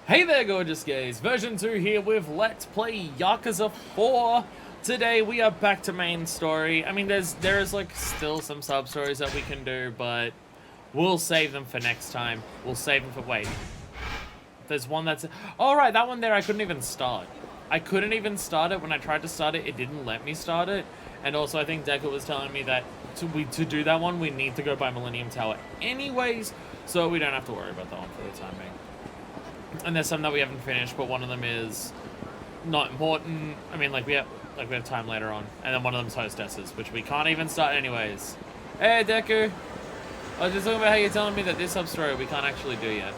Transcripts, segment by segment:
Hey there, gorgeous gays. Version 2 here with Let's Play Yakuza 4. Today we are back to main story. I mean, there is like still some sub stories that we can do, but we'll save them for next time. We'll save them for wait. There's one that's right. That one there I couldn't even start. I couldn't even start it when I tried to start it. It didn't let me start it. And also I think Deca was telling me that to do that one we need to go by Millennium Tower anyways, so we don't have to worry about that one for the time being. And there's some that we haven't finished, but one of them is not important. I mean, we have time later on, and then one of them's hostesses, which we can't even start anyways. Hey, Deku. I was just talking about how you're telling me that this sub-story we can't actually do yet.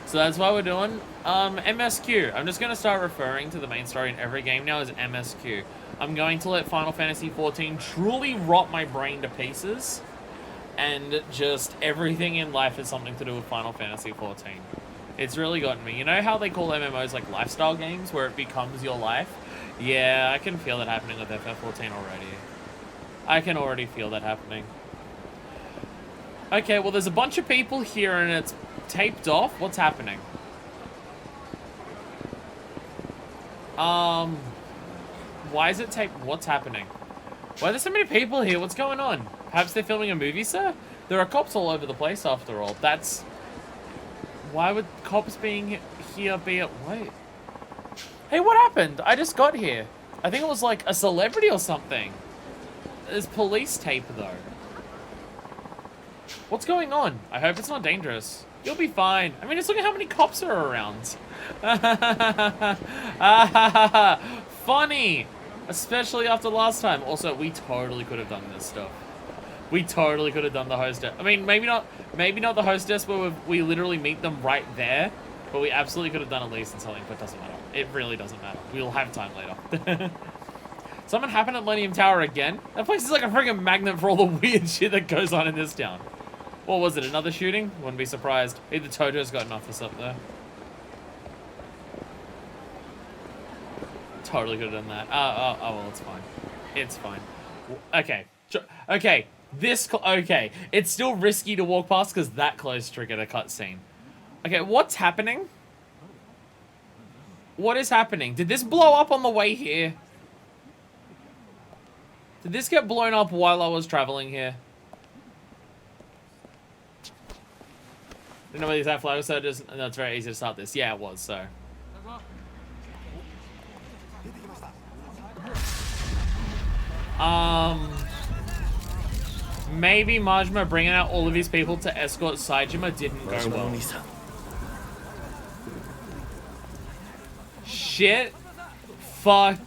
So that's why we're doing MSQ. I'm just going to start referring to the main story in every game now as MSQ. I'm going to let Final Fantasy XIV truly rot my brain to pieces, and just everything in life is something to do with Final Fantasy XIV. It's really gotten me. You know how they call MMOs like lifestyle games, where it becomes your life? Yeah, I can feel that happening with FF14 already. I can already feel that happening. Okay, well there's a bunch of people here and it's taped off. What's happening? Why is it taped? What's happening? Why are there so many people here? What's going on? Perhaps they're filming a movie, sir? There are cops all over the place after all. That's... Why would cops being here be at... Wait. Hey, what happened? I just got here. I think it was like a celebrity or something. There's police tape, though. What's going on? I hope it's not dangerous. You'll be fine. I mean, just look at how many cops are around. Funny. Especially after last time. Also, we totally could have done this stuff. We totally could have done the hostess. I mean, maybe not the hostess where we literally meet them right there, but we absolutely could have done at least in something, but it doesn't matter. It really doesn't matter. We'll have time later. Something happened at Millennium Tower again? That place is like a friggin' magnet for all the weird shit that goes on in this town. What was it, another shooting? Wouldn't be surprised. Either Tojo's got an office up there. Totally could have done that. Oh, well, it's fine. It's fine. Okay. Okay. Okay, it's still risky to walk past because that close triggered a cutscene. Okay, what's happening? What is happening? Did this blow up on the way here? Did this get blown up while I was traveling here? Didn't know whether these have flags, so just, no, it's very easy to start this. Yeah, it was, so. Maybe Majima bringing out all of his people to escort Saejima didn't go well. Shit. Fuck.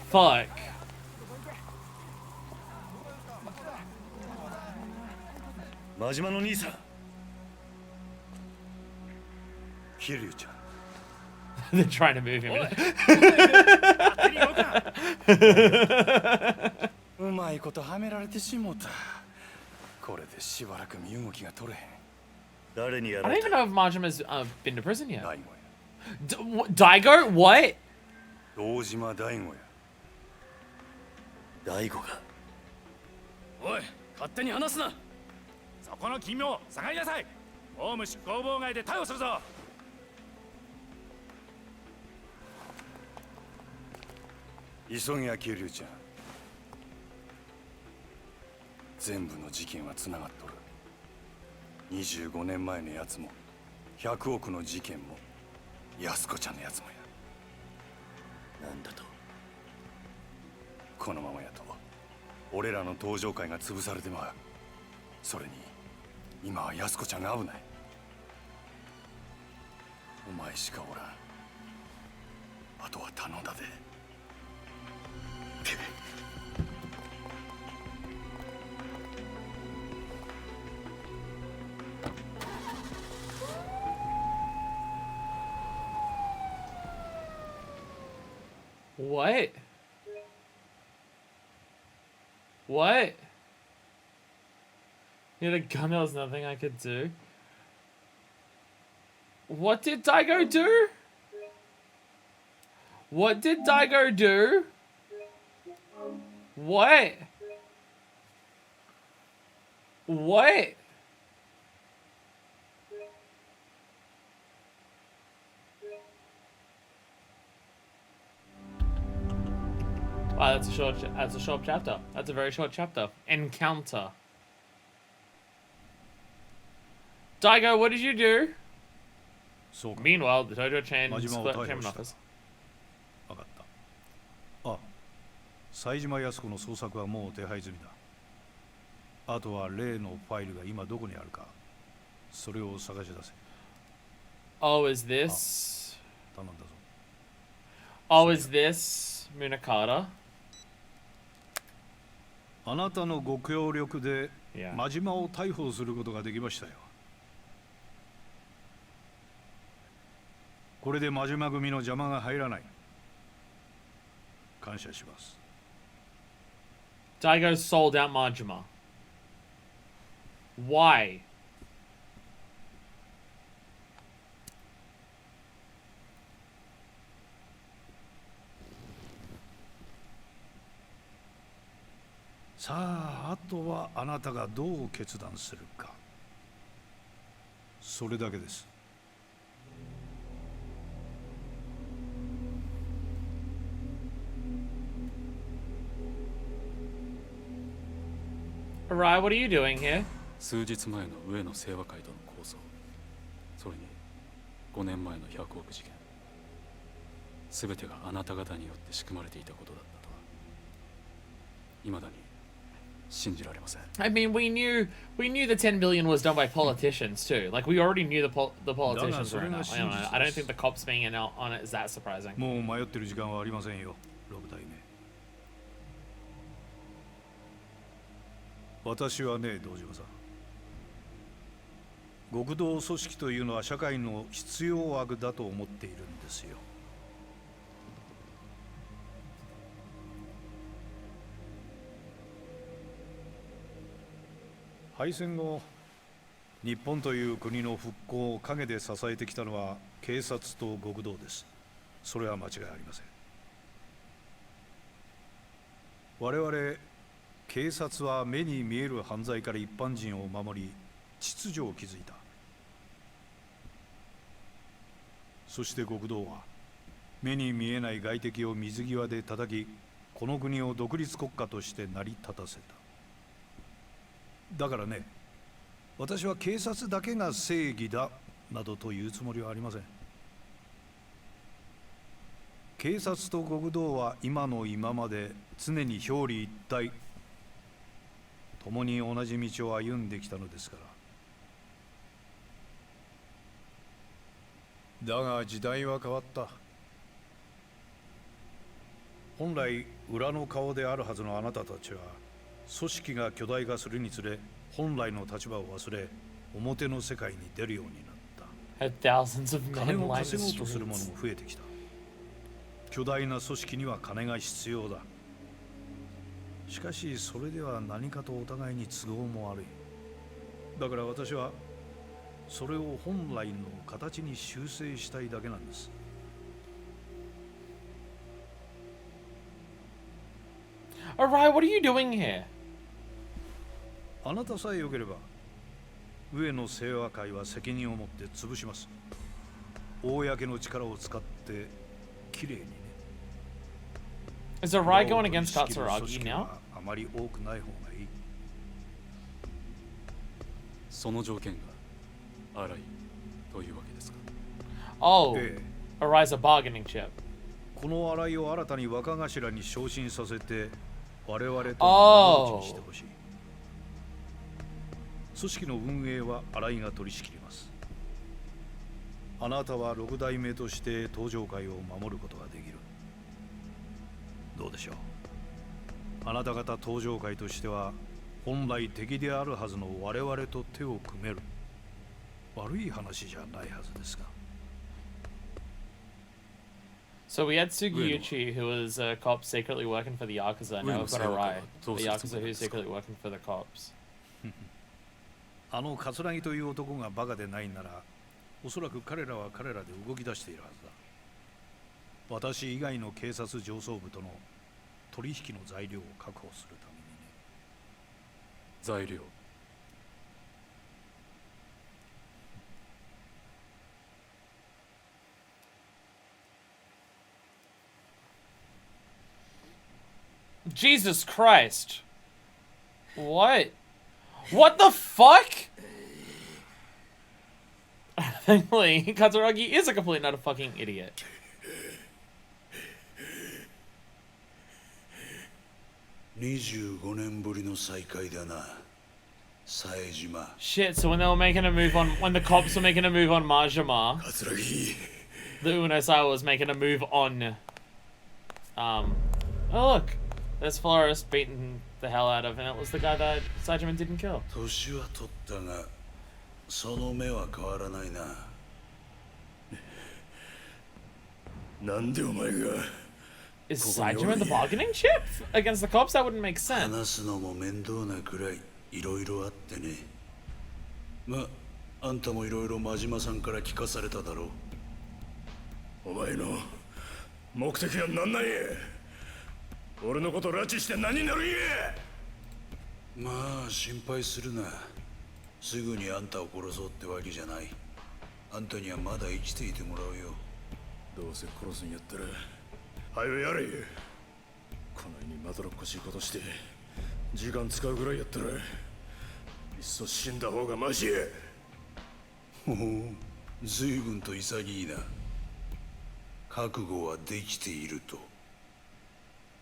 Fuck. Majima no Nisa. Kiryu-chan. They're trying to move him. うまいことはめられてしもた。これでしばらく身動きが取れへん。誰にやら I れ don't た even know if Majima's been to prison yet. 大悟や。 Daigo? What? 堂島大悟や。大悟が。おい、勝手に話すな。そこの君を下がりなさい。オウム執行妨害で逮捕するぞ。急げや桐生ちゃん。全部の事件はつながっとる。25年前のやつも100億の事件も安子ちゃんのやつもや。なんだと。このままやと俺らの登場会が潰されてまう。それに今は安子ちゃんが危ない。お前しかおらん。あとは頼んだで。What? What? You had a gun, there was nothing I could do. What did Daigo do? What did Daigo do? What? What? That's a short chapter. That's a very short chapter. Encounter. Daigo, what did you do? そうか。 Meanwhile, the Dojo Chain 真島を split 逮 chairman 捕した。 office. 分かった。あ、冴島靖子の捜索はもう手配済みだ。あとは例のファイルが今どこにあるか、それを探し出せ。 Oh, is this? 頼んだぞ。 Oh, is this Munakata? あなたのご協力で Yeah. 真島を逮捕することができましたよ。これで真島組の邪魔が入らない。感謝します。 Daigo sold out Majima. Why? さあ、あとはあなたがどう決断するか。それだけです。 Arai, what are you doing here? 数日前の上野清和会との抗争、それに5年前の100億事件、全てがあなた方によって仕組まれていたことだったとは未だに信じられません。 I mean, we knew the 10 billion was done by politicians too. Like we already knew the politicians were in it. I don't think the cops being in on it is that surprising. もう迷ってる時間はありませんよ、6代目。私はね、道島さん。極道組織というのは社会の必要悪だと思っているんですよ。敗戦後、日本という国の復興を陰で支えてきたのは警察と極道です。それは間違いありません。我々警察は目に見える犯罪から一般人を守り、秩序を築いた。そして極道は目に見えない外敵を水際で叩き、この国を独立国家として成り立たせた。だからね、私は警察だけが正義だなどと言うつもりはありません。警察と極道は今の今まで常に表裏一体、共に同じ道を歩んできたのですから。だが時代は変わった。本来裏の顔であるはずのあなたたちは、組織が巨大化するにつれ本来の立場を忘れ、表の世界に出るようになった。 Had thousands of 金 men を lined 稼 the ごうとする者 streets. も増えてきた。巨大な組織には金が必要だ。しかしそれでは何かとお互いに都合も悪い。だから私はそれを本来の形に修正したいだけなんです。 Arai, what are you doing here? あなたさえ良ければ上野清和会は責任を持って潰します。公の力を使ってきれいにね。 Is Arai going against Katsuragi now? あまり多くない方がいい。その条件が荒いというわけですか。 Oh, ええ、 Arai's a bargaining chip. この新井を新たに若頭に昇進させて我々との窓口にしてほしい。組織の運営は新井が取り仕切ります。あなたは6代目として登場会を守ることができる。どうでしょう。あなた方登場会としては本来敵であるはずの我々と手を組める。悪い話じゃないはずですが。 So we had Sugiyuchi, who was a cop secretly working for the Yakuza. Now we've got Arai, the Yakuza who's secretly working for the cops. あの桂木という男がバカでないなら、おそらく彼らは彼らで動き出しているはずだ。私以外の警察上層部との取引の材料を確保するためにね。材料。Jesus Christ. What? What the fuck? Thankfully, Katsuragi is a complete not a fucking idiot. Shit, so when they were making a move on, when the cops were making a move on Majima, the Unosawa was making a move on, oh look, there's Florist beating the hell out of, and it was the guy that Sajima didn't kill. Is Sajima the bargaining chip against the cops? That wouldn't make sense. あんたもいろいろ真島さんから聞かされただろう。お前の目的は何なんや。俺のこと拉致して何になるんや。まあ心配するな。すぐにあんたを殺そうってわけじゃない。あんたにはまだ生きていてもらうよ。どうせ殺すんやったら早よやれ。この世にまどろっこしいことして時間使うぐらいやったらいっそ死んだ方がマシや。おお、随分と潔いな。覚悟はできていると。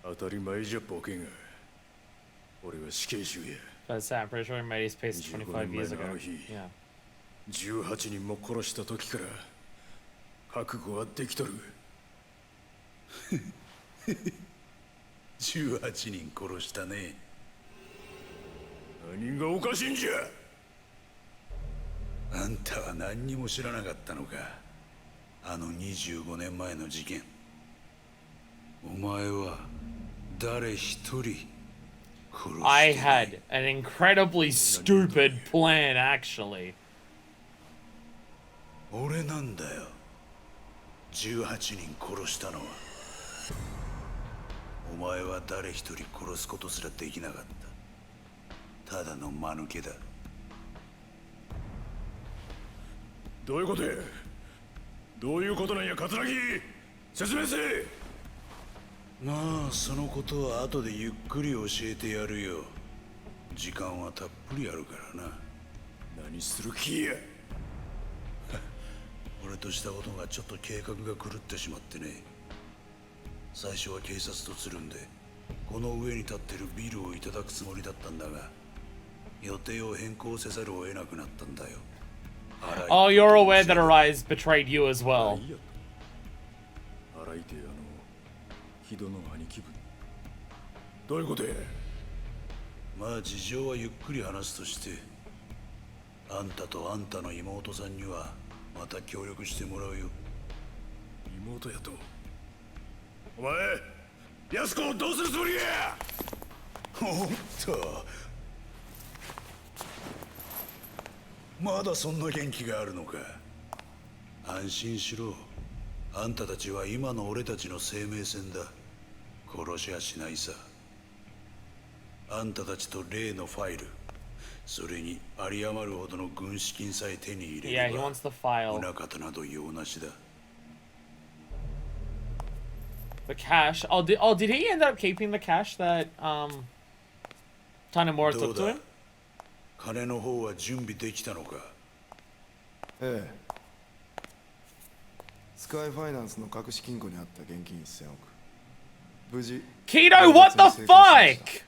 当たり前じゃボケが。俺は死刑囚や。That's I'm pretty sure he made his peace 25 years ago. Yeah. 18人も殺した時から覚悟はできとる。18人殺したね。何がおかしいんじゃ。あんたは何にも知らなかったのか。あの25年前の事件。お前は誰一人殺してない。I had an incredibly stupid plan, actually. 俺なんだよ。18人殺したのは。お前は誰一人殺すことすらできなかった。ただの間抜けだ。どういうことや。どういうことなんや、桂木。説明せえ。まあそのことは後でゆっくり教えてやるよ。時間はたっぷりあるからな。何する気や。俺としたことがちょっと計画が狂ってしまってね。最初は警察とつるんでこの上に立ってるビルをいただくつもりだったんだが、予定を変更せざるを得なくなったんだよ。Oh, you're aware that Arise betrayed you as well. 荒井って木戸の兄貴分。どういうことや。まあ事情はゆっくり話すとして、あんたとあんたの妹さんにはまた協力してもらうよ。妹やと。お前、安子をどうするつもりや。おっと、まだそんな元気があるのか。安心しろ。あんたたちは今の俺たちの生命線だ。殺しはしないさ。あんたたちと例のファイル、それに有り余るほどの軍資金さえ手に入れれば、宗方など用なしだ。The cash. Oh, did he end up keeping the cash that Tanemura took to him? 金の方は準備できたのか。ええ。スカイファイナンスの隠し金庫にあった現金1000億。無事。Keto, what the fuck?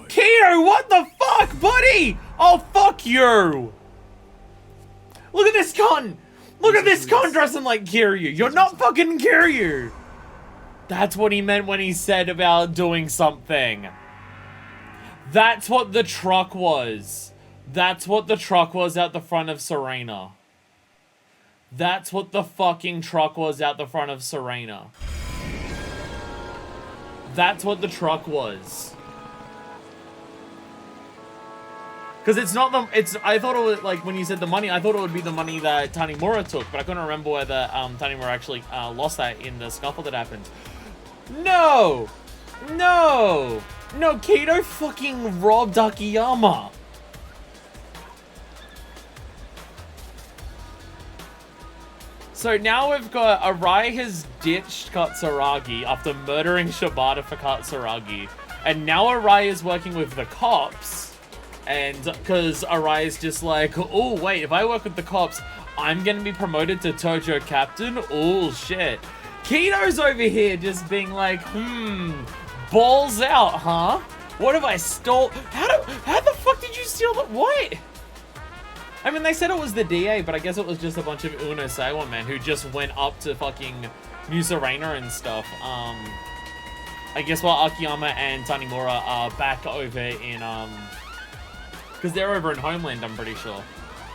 Keto, what the fuck, buddy? Oh, fuck you! Look at this cunt! Look at this cunt dressing like Kiryu. You're not fucking Kiryu! That's what he meant when he said about doing something. That's what the truck was. That's what the truck was out the front of Serena. That's what the fucking truck was out the front of Serena. That's what the truck was. Because it's not the, I thought it was, like, when you said the money, I thought it would be the money that Tanimura took, but I couldn't remember whether Tanimura actually lost that in the scuffle that happened. No! No! No, Kato fucking robbed Akiyama! So now we've got Arai has ditched Katsuragi after murdering Shibata for Katsuragi. And now Arai is working with the cops. And because Arai is just like, oh, wait, if I work with the cops, I'm going to be promoted to Tojo Captain? Oh, shit. Kito's over here just being like, balls out, huh? What have I stole? How the fuck did you steal the, what? I mean, they said it was the DA, but I guess it was just a bunch of Uno Saiwa men who just went up to fucking New Serena and stuff. I guess while Akiyama and Tanimura are back over in, because they're over in Homeland, I'm pretty sure.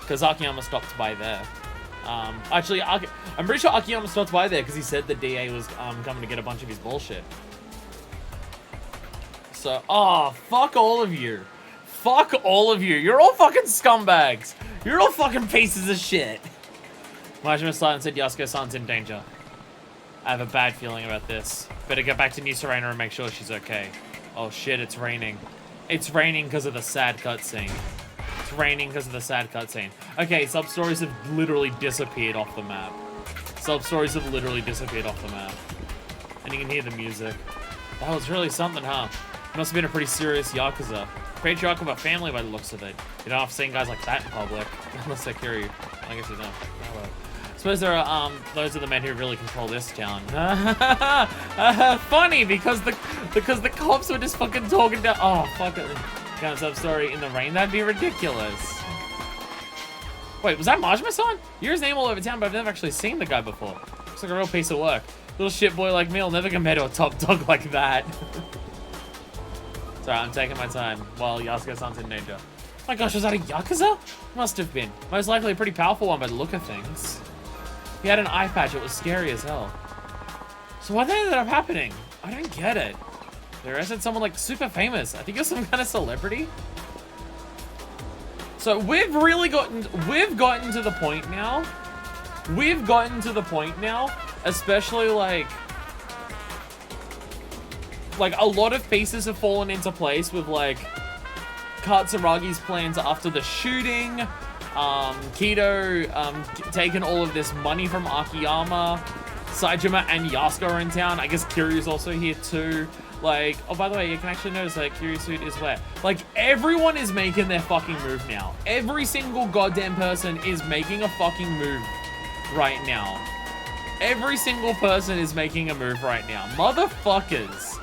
Because Akiyama stopped by there. Actually, I'm pretty sure Akiyama stopped by there because he said the DA was coming to get a bunch of his bullshit. So, oh, fuck all of you. Fuck all of you. You're all fucking scumbags. You're all fucking pieces of shit. Majima Silent said Yasuko-san's in danger. I have a bad feeling about this. Better get back to New Serena and make sure she's okay. Oh shit, it's raining. It's raining because of the sad cutscene. It's raining because of the sad cutscene. Okay, sub-stories have literally disappeared off the map. Sub-stories have literally disappeared off the map. And you can hear the music. That was really something, huh? Must have been a pretty serious Yakuza. Patriarch of a family by the looks of it. You don't have to see guys like that in public. Unless they carry you. I guess you don't. Oh, well. I suppose there are, those are the men who really control this town. Funny, because the cops were just fucking talking to, oh, fuck it. Kind of sub-story in the rain, that'd be ridiculous. Wait, was that Majima-san? You hear his name all over town, but I've never actually seen the guy before. Looks like a real piece of work. Little shit boy like me will never compare to a top dog like that. Sorry, I'm taking my time while Yasuko-san's in danger. Oh my gosh, was that a Yakuza? Must have been. Most likely a pretty powerful one by the look of things. He had an eye patch, it was scary as hell. So what ended up happening? I don't get it. They arrested someone like super famous. I think it's some kind of celebrity. So we've gotten to the point now. We've gotten to the point now, especially like a lot of pieces have fallen into place with like Katsuragi's plans after the shooting, Kito taking all of this money from Akiyama, Saejima and Yasuko are in town. I guess Kiryu's also here too. Like, oh, by the way, you can actually notice that Kiryu's suit is where. Like, everyone is making their fucking move now. Every single goddamn person is making a fucking move right now. Every single person is making a move right now. Motherfuckers.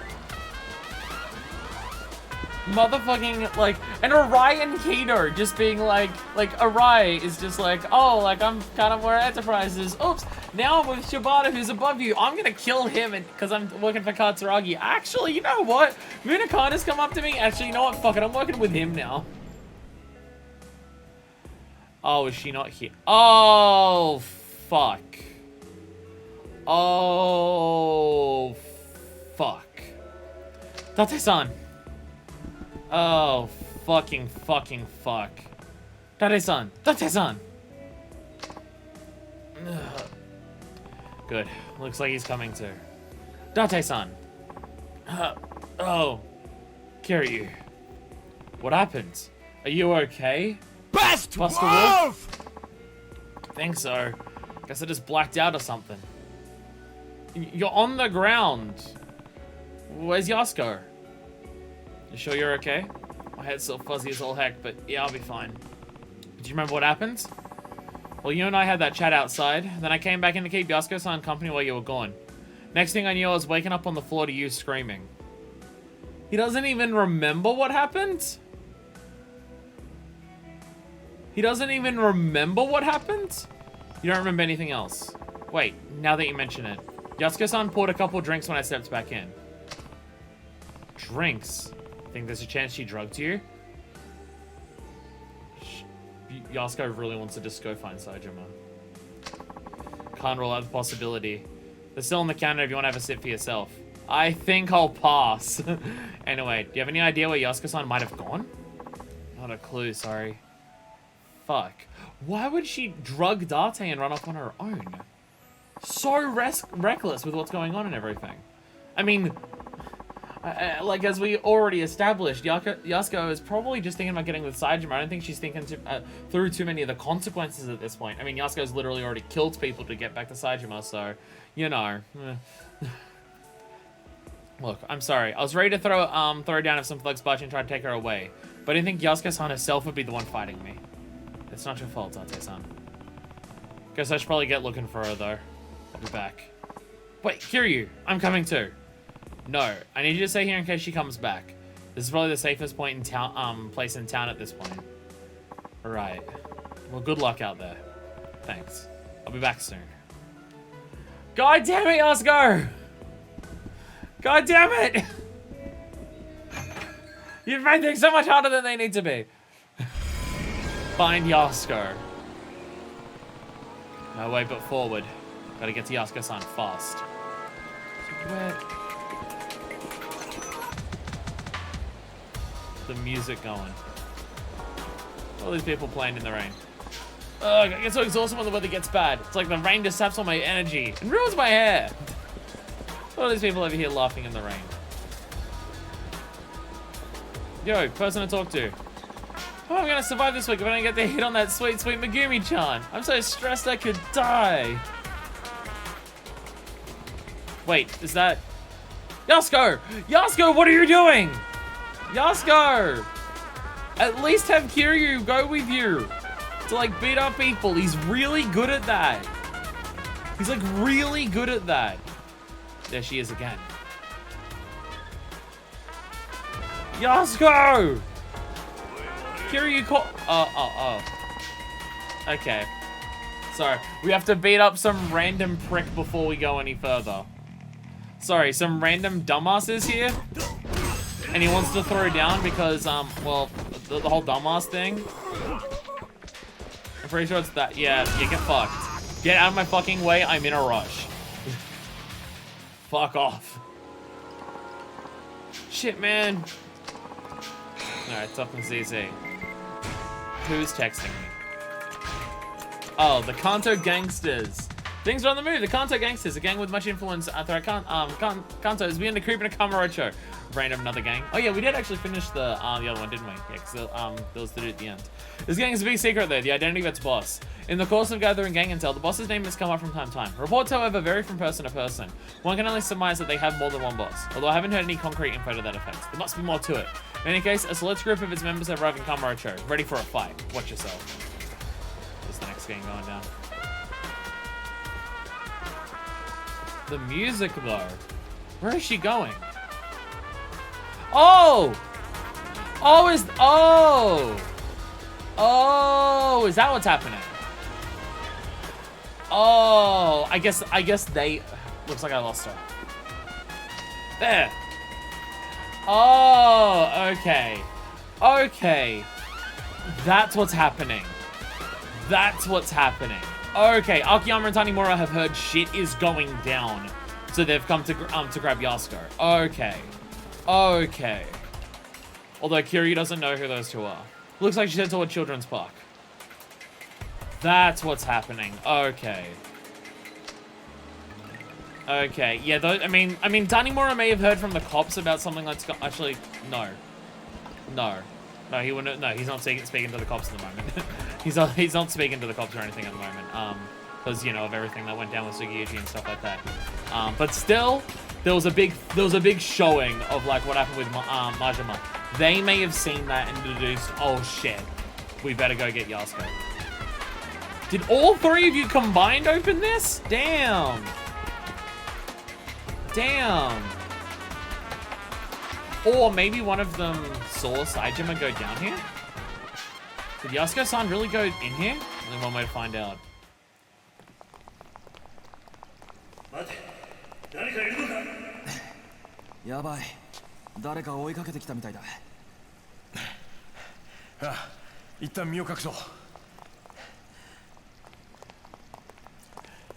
Motherfucking, like, and Arai and Kito just being like Arai is just like, oh, like, I'm kind of where Enterprise is. Oops, now I'm with Shibata, who's above you. I'm gonna kill him because I'm working for Katsuragi. Actually, you know what? Munakana's come up to me. Actually, you know what? Fuck it, I'm working with him now. Oh, is she not here? Oh, fuck. Oh, fuck. Tate-san. Oh, fucking fuck. Tate-san. Tate-san. Good. Looks like he's coming too. Date-san. Oh. Kiryu. What happened? Are you okay? Best Buster Wolf? Think so. Guess I just blacked out or something. You're on the ground. Where's Yasuko? You sure you're okay? My head's so fuzzy as all heck, but yeah, I'll be fine. Do you remember what happened? Well, you and I had that chat outside. Then I came back in to keep Yasuko-san company while you were gone. Next thing I knew, I was waking up on the floor to you screaming. He doesn't even remember what happened? He doesn't even remember what happened? You don't remember anything else? Wait, now that you mention it. Yasuko-san poured a couple drinks when I stepped back in. Drinks? Think there's a chance she drugged you? Yasuko really wants to just go find Saejima. Can't rule out the possibility. They're still on the counter if you want to have a sip for yourself. I think I'll pass. Anyway, do you have any idea where Yasuko-san might have gone? Not a clue, sorry. Fuck. Why would she drug Date and run off on her own? So reckless with what's going on and everything. I mean, Like, as we already established, Yasuko is probably just thinking about getting with Saejima. I don't think she's thinking through too many of the consequences at this point. I mean, Yasuko's literally already killed people to get back to Saejima, so, you know. Look, I'm sorry. I was ready to throw her down if some thugs barge and try to take her away. But I didn't think Yasuko-san herself would be the one fighting me. It's not your fault, Tate-san. Guess I should probably get looking for her, though. I'll be back. Wait, Kiryu, I'm coming too. No, I need you to stay here in case she comes back. This is probably the safest point in town, place in town at this point. Alright. Well, good luck out there. Thanks. I'll be back soon. God damn it, Yasuko! God damn it! You've made things so much harder than they need to be. Find Yasuko. No way but forward. Gotta get to Yasuko-san fast. Where... the music going. All these people playing in the rain. Ugh, I get so exhausted when the weather gets bad. It's like the rain just saps all my energy and ruins my hair. All these people over here laughing in the rain. Yo, person to talk to. Oh, I'm gonna survive this week if I don't get the hit on that sweet, sweet Megumi-chan. I'm so stressed I could die. Wait, is that... Yasuko! Yasuko, what are you doing? Yasuko! At least have Kiryu go with you to, like, beat up people. He's really good at that. He's, like, really good at that. There she is again. Yasuko! Kiryu call... Oh. Okay. Sorry. We have to beat up some random prick before we go any further. Sorry, some random dumbass is here. And he wants to throw down because, well, the whole dumbass thing. I'm pretty sure it's that. Yeah, you get fucked. Get out of my fucking way, I'm in a rush. Fuck off. Shit, man. Alright, tough and CC. Who's texting me? Oh, the Kanto Gangsters. Things are on the move. The Kanto Gangsters, a gang with much influence throughout Kanto, is beginning to creep into Kamurocho. Brain of another gang. Oh yeah, we did actually finish the other one, didn't we? Yeah, because there was the dude at the end. This gang is a big secret though, the identity of its boss. In the course of gathering gang intel, the boss's name has come up from time to time. Reports, however, vary from person to person. One can only surmise that they have more than one boss, although I haven't heard any concrete info to that effect. There must be more to it. In any case, a select group of its members have arrived in Kamurocho, ready for a fight. Watch yourself. This is the next gang going down. The music though. Where is she going? Oh! Oh, is that what's happening? Oh, I guess they... Looks like I lost her. There. Oh, okay. Okay. That's what's happening. That's what's happening. Okay, Akiyama and Tanimura have heard shit is going down. So they've come to grab Yasuko. Okay. Okay. Although Kiryu doesn't know who those two are. Looks like she said to a children's park. That's what's happening. Okay. Okay. Yeah. I mean, Tanimura may have heard from the cops about something that's actually no. He wouldn't. No, he's not speaking to the cops at the moment. he's not speaking to the cops or anything at the moment. Because you know of everything that went down with Sugiyuji and stuff like that. But still, there was a big showing of like what happened with Majima. They may have seen that and deduced, oh shit, we better go get Yasuko. Did all three of you combined open this? Damn. Damn. Or maybe one of them saw Saejima go down here? Did Yasuko-san really go in here? Only one way to find out.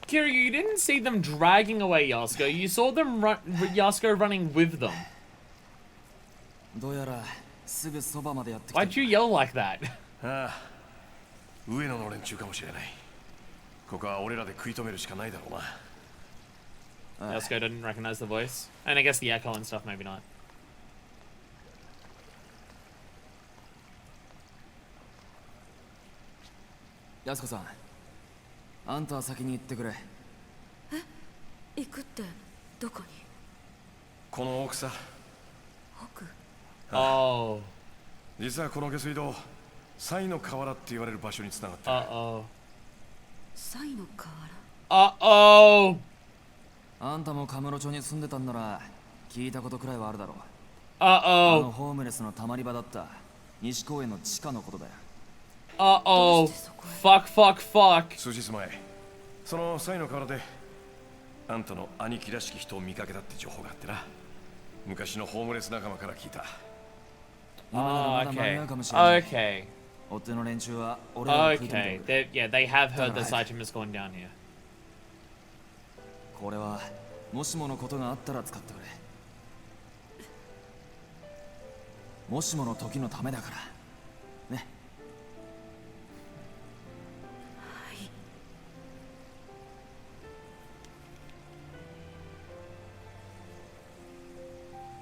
Kiryu, you didn't see them dragging away Yasuko. You saw them Yasuko running with them. Why'd you yell like that? Yasuko didn't recognize the voice. And I guess the echo and stuff, maybe not. 安子さん、あんたは先に行ってくれ。行くってどこに？この奥さ。奥？ Oh. 実はこの下水道、サイの河原って言われる場所に繋がってる。Uh-oh. サイの河原？ Uh-oh. あんたもカムロ町に住んでたんなら聞いたことくらいはあるだろう。Uh-oh. ホームレスのたまり場だった西公園の地下のことだよ。Uh-oh. Fuck, fuck, fuck. 数日前、そのサイの河原であんたの兄貴らしき人を見かけたって情報があってな。昔のホームレス仲間から聞いた。今なら Oh, まだ間に okay. 合うかもしれない。 Okay. 追っ手の連中は俺らを食い止めて Okay. おく。 Yeah, they have heard the Saichim is going down here. これはもしものことがあったら使ってくれ。もしもの時のためだからね。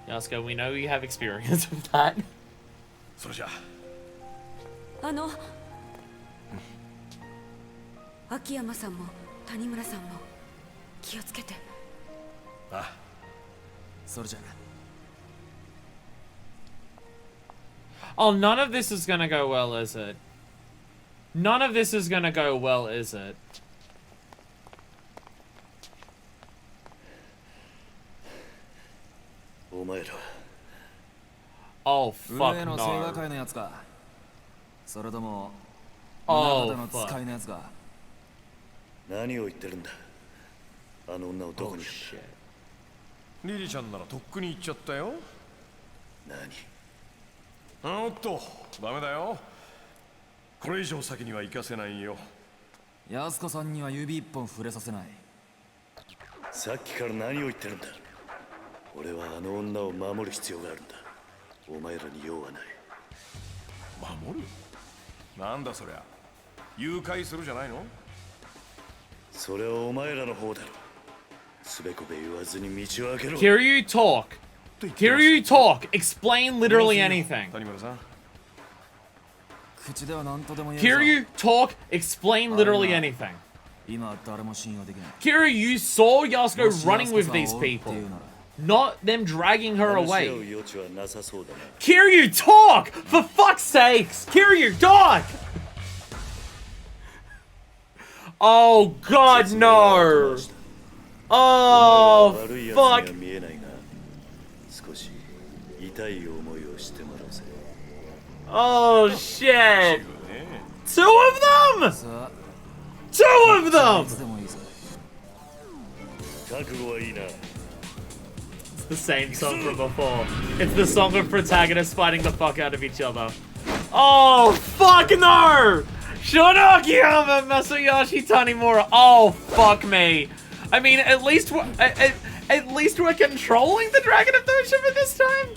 Yasuko, we know you have experience with that. それじゃ秋山さんも谷村さんも気をつけて。あ。それじゃ Oh, none of this is gonna go well, is it? None of this is gonna go well, is it? Oh, 上 fuck の清和 no. 会のやつか。それとも Oh, 中田の fuck. 使いのやつか。何を言ってるんだ。あの女をどこ Oh, にやっ shit. リリちゃんならとっくに行っちゃったよ。た。何？おっと、ダメだよ。これ以上先には行かせないよ。安子さんには指一本触れさせない。さっきから何を言ってるんだ。俺はあの女を守る必要があるんだ。お前らに用はない。守る？なんだそりゃ。誘拐するじゃないの？それはお前らの方だろ。すべこべ言わずに道を開けろ。 Hear you talk. Hear you talk. Explain literally anything. 谷村さん。口では何とでも言えるぞ。 Hear you talk. Explain literally anything. 今は誰も信用できない。 Hear you saw Yasuko もし running 安子 with さんを these 追うって people. いうなら Not them dragging her 話し合う away. 余地はなさそうだな。 Kiryu, talk! For fuck's sakes! Kiryu, talk! Oh god, no! Oh, 悪い奴に fuck! は見えないが、少し痛い思いをしてもらおうぜ。 Oh shit! Two of them! さあ、 Two of い them! つでもいいぞ。覚悟はいいな。 It's the same song from before. It's the song of protagonists fighting the fuck out of each other. Oh, fuck no! Shonokiyama Masayoshi Tanimura. Oh, fuck me. I mean, at least we're controlling the Dragon of Doshima this time.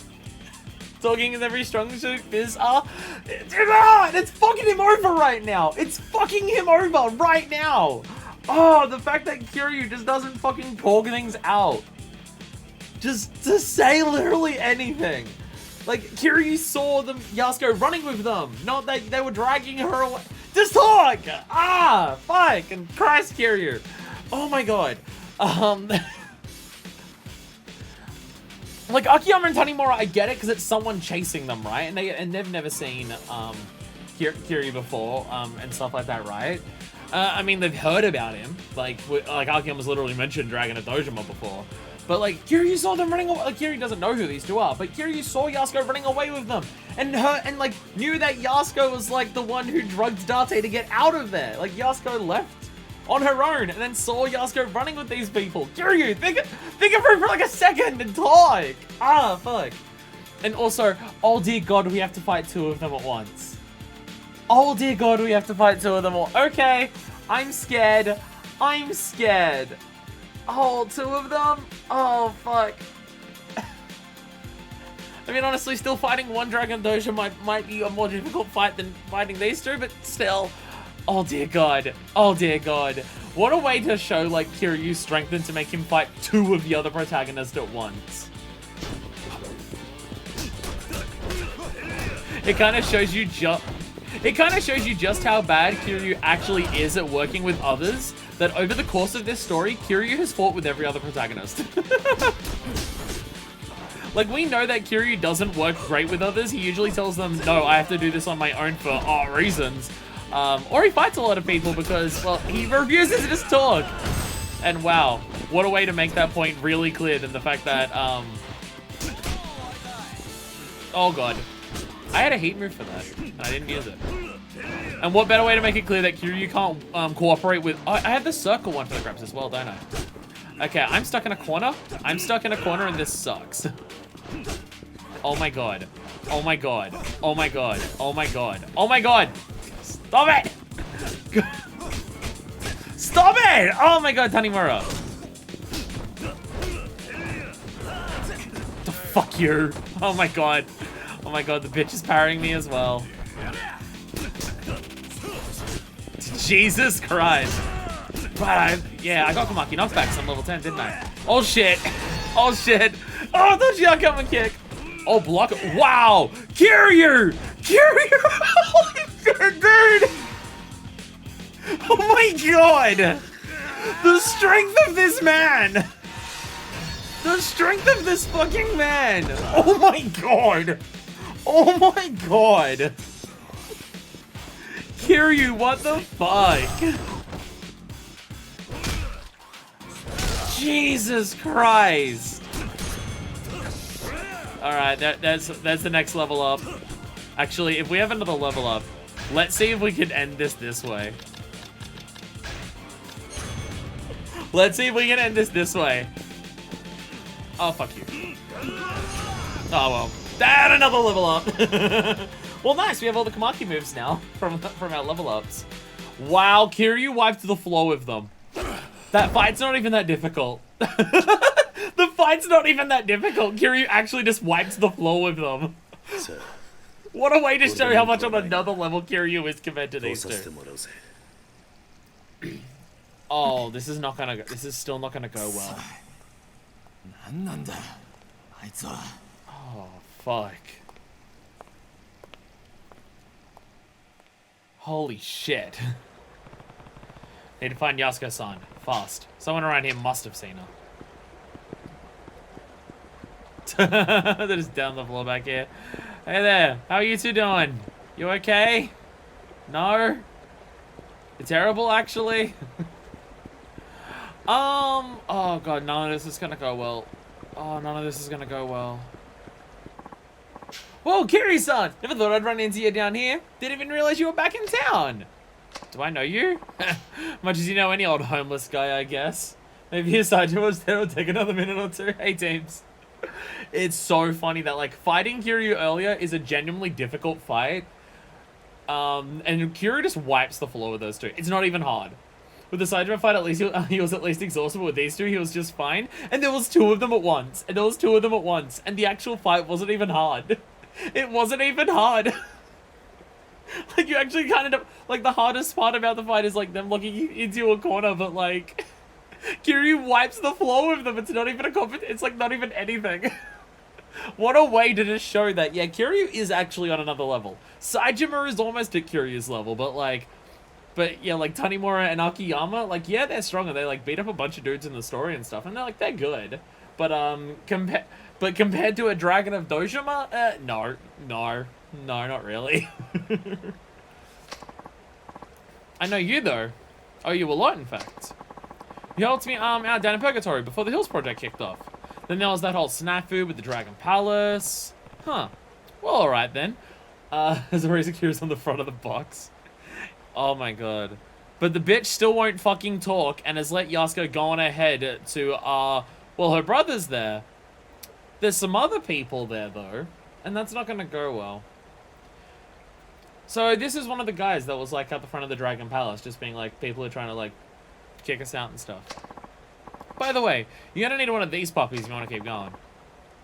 Talking in every strong suit is it's fucking him over right now. It's fucking him over right now. Oh, the fact that Kiryu just doesn't fucking talk things out. Just to say literally anything. Like, Kiryu saw them, Yasuko running with them. Not that they were dragging her away. Just talk! Ah, fuck, and Christ, Kiryu. Oh my god. Like, Akiyama and Tanimura, I get it, because it's someone chasing them, right? And they've never seen, Kiryu before, and stuff like that, right? I mean, they've heard about him. Like Akiyama's literally mentioned Dragon of Dojima before. But, like, Kiryu saw them running away. Like, Kiryu doesn't know who these two are, but Kiryu saw Yasuko running away with them. And like, knew that Yasuko was, like, the one who drugged Date to get out of there. Like, Yasuko left on her own and then saw Yasuko running with these people. Kiryu, think of her for, like, a second and talk. Ah, fuck. And also, oh, dear God, we have to fight two of them at once. Oh, dear God, we have to fight two of them all. Okay, I'm scared. I'm scared. Oh, two of them? Oh, fuck. I mean, honestly, still fighting one Dragon Dojo might be a more difficult fight than fighting these two, but still. Oh, dear God. Oh, dear God. What a way to show, like, Kiryu's strength and to make him fight two of the other protagonists at once. It kind of shows you just... It kind of shows you just how bad Kiryu actually is at working with others, that over the course of this story, Kiryu has fought with every other protagonist. Like, we know that Kiryu doesn't work great with others. He usually tells them, no, I have to do this on my own for reasons. Or he fights a lot of people because, well, he refuses to just talk. And wow, what a way to make that point really clear than the fact that, oh god. I had a heat move for that. I didn't use it. And what better way to make it clear that Kiryu can't cooperate with... Oh, I have the circle one for the grabs as well, don't I? Okay, I'm stuck in a corner. I'm stuck in a corner and this sucks. Oh my god. Oh my god. Oh my god. Oh my god. Oh my god. Stop it! Stop it! Oh my god, Tanimura. Fuck you. Oh my god. Oh my god, the bitch is parrying me as well. Jesus Christ. But yeah, I got Komaki knockbacks on level 10, didn't I? Oh shit. Oh shit. Oh, I thought she got coming kick. Oh, block it. Wow. Kiryu. Kiryu. Holy shit, dude. Oh my god. The strength of this man. The strength of this fucking man. Oh my god. Oh my god. Kiryu, what the fuck? Jesus Christ. Alright, that's the next level up. Actually, if we have another level up, let's see if we can end this way. Let's see if we can end this way. Oh, fuck you. Oh, well. That another level up. Well, nice. We have all the Komaki moves now from our level ups. Wow, Kiryu wiped the floor with them. That fight's not even that difficult. The fight's not even that difficult. Kiryu actually just wipes the floor with them. What a way to show how much on another level Kiryu is compared to these two. Oh, this is not gonna go. This is still not gonna go well. Oh, fuck. Holy shit. Need to find Yasuko-san. Fast. Someone around here must have seen her. They're just down the floor back here. Hey there. How are you two doing? You okay? No? You're terrible, actually? Oh god, none of this is gonna go well. Oh, none of this is gonna go well. Whoa, Kiri-san! Never thought I'd run into you down here. Didn't even realize you were back in town. Do I know you? Much as you know any old homeless guy, I guess. Maybe your side was there will take another minute or two. Hey, teams. It's so funny that, like, fighting Kiryu earlier is a genuinely difficult fight. And Kiryu just wipes the floor with those two. It's not even hard. With the Saitama fight, at least he was at least exhausted, but with these two, he was just fine. And there was two of them at once. And the actual fight wasn't even hard. It wasn't even hard. Like, you actually kind of... Like, the hardest part about the fight is, like, them looking into a corner, but, like... Kiryu wipes the floor with them. It's not even it's, like, not even anything. What a way to just show that. Yeah, Kiryu is actually on another level. Saitama is almost at Kiryu's level, but, like... But, yeah, like, Tanimura and Akiyama, like, yeah, they're stronger. They, like, beat up a bunch of dudes in the story and stuff, and they're good. But, compared to a Dragon of Dojima, no, not really. I know you, though. Oh, you a lot, in fact. You helped me, out down in Purgatory before the Hills Project kicked off. Then there was that whole snafu with the Dragon Palace. Huh. Well, alright then. There's a Razor Curious on the front of the box. Oh my god. But the bitch still won't fucking talk and has let Yasuko go on ahead to, well, her brother's there. There's some other people there, though. And that's not gonna go well. So, this is one of the guys that was, like, at the front of the Dragon Palace, just being like, people are trying to, like, kick us out and stuff. By the way, you're gonna need one of these puppies if you want to keep going.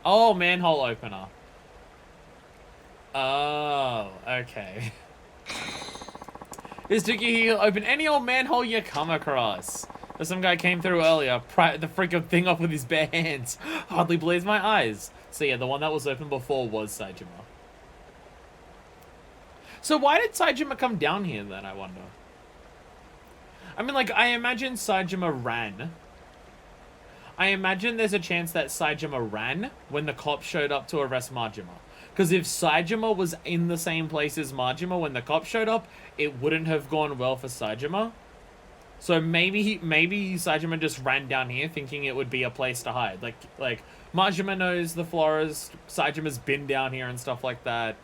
Oh, manhole opener. Oh, okay. This Dookie, he'll open any old manhole you come across. There's some guy came through earlier, pried the freaking thing off with his bare hands. Hardly believes my eyes. So yeah, the one that was open before was Saitama. So why did Saejima come down here then, I wonder? I mean, like, I imagine Saejima ran. I imagine there's a chance that Saejima ran when the cops showed up to arrest Majima. Because if Saejima was in the same place as Majima when the cops showed up, it wouldn't have gone well for Saejima. So maybe Saejima just ran down here thinking it would be a place to hide. Like Majima knows the florist, Saejima's been down here and stuff like that.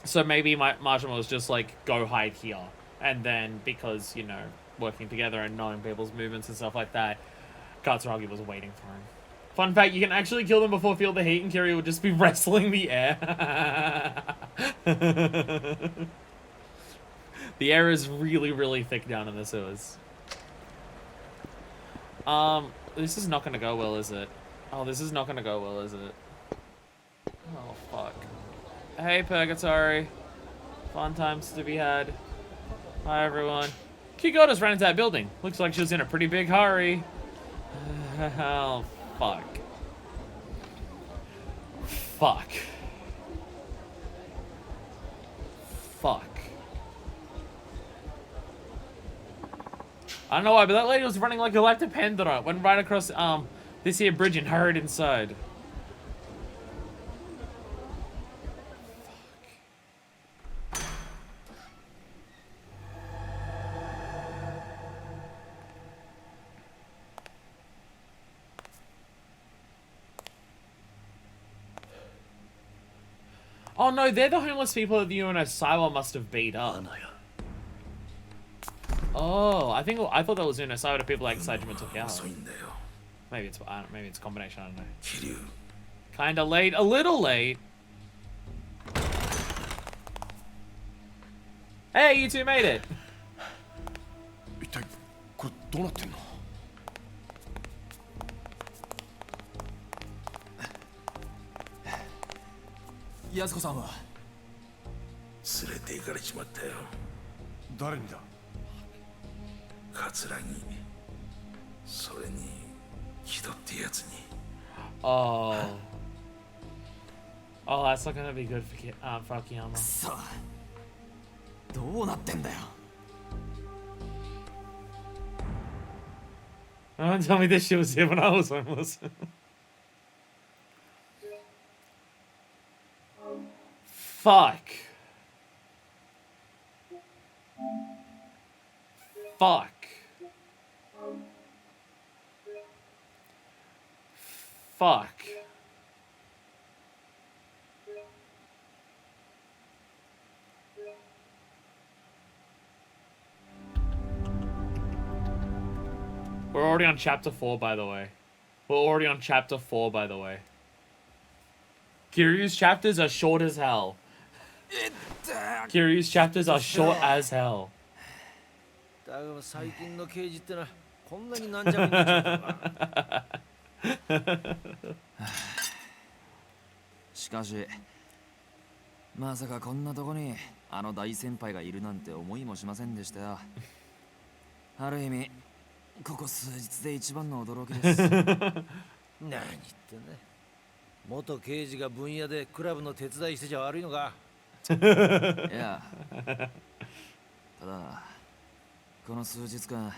So maybe Majima was just like, go hide here. And then because, you know, working together and knowing people's movements and stuff like that, Katsuragi was waiting for him. Fun fact, you can actually kill them before Feel the Heat and Kiryu will just be wrestling the air. The air is really, really thick down in the sewers. This is not gonna go well, is it? Oh, this is not gonna go well, is it? Oh, fuck. Hey, Purgatory. Fun times to be had. Hi, everyone. Kiko just ran into that building. Looks like she was in a pretty big hurry. Oh, fuck. Fuck. Fuck. I don't know why, but that lady was running like a lactic panda. Went right across this here bridge and hurried inside. Oh no, they're the homeless people that you and Osawa must have beat up. Oh, I thought that was Osawa, the people like Saejima took out. Maybe it's a combination, I don't know. Kinda late, a little late. Hey, you two made it. 一体これどうなってんの？安子さんは連れて行かれちまったよ。誰にだ？桂木、それに木戸ってやつに。Oh. Oh, that's not gonna be good for Akiyama. さあどうなってんだよ。 Don't tell me this shit was here when I was homeless. Fuck. Fuck. Fuck. We're already on chapter 4, by the way. We're already on chapter 4, by the way. Kiryu's chapters are short as hell. Kiryu's chapters are short as hell. だが最近の刑事ってのはこんなになんじゃみになっちゃったか。しかしまさかこんなとこにあの大先輩がいるなんて思いもしませんでしたよ。ある意味ここ数日で一番の驚きです。何言ってんだ。元刑事が分野でクラブの手伝いしてちゃ悪いのか。いやただこの数日間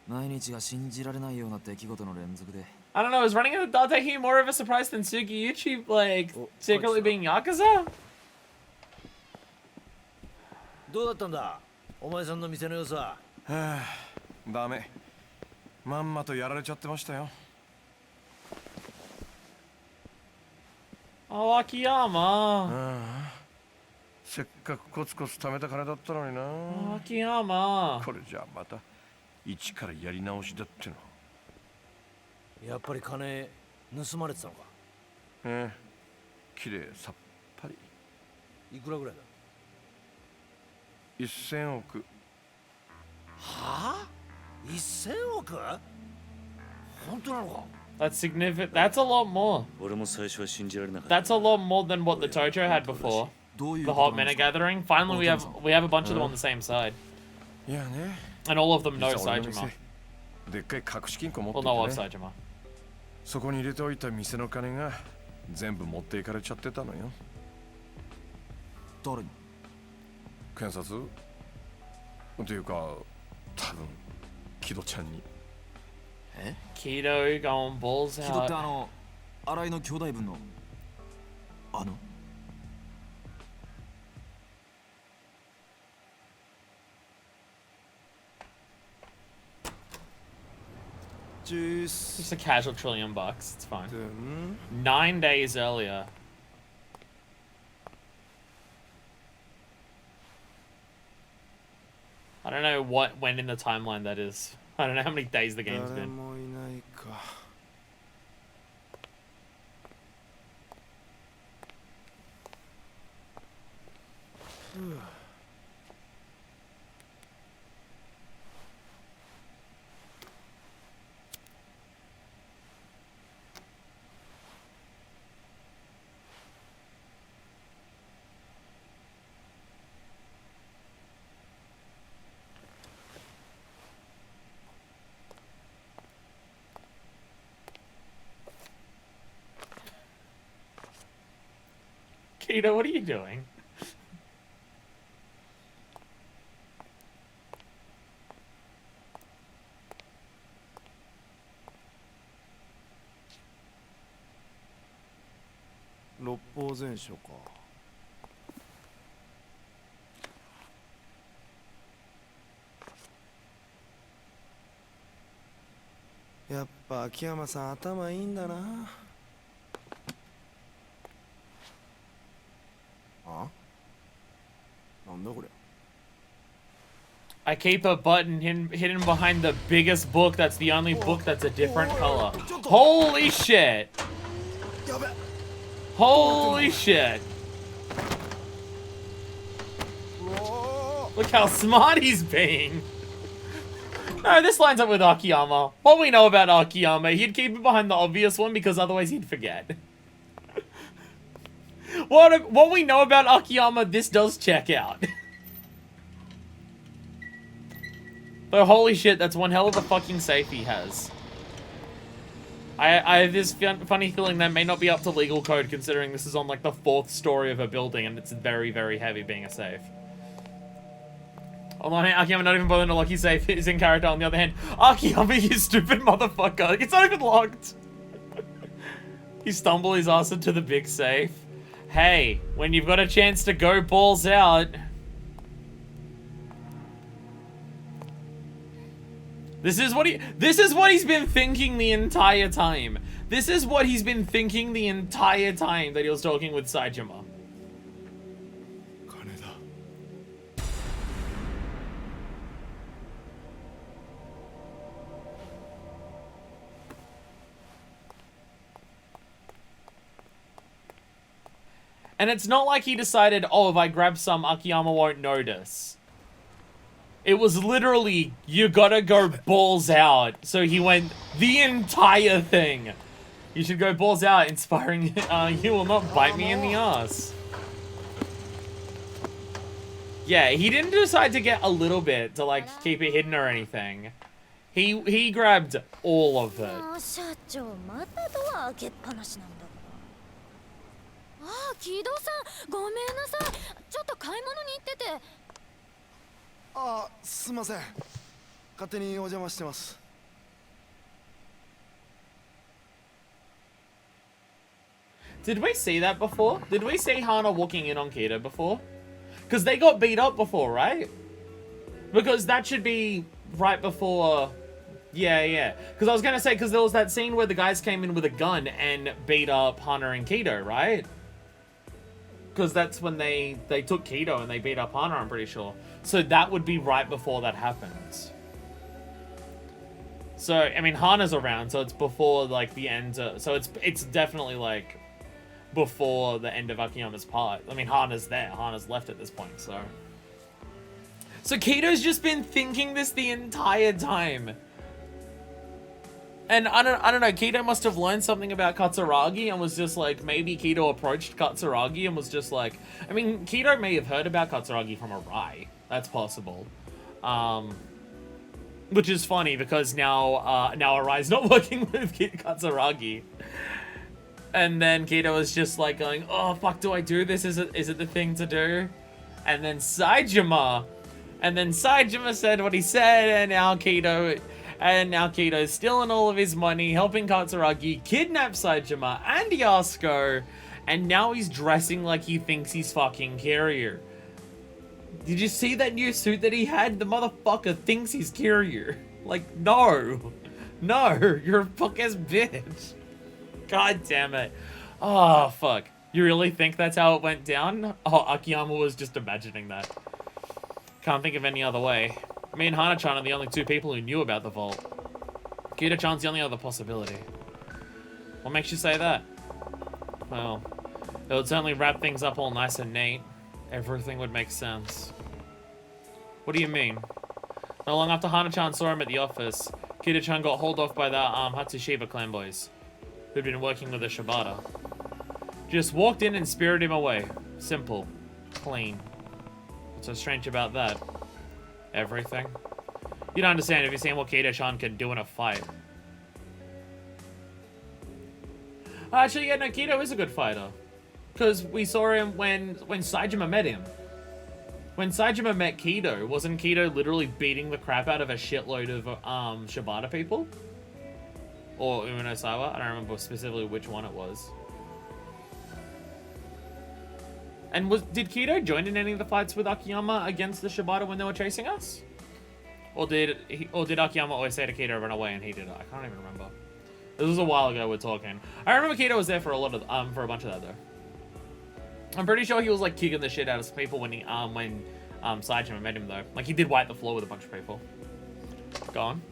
毎日が信じられないような出来事の連続で。 I don't know, is running into the taking more of a surprise than Sugiyuchi, like, secretly being Yakuza? どうだったんだお前さんの店の様子は。はあ、ダメ。まんまとやられちゃってましたよ。Oh, Akiyama. せっかくコツコツ貯めた金だったのにな。Oh, Akiyama. これじゃあまた一からやり直しだっての。やっぱり金盗まれてたのか。ええ、綺麗さっぱり。いくらぐらいだ。1000億。はあ ?1000 億？本当なのか That's significant. That's a lot more. 俺も最初は信じられなかった。 That's a lot more than what the Tojo had before. The Hot Men are gathering. Finally, we have a bunch of them on the same side. いやね。 And all of them know 実は俺の Saejima. 店でっかい隠し金庫持っ Well, て know of てね。 Saejima. そこに入れておいた店の金が全部持っていかれちゃってたのよ。誰に？検察？っていうか、多分木戸ちゃんに。え？ Keto going balls 木戸って out. 新井の兄弟分のJust a casual $1,000,000,000. It's fine. ん 9 days earlier. I don't know when in the timeline that is. I don't know how many days the game's 誰 been. もいないか。Keto, what are you doing? 六法全書か。やっぱ秋山さん頭いいんだな。あ？なんだこれ。I keep a button hidden behind the biggest book that's the only book that's a different color. Holy shit! やべ。 Holy shit! Look how smart he's being! No, this lines up with Akiyama. What we know about Akiyama, he'd keep it behind the obvious one because otherwise he'd forget. What we know about Akiyama, this does check out. But holy shit, that's one hell of a fucking safe he has. I have this funny feeling that may not be up to legal code considering this is on like the 4th story of a building and it's very, very heavy being a safe. On the one hand, Akiyama not even bothering to lock his safe is in character. On the other hand, Akiyama, you stupid motherfucker. It's not even locked. He stumbled his ass into the big safe. Hey, when you've got a chance to go balls out... This is what he's been thinking the entire time. This is what he's been thinking the entire time that he was talking with Saejima. 金だ。And it's not like he decided, oh, if I grab some, Akiyama won't notice. It was literally, you gotta go balls out. So he went the entire thing. You should go balls out, inspiring, you will not bite me in the ass. Yeah, he didn't decide to get a little bit to, like, keep it hidden or anything. He grabbed all of it. 社長またドア開けっぱなしなんだから。ああ、木戸さん、ごめんなさい。ちょっと買い物に行ってて。あ、すいません。勝手にお邪魔してます。Did we see that before? Did we see Hana walking in on Kita before? Because they got beat up before, right? Because that should be right before... Yeah. Because I was going to say, because there was that scene where the guys came in with a gun and beat up Hana and Keto, right? Because that's when they took Keto and they beat up Hana, I'm pretty sure. So that would be right before that happens. So, I mean, Hana's around, so it's before, like, the end. So it's definitely, like, before the end of Akiyama's part. I mean, Hana's there. Hana's left at this point, so... So Keto's just been thinking this the entire time. And I don't know, Keto must have learned something about Katsuragi and was just like, maybe Keto approached Katsuragi and was just like, I mean, Keto may have heard about Katsuragi from Arai. That's possible. Which is funny because now Arai's not working with Katsuragi. And then Kido was just like going, oh fuck, do I do this? Is it the thing to do? And then Saejima said what he said, and now Kido's stealing all of his money, helping Katsuragi, kidnap Saejima and Yasuko, and now he's dressing like he thinks he's fucking Kiryu. Did you see that new suit that he had? The motherfucker thinks he's Kiryu. Like, no, you're a fuck-ass bitch. God damn it. Oh, fuck. You really think that's how it went down? Oh, Akiyama was just imagining that. Can't think of any other way. Me and Hana-chan are the only two people who knew about the vault. Kido-chan's the only other possibility. What makes you say that? Well, it would certainly wrap things up all nice and neat. Everything would make sense. What do you mean? Not long after Hana-chan saw him at the office, Kido-chan got hauled off by the Hatsushiba clan boys, who'd been working with the Shibata. Just walked in and spirited him away. Simple. Clean. What's so strange about that? Everything. You don't understand if you've seen what Kido-chan can do in a fight. Actually, yeah, no, Kido is a good fighter. Because we saw him when Saejima met him. When Saejima met Kido, wasn't Kido literally beating the crap out of a shitload of Shibata people? Or Umenosawa? I don't remember specifically which one it was. And did Kido join in any of the fights with Akiyama against the Shibata when they were chasing us? Or did Akiyama always say to Kido, run away, and he did it? I can't even remember. This was a while ago we're talking. I remember Kido was there for a lot of for a bunch of that though. I'm pretty sure he was like kicking the shit out of some people when Saejima met him though. Like he did wipe the floor with a bunch of people. Go on.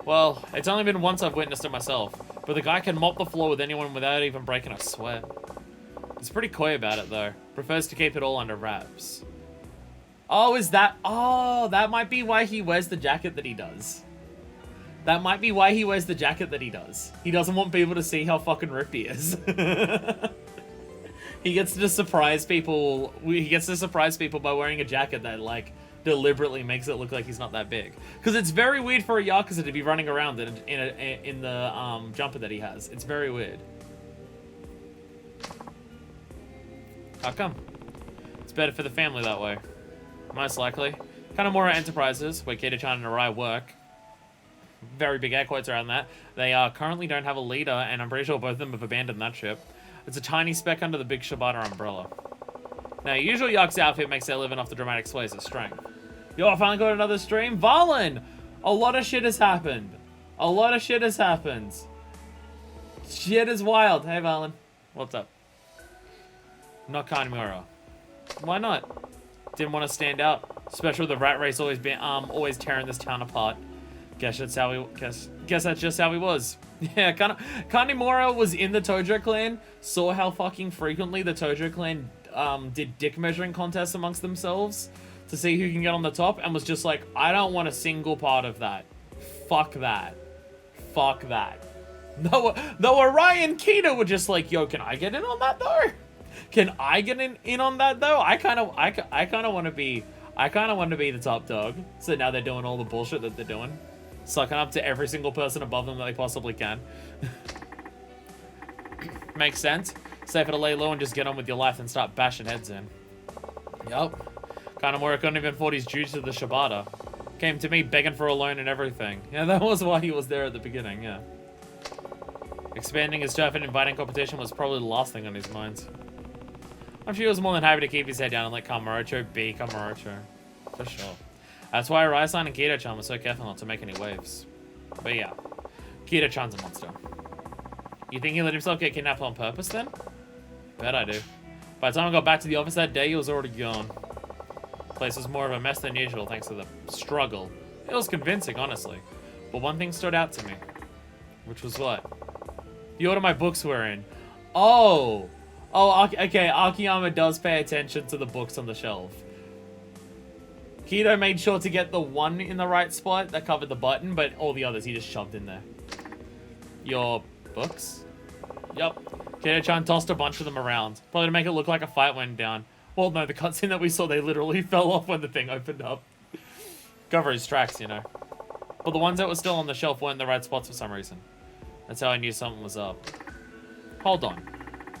Well, it's only been once I've witnessed it myself, but the guy can mop the floor with anyone without even breaking a sweat. He's pretty coy about it though. Prefers to keep it all under wraps. Oh, that might be why he wears the jacket that he does. That might be why he wears the jacket that he does. He doesn't want people to see how fucking ripped he is. He gets to surprise people. He gets to surprise people by wearing a jacket that, like, deliberately makes it look like he's not that big. Because it's very weird for a Yakuza to be running around in the jumper that he has. It's very weird. How come? It's better for the family that way. Most likely. Kanemura Enterprises, where Kido-chan and Arai work. Very big air quotes around that. They currently don't have a leader, and I'm pretty sure both of them have abandoned that ship. It's a tiny speck under the big Shibata umbrella. Now, usual Yakuza outfit makes their living off the dramatic displays of strength. Yo, I finally got another stream. Valen! A lot of shit has happened. A lot of shit has happened. Shit is wild. Hey, Valen. What's up? Not Kanemura. Why not? Didn't want to stand out. Especially with the rat race always tearing this town apart. Guess that's just how he was. Yeah, Kanemura was in the Tojo clan, saw how fucking frequently the Tojo clan did dick measuring contests amongst themselves to see who can get on the top, and was just like, I don't want a single part of that. Fuck that. Fuck that. No, Orion Kido were just like, yo, can I get in on that though? Can I get in on that though? I kind of want to be the top dog. So now they're doing all the bullshit that they're doing. Sucking up to every single person above them that they possibly can. Makes sense. Safer to lay low and just get on with your life than start bashing heads in. Yup. Kanemura couldn't even afford his dues to the Shibata. Came to me begging for a loan and everything. Yeah, that was why he was there at the beginning, yeah. Expanding his turf and inviting competition was probably the last thing on his mind. I'm sure he was more than happy to keep his head down and let Kamurocho be Kamurocho. For sure. That's why Rai-san and Kido-chan were so careful not to make any waves. But yeah, Kido-chan's a monster. You think he let himself get kidnapped on purpose then? Bet I do. By the time I got back to the office that day, he was already gone. The place was more of a mess than usual thanks to the struggle. It was convincing, honestly. But one thing stood out to me. Which was what? The order my books were in. Oh, okay, Akiyama does pay attention to the books on the shelf. Kido made sure to get the one in the right spot that covered the button, but all the others he just shoved in there. Your books? Yup. Kido-chan tossed a bunch of them around, probably to make it look like a fight went down. Well, no, the cutscene that we saw, they literally fell off when the thing opened up. Cover his tracks, you know. But the ones that were still on the shelf weren't in the right spots for some reason. That's how I knew something was up. Hold on.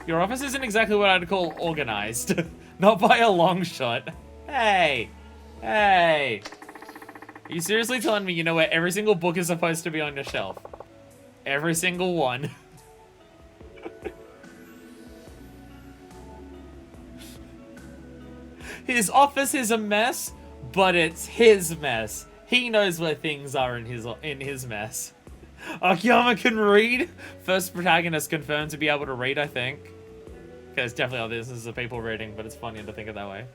Your office isn't exactly what I'd call organized. Not by a long shot. Hey. Hey. Are you seriously telling me you know where every single book is supposed to be on your shelf? Every single one. His office is a mess, but it's his mess. He knows where things are in his mess. Akiyama can read. First protagonist confirmed to be able to read, I think. Okay, it's definitely all this is the people reading, but it's funny to think of that way.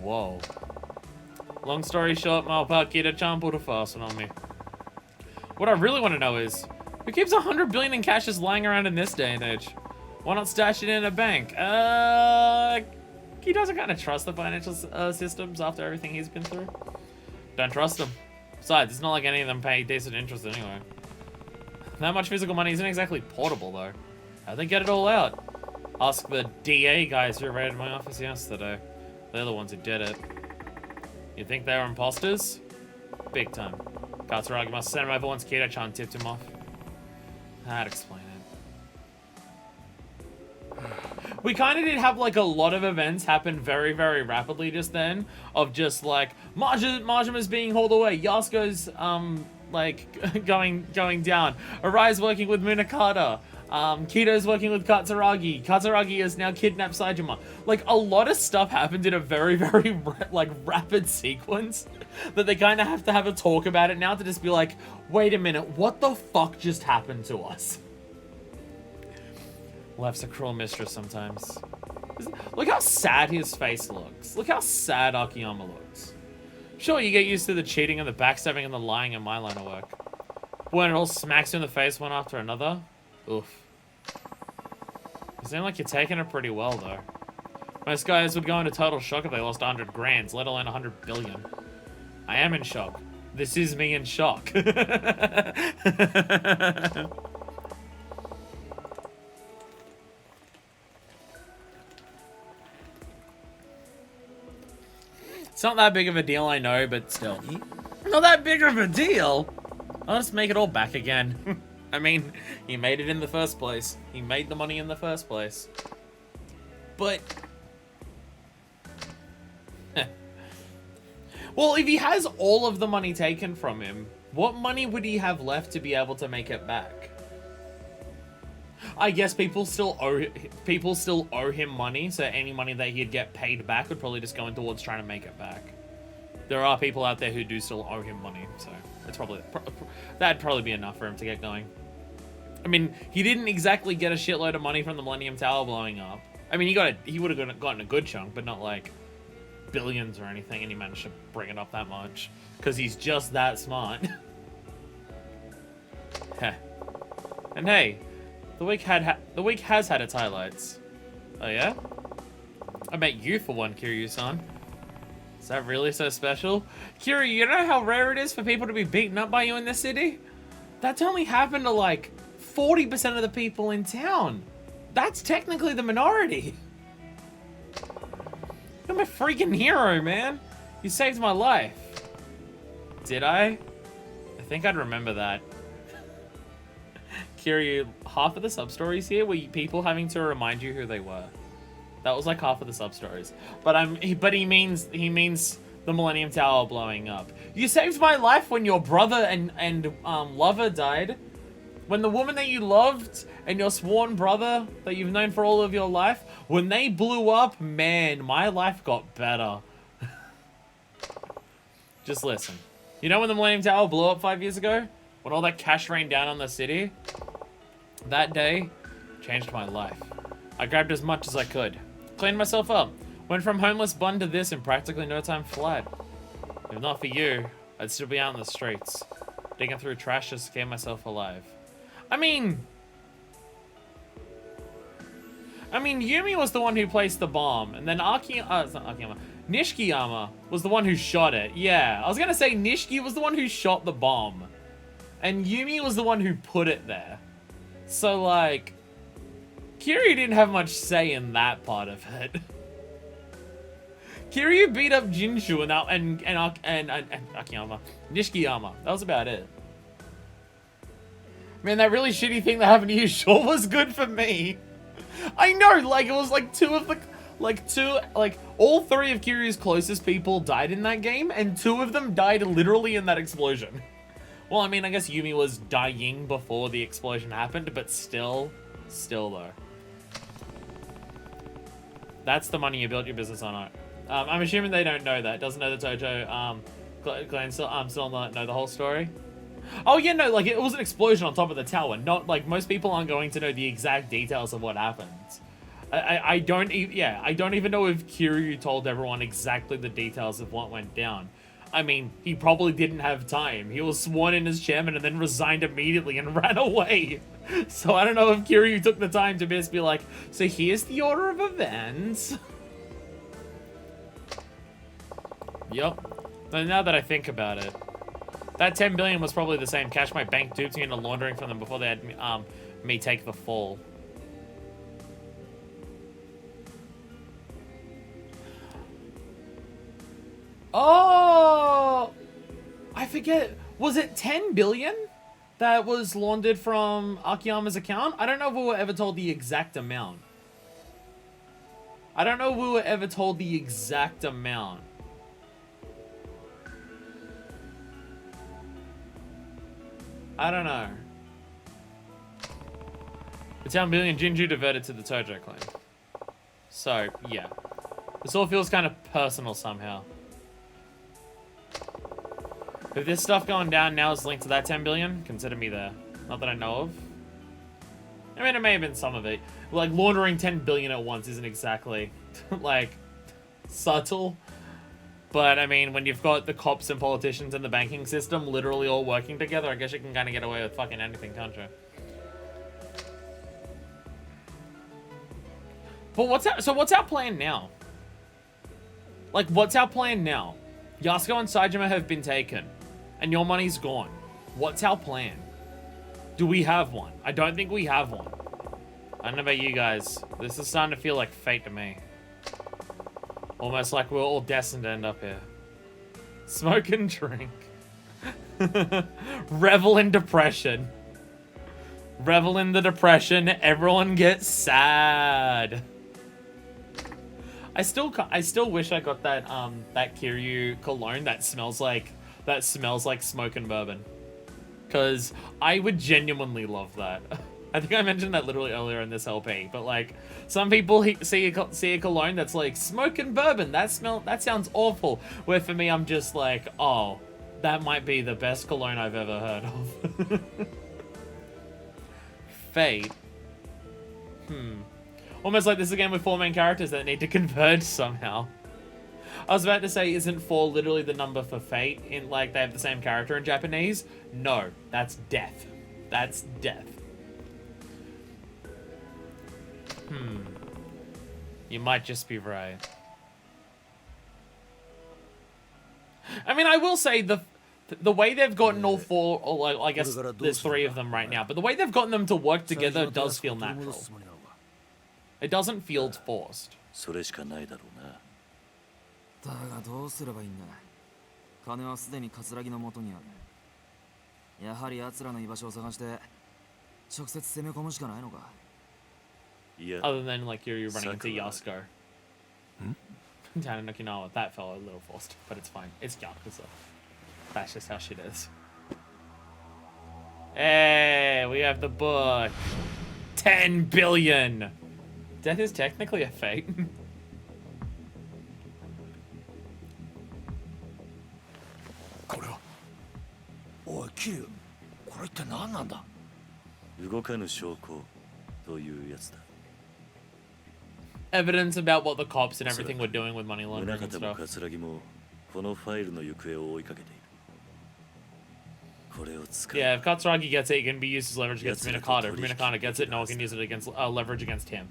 Whoa. Long story short, my pal Kida-chan put a fast one on me. What I really want to know is, who keeps 100 billion in cash just lying around in this day and age? Why not stash it in a bank? He doesn't kind of trust the financial systems after everything he's been through. Don't trust them. Besides, it's not like any of them pay decent interest anyway. That much physical money isn't exactly portable, though. How'd they get it all out? Ask the DA guys who raided my office yesterday. They're the ones who did it. You think they were imposters? Big time. Katsuragi must have sent him over once Kida-chan tipped him off. That'd explain it. We kind of did have like a lot of events happen very, very rapidly just then. Of just like Majima's being hauled away, Yasuko's like going down, Arai's working with Munakata, Kito's working with Katsuragi. Katsuragi is now kidnapped Saejima. Like a lot of stuff happened in a very, very like rapid sequence that they kind of have to have a talk about it now to just be like, wait a minute, what the fuck just happened to us? Life's a cruel mistress sometimes. Look how sad his face looks. Look how sad Akiyama looks. Sure, you get used to the cheating and the backstabbing and the lying in my line of work. But when it all smacks you in the face one after another, oof. You seem like you're taking it pretty well, though. Most guys would go into total shock if they lost 100 grand, let alone 100 billion. I am in shock. This is me in shock. It's not that big of a deal, I know, but still. Not that big of a deal? I'll just make it all back again. I mean, he made it in the first place. He made the money in the first place. But... well, if he has all of the money taken from him, what money would he have left to be able to make it back? I guess people still owe him money, so any money that he'd get paid back would probably just go in towards trying to make it back. There are people out there who do still owe him money, so it's probably that'd probably be enough for him to get going. I mean, he didn't exactly get a shitload of money from the Millennium Tower blowing up. I mean, he would have gotten a good chunk, but not like billions or anything, and he managed to bring it up that much because he's just that smart. And hey. The week has had its highlights. Oh yeah? I met you for one, Kiryu-san. Is that really so special? Kiryu, you know how rare it is for people to be beaten up by you in this city? That's only happened to like 40% of the people in town. That's technically the minority. You're my freaking hero, man. You saved my life. Did I? I think I'd remember that. Kiryu, half of the sub-stories here were people having to remind you who they were. That was like half of the sub-stories. But he means the Millennium Tower blowing up. You saved my life when your brother and lover died. When the woman that you loved and your sworn brother that you've known for all of your life, when they blew up, man, my life got better. Just listen. You know when the Millennium Tower blew up 5 years ago? When all that cash rained down on the city? That day changed my life. I grabbed as much as I could. Cleaned myself up. Went from homeless bun to this in practically no time flat. If not for you, I'd still be out in the streets. Digging through trash just to keep myself alive. I mean, Yumi was the one who placed the bomb, and then it's not Akiyama. Nishikiyama was the one who shot it. Yeah, I was gonna say Nishiki was the one who shot the bomb. And Yumi was the one who put it there. So, like, Kiryu didn't have much say in that part of it. Kiryu beat up Jinshu and Akiyama. Nishikiyama. That was about it. Man, that really shitty thing that happened to you sure was good for me. I know, like, it was like all three of Kiryu's closest people died in that game, and two of them died literally in that explosion. Well, I mean, I guess Yumi was dying before the explosion happened, but still though. That's the money you built your business on. I'm assuming they don't know that. Doesn't know the Tojo, Glenn still not know the whole story. Oh yeah, no, like it was an explosion on top of the tower. Not like most people aren't going to know the exact details of what happens. I don't even know if Kiryu told everyone exactly the details of what went down. I mean, he probably didn't have time. He was sworn in as chairman and then resigned immediately and ran away. So I don't know if Kiryu took the time to just be like, so here's the order of events. Yup. Now that I think about it, that 10 billion was probably the same cash my bank duped me into laundering from them before they had me take the fall. Oh, I forget. Was it 10 billion that was laundered from Akiyama's account? I don't know if we were ever told the exact amount. I don't know. The 10 billion Jinju diverted to the Tojo claim. So, yeah. This all feels kind of personal somehow. If this stuff going down now is linked to that 10 billion, consider me there. Not that I know of. I mean, it may have been some of it. Like, laundering 10 billion at once isn't exactly, like, subtle. But, I mean, when you've got the cops and politicians and the banking system literally all working together, I guess you can kind of get away with fucking anything, can't you? But what's our plan now? Like, what's our plan now? Yasuko and Saejima have been taken, and your money's gone. What's our plan? Do we have one? I don't think we have one. I don't know about you guys. This is starting to feel like fate to me. Almost like we're all destined to end up here. Smoke and drink. Revel in depression. Revel in the depression. Everyone gets sad. I still wish I got that that Kiryu cologne that smells like smoke and bourbon. Cause I would genuinely love that. I think I mentioned that literally earlier in this LP, but like some people see a cologne that's like smoke and bourbon. That sounds awful. Where for me, I'm just like, oh, that might be the best cologne I've ever heard of. Fate. Almost like this is a game with 4 main characters that need to converge somehow. I was about to say, isn't 4 literally the number for fate? In like they have the same character in Japanese? No, that's death. That's death. You might just be right. I mean, I will say the way they've gotten all 4, or like, I guess there's 3 of them right now, but the way they've gotten them to work together does feel natural. It doesn't feel forced. それしかないだろうな。だがどうすればいいんだ。金はすでに葛城の元にある。やはり奴らの居場所を探して直接攻め込むしかないのか。Other than like you're running into Yasuko. Down in Okinawa, that felt a little forced, but it's fine. It's Yakuza. That's just how shit is. Hey, we have the book. 10 billion. Death is technically a fate. これは。おい、キリュウ、これって何なんだ。動かぬ証拠というやつだ。Evidence about what the cops and everything were doing with money laundering and 宗像も stuff. 葛城もこのファイルの行方を追いかけている。これを使う。 Yeah, if Katsuragi gets it, it can be used as leverage against Minakata. If Minakata gets it, no one can use it against leverage against him.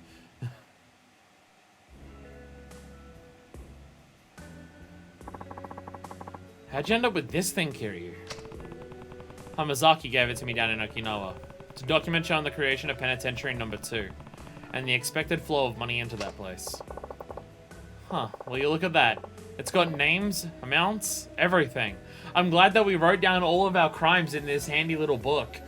How'd you end up with this thing, Kiryu? Hamazaki gave it to me down in Okinawa. It's a document showing the creation of Penitentiary Number 2, and the expected flow of money into that place. Huh, well you look at that. It's got names, amounts, everything. I'm glad that we wrote down all of our crimes in this handy little book.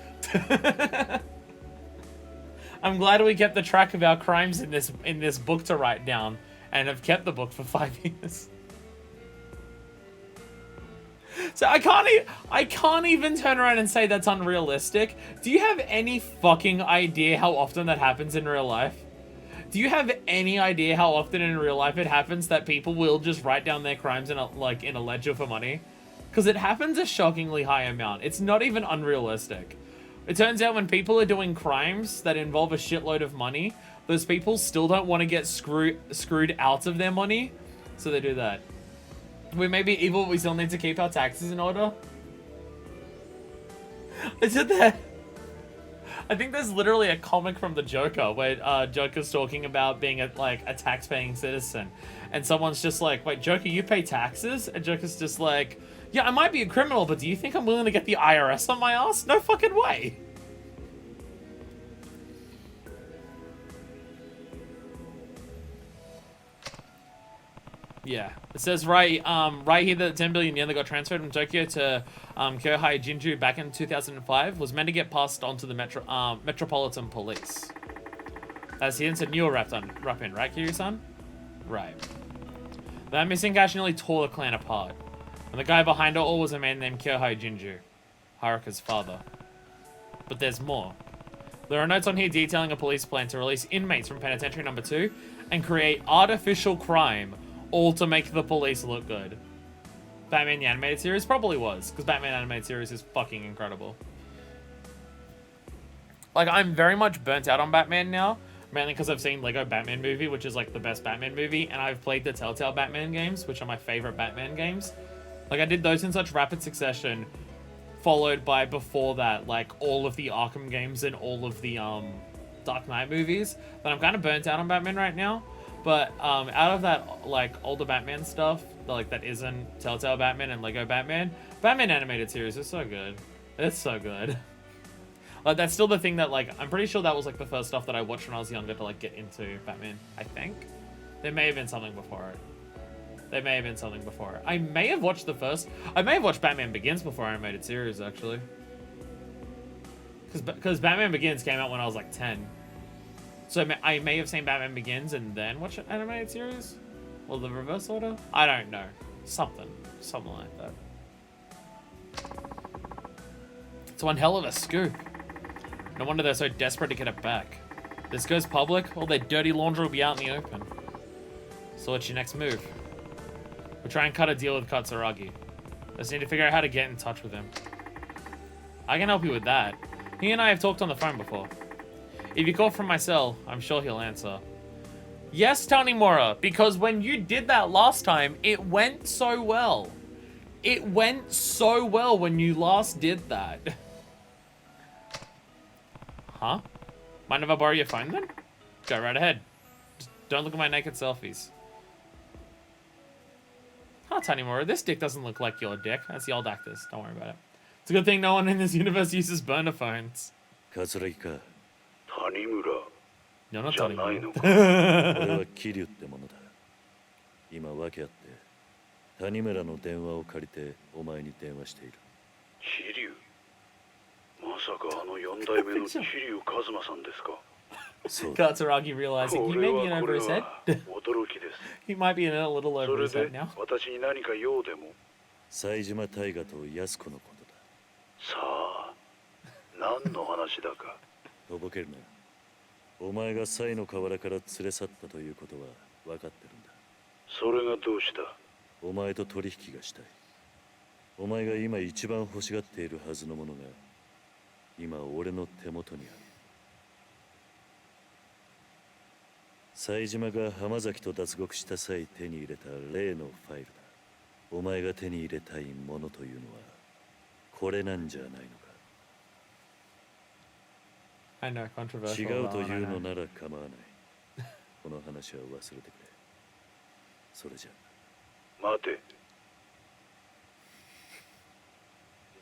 I'm glad we kept the track of our crimes in this book to write down, and have kept the book for 5 years. So I can't even turn around and say that's unrealistic. Do you have any fucking idea how often that happens in real life? Do you have any idea how often in real life it happens that people will just write down their crimes in a ledger for money? Because it happens a shockingly high amount. It's not even unrealistic. It turns out when people are doing crimes that involve a shitload of money, those people still don't want to get screwed out of their money, so they do that. We may be evil, but we still need to keep our taxes in order. Is it that? I think there's literally a comic from the Joker where Joker's talking about being a tax-paying citizen, and someone's just like, "Wait, Joker, you pay taxes?" And Joker's just like, "Yeah, I might be a criminal, but do you think I'm willing to get the IRS on my ass? No fucking way." Yeah, it says right here that 10 billion yen that got transferred from Tokyo to Kyohei Jinju back in 2005 was meant to get passed on to the Metropolitan Police. As he said, you were wrapped in, right, Kiryu-san? Right. That missing cash nearly tore the clan apart. And the guy behind it all was a man named Kyohei Jinju, Haruka's father. But there's more. There are notes on here detailing a police plan to release inmates from Penitentiary Number 2 and create artificial crime, all to make the police look good. Batman the Animated Series probably was, because Batman Animated Series is fucking incredible. Like, I'm very much burnt out on Batman now, mainly because I've seen Lego Batman Movie, which is like the best Batman movie, and I've played the Telltale Batman games, which are my favorite Batman games. Like, I did those in such rapid succession, followed by, before that, like, all of the Arkham games and all of the Dark Knight movies, that I'm kind of burnt out on Batman right now. But out of that, like, older Batman stuff, like, that isn't Telltale Batman and Lego Batman, Batman Animated Series is so good. It's so good. Like, that's still the thing that, like, I'm pretty sure that was, like, the first stuff that I watched when I was younger to, like, get into Batman, I think. There may have been something before it. I may have watched Batman Begins before Animated Series, actually. Because Batman Begins came out when I was, like, 10. So I may have seen Batman Begins and then watched an Animated Series? Or the reverse order? I don't know. Something like that. It's one hell of a scoop. No wonder they're so desperate to get it back. This goes public, all their dirty laundry will be out in the open. So what's your next move? We'll try and cut a deal with Katsuragi. Just need to figure out how to get in touch with him. I can help you with that. He and I have talked on the phone before. If you call from my cell, I'm sure he'll answer. Yes, Tanimura, because when you did that last time, it went so well. It went so well when you last did that. Huh? Mind if I borrow your phone then? Go right ahead. Just don't look at my naked selfies. Huh, Tanimura, this dick doesn't look like your dick. That's the old actors. Don't worry about it. It's a good thing no one in this universe uses burner phones. 谷村 You're not じゃ telling ない me. のか俺は桐生ってものだ今訳あって谷村の電話を借りてお前に電話している桐生まさかあの4代目の桐生一馬さんですかそう Katsuragi realizing he may be in over his head. 驚きです He might be in a little そ over れ his head で now. 私に何か用でも冴島大河と安子のことださあ何の話だかとぼけるなお前がサイの河原から連れ去ったということは分かってるんだそれがどうしたお前と取引がしたいお前が今一番欲しがっているはずのものが今俺の手元にある冴島が浜崎と脱獄した際手に入れた例のファイルだお前が手に入れたいものというのはこれなんじゃないのか I know, controversial. 違うというのなら構わないこの話は忘れてくれそれじゃ待て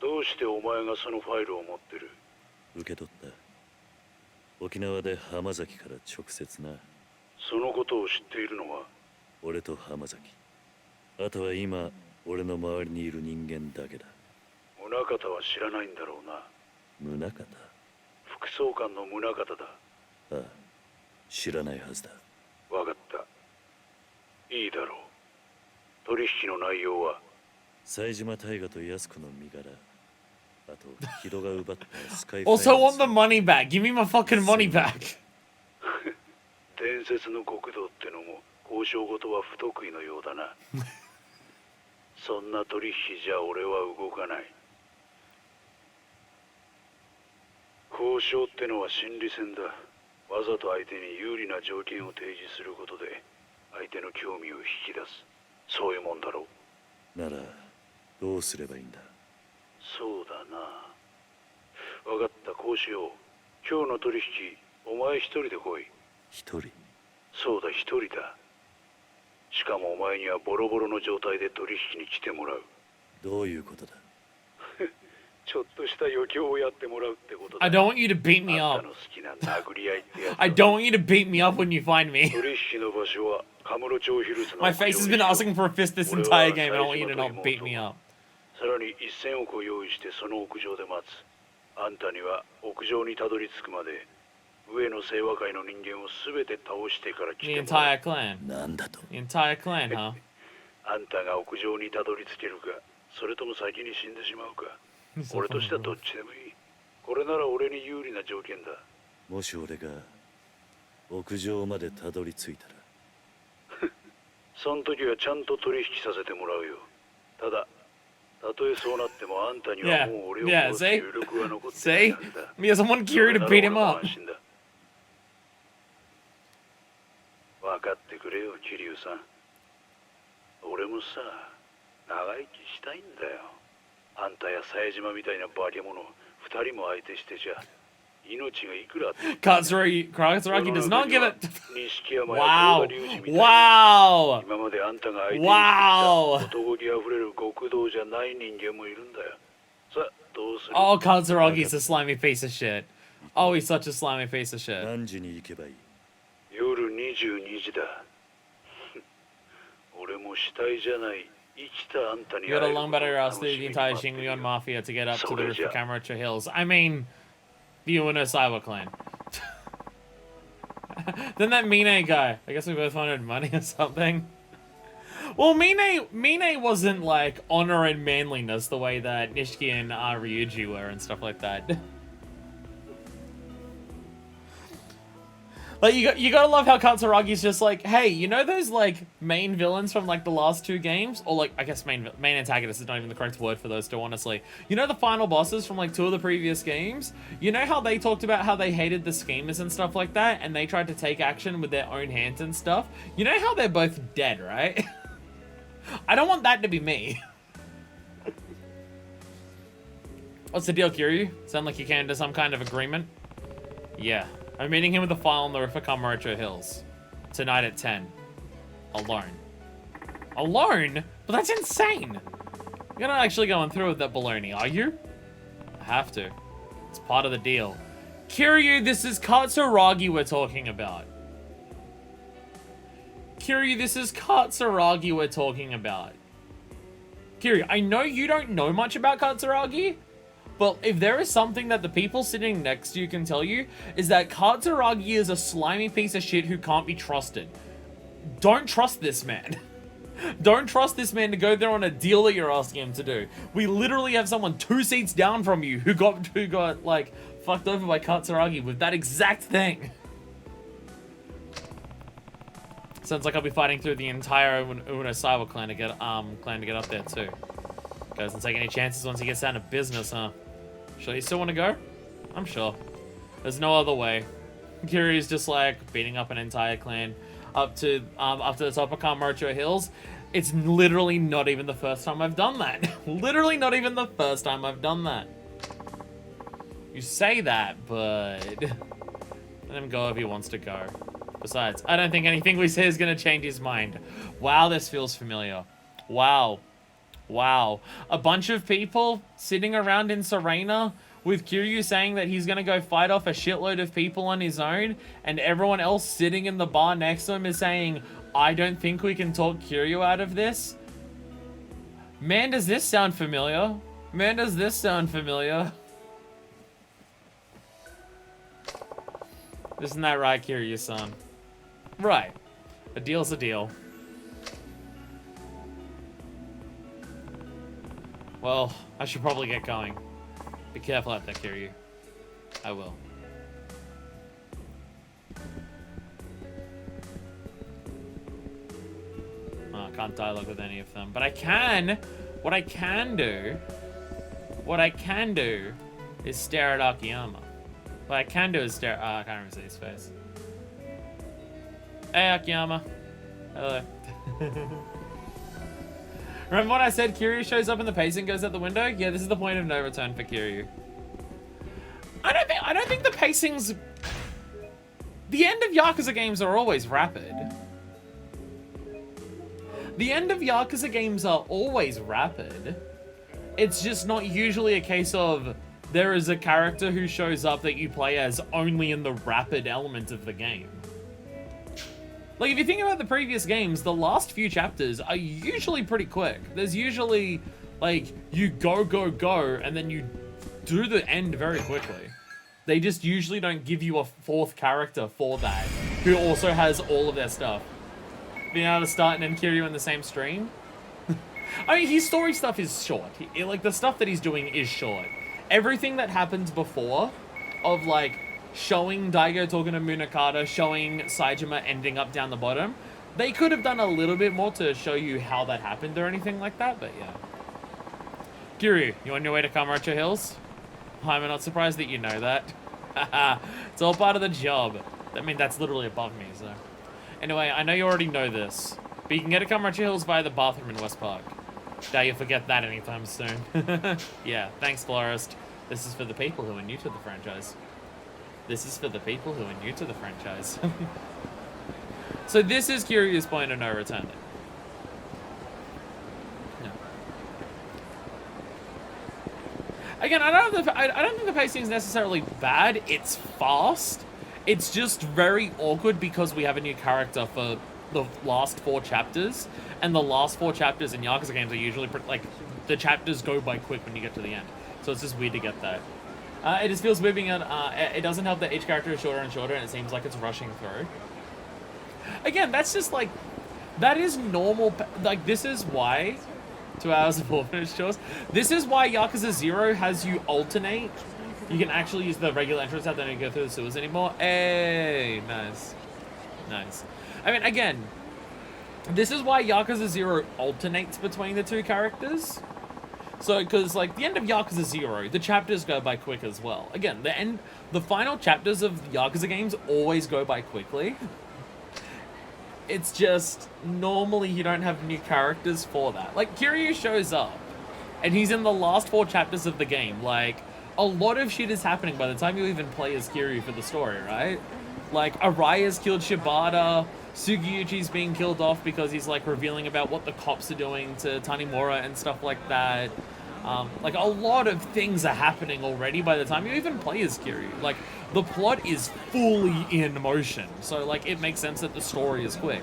どうしてお前がそのファイルを持ってる受け取った沖縄で浜崎から直接なそのことを知っているのは俺と浜崎あとは今俺の周りにいる人間だけだ宗像は知らないんだろうな宗像副総監の宗方だ。ああ、知らないはずだ。わかった。いいだろう。取引の内容は冴島大河と安子の身柄。あと、木戸が奪ったスカイファイナンス。Also want the money back. Give me my fucking money back. 伝説の極道ってのも交渉事は不得意のようだな。そんな取引じゃ俺は動かない。交渉ってのは心理戦だ。わざと相手に有利な条件を提示することで相手の興味を引き出す。そういうもんだろう。ならどうすればいいんだ。そうだな。分かった、こうしよう。今日の取引、お前一人で来い。一人？そうだ、一人だ。しかもお前にはボロボロの状態で取引に来てもらう。どういうことだ。ちょっとした余興をやってもらうってことだ。I don't want you to beat me あん up. たの好きな殴り合いってやつだ。I don't want you to beat me up when you find me. 取引の場所はカムロ町ヒルズの My face has been asking for a fist this entire game. I don't want you to not beat me up. さらに1000億を用意してその屋上で待つ。あんたには屋上にたどり着くまで上の清和会の人間を全て倒してから来 The てもらう。 entire clan. なんだと。 The entire clan, huh? あんたが屋上にたどり着けるか、それとも先に死んでしまうか。俺としてはどっちでもいい。これなら俺に有利な条件だ。もし俺が屋上までたどり着いたらその時はちゃんと取引させてもらうよ。ただたとえそうなってもあんたにはもう俺を殺す余力が残ってないはずだ。He doesn't want Kiryu to beat him up. 分かってくれよ、桐生さん。俺もさ、長生きしたいんだよ。あんたや冴島みたいな化け物2人も相手してちゃ命がいくらって。Katsuragi does not give it. 錦山や Wow. 甲賀隆二みたいな Wow. 今まであんたが相手にしてき Wow. た男気あふれる極道じゃない人間もいるんだよ。さあ、どうする？ Oh, Katsuragi's a slimy piece of shit. Oh, he's such a slimy piece of shit. 何時に行けばいい？夜22時だ。俺も死体じゃない。 You got a long battle route through the entire Shingon Mafia to get up to the roof of Kamurocho Hills. I mean, the Ueno Cyber Clan. Then that Mine guy. I guess we both wanted money or something. Well, Mine wasn't like honor and manliness the way that Nishiki and Ryuji were and stuff like that. Like, you gotta love how Katsuragi's just like, hey, you know those, like, main villains from, like, the last 2 games? Or, like, I guess main antagonists is not even the correct word for those two, honestly. You know the final bosses from, like, 2 of the previous games? You know how they talked about how they hated the schemers and stuff like that? And they tried to take action with their own hands and stuff? You know how they're both dead, right? I don't want that to be me. What's the deal, Kiryu? Sound like you came to some kind of agreement? Yeah. I'm meeting him with a file on the roof of Kamurocho Hills. Tonight at 10. Alone. Alone? But that's insane! You're not actually going through with that baloney, are you? I have to. It's part of the deal. Kiryu, this is Katsuragi we're talking about. Kiryu, this is Katsuragi we're talking about. Kiryu, I know you don't know much about Katsuragi, but if there is something that the people sitting next to you can tell you, is that Katsuragi is a slimy piece of shit who can't be trusted. Don't trust this man. Don't trust this man to go there on a deal that you're asking him to do. We literally have someone 2 seats down from you who got like fucked over by Katsuragi with that exact thing. Sounds like I'll be fighting through the entire Uno Cyber clan to get up there too. Doesn't take any chances once he gets down to business, huh? Sure you still want to go? I'm sure. There's no other way. Kiryu's just like beating up an entire clan up to the top of Kamurocho Hills. It's literally not even the first time I've done that. Literally not even the first time I've done that. You say that, but let him go if he wants to go. Besides, I don't think anything we say is going to change his mind. Wow, this feels familiar. Wow. Wow. A bunch of people sitting around in Serena with Kiryu saying that he's going to go fight off a shitload of people on his own, and everyone else sitting in the bar next to him is saying, I don't think we can talk Kiryu out of this. Man, does this sound familiar? Man, does this sound familiar? Isn't that right, Kiryu-san? Right. A deal's a deal. Well, I should probably get going. Be careful out there, Kiryu. I will. Oh, I can't dialogue with any of them. But I can... What I can do is stare at Akiyama. What I can do is stare... I can't even see his face. Hey, Akiyama. Hello. Remember when I said Kiryu shows up and the pacing goes out the window? Yeah, this is the point of no return for Kiryu. I don't think the pacing's... The end of Yakuza games are always rapid. The end of Yakuza games are always rapid. It's just not usually a case of there is a character who shows up that you play as only in the rapid element of the game. Like, if you think about the previous games, the last few chapters are usually pretty quick. There's usually, like, you go, and then you do the end very quickly. They just usually don't give you a fourth character for that, who also has all of their stuff. Being able to start and end Kiryu in the same stream. I mean, his story stuff is short. Like, the stuff that he's doing is short. Everything that happens before, of, like, showing Daigo talking to Munakata, showing Saejima ending up down the bottom, they could have done a little bit more to show you how that happened or anything like that, but yeah. Kiryu, you on your way to Kamurocho Hills? I'm not surprised that you know that. It's all part of the job. I mean, that's literally above me, so. Anyway, I know you already know this, but you can get to Kamurocho Hills via the bathroom in West Park. Doubt you'll forget that anytime soon. Yeah, thanks, Florist. This is for the people who are new to the franchise. This is for the people who are new to the franchise. So this is Kiryu's point of no return. No. Again, I don't think the pacing is necessarily bad. It's fast. It's just very awkward because we have a new character for the last 4 chapters, and the last 4 chapters in Yakuza games are usually like the chapters go by quick when you get to the end. So it's just weird to get that. It just feels weird being it doesn't help that each character is shorter and shorter, and it seems like it's rushing through. Again, that's just like, that is normal. Like, this is why 2 hours of orphanage chores. This is why Yakuza 0 has you alternate. You can actually use the regular entrance out, then you go through the sewers anymore. Hey, nice. Nice. I mean, again, this is why Yakuza 0 alternates between the 2 characters. So, because, like, the end of Yakuza 0, the chapters go by quick as well. Again, the final chapters of Yakuza games always go by quickly. It's just, normally you don't have new characters for that. Like, Kiryu shows up, and he's in the last 4 chapters of the game. Like, a lot of shit is happening by the time you even play as Kiryu for the story, right? Like, Araya's killed Shibata, Sugiyuchi's being killed off because he's, like, revealing about what the cops are doing to Tanimura and stuff like that. Like, a lot of things are happening already by the time you even play as Kiryu. Like, the plot is fully in motion, so, like, it makes sense that the story is quick.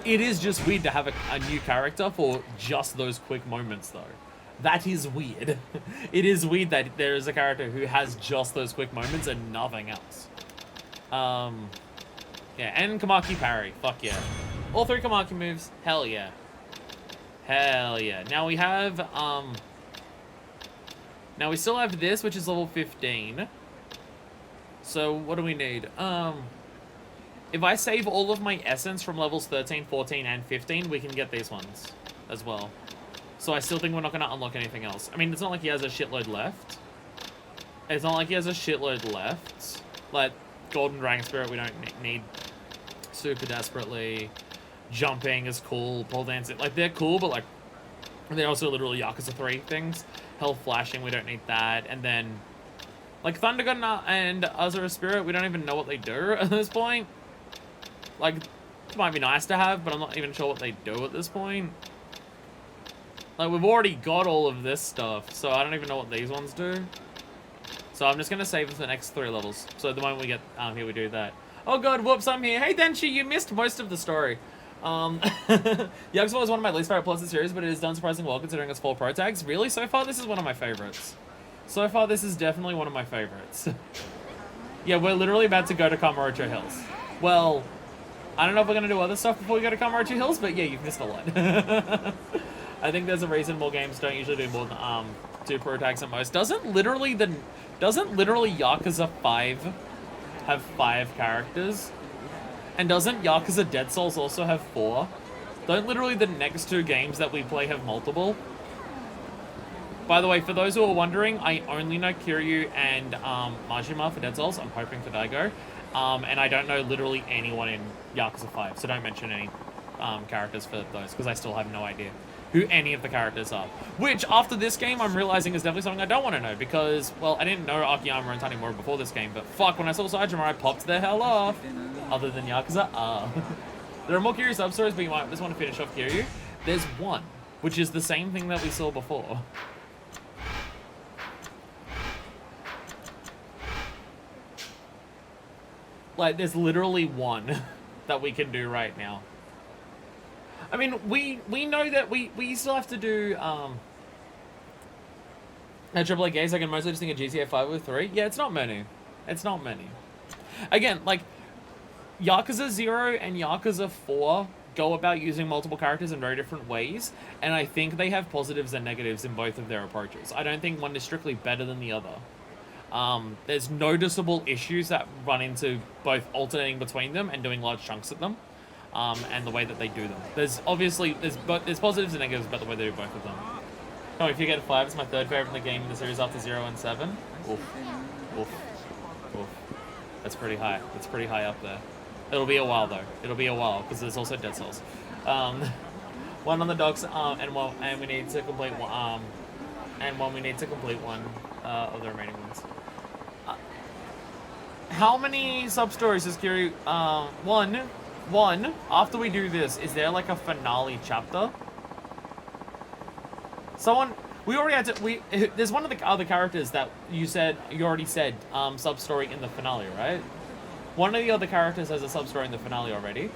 It is just weird to have a new character for just those quick moments, though. That is weird. It is weird that there is a character who has just those quick moments and nothing else. Yeah, and Kamaki parry. Fuck yeah. All 3 Kamaki moves. Hell yeah. Hell yeah. Now we have, now we still have this, which is level 15. So what do we need? If I save all of my essence from levels 13, 14, and 15, we can get these ones as well. So I still think we're not going to unlock anything else. I mean, it's not like he has a shitload left. It's not like he has a shitload left. Like, Golden Dragon Spirit, we don't need super desperately. Jumping is cool. Pole dancing, like, they're cool, but, like, they're also literally Yakuza 3 things. Health flashing, we don't need that. And then, like, Thunder Gun and Azura Spirit, we don't even know what they do at this point. Like, it might be nice to have, but I'm not even sure what they do at this point. Like, we've already got all of this stuff, so I don't even know what these ones do. So I'm just going to save for the next 3 levels. So the moment we get here, we do that. Oh god, whoops, I'm here. Hey, Denshi, you missed most of the story. Yakuza was one of my least favorite plots of the series, but it is done surprisingly well considering its 4 pro tags. Really? So far, this is one of my favorites. So far, this is definitely one of my favorites. Yeah, we're literally about to go to Kamurocho Hills. Well, I don't know if we're going to do other stuff before we go to Kamurocho Hills, but yeah, you've missed a lot. I think there's a reason more games don't usually do more than 2 protags at most. Doesn't literally Yakuza 5 have 5 characters? And doesn't Yakuza Dead Souls also have 4? Don't literally the next 2 games that we play have multiple? By the way, for those who are wondering, I only know Kiryu and Majima for Dead Souls. I'm hoping for Daigo. And I don't know literally anyone in Yakuza 5, so don't mention any characters for those, because I still have no idea who any of the characters are. Which, after this game, I'm realizing is definitely something I don't want to know, because, well, I didn't know Akiyama and Tanimura before this game, but fuck, when I saw Saejima, I popped the hell off. Other than Yakuza, There are more Kiryu sub-stories, but you might just want to finish off Kiryu. There's one, which is the same thing that we saw before. Like, there's literally one that we can do right now. I mean, we know that we still have to do, AAA games. I can mostly just think of GTA 5 or 3. Yeah, it's not many. It's not many. Again, like, Yakuza 0 and Yakuza 4 go about using multiple characters in very different ways, and I think they have positives and negatives in both of their approaches. I don't think one is strictly better than the other. There's noticeable issues that run into both alternating between them and doing large chunks of them, and the way that they do them. There's obviously, there's positives and negatives about the way they do both of them. Oh, if you get 5, it's my 3rd favorite in the game in the series after 0 and 7. Oof. Oof. Oof. That's pretty high. That's pretty high up there. It'll be a while though. It'll be a while because there's also Dead Souls. One on the docks, and we need to complete one. Of the remaining ones. How many sub stories is Kiryu? One. After we do this, is there like a finale chapter? We already had to. There's one of the other characters that you already said sub story in the finale, right? One of the other characters has a sub-story in the finale already.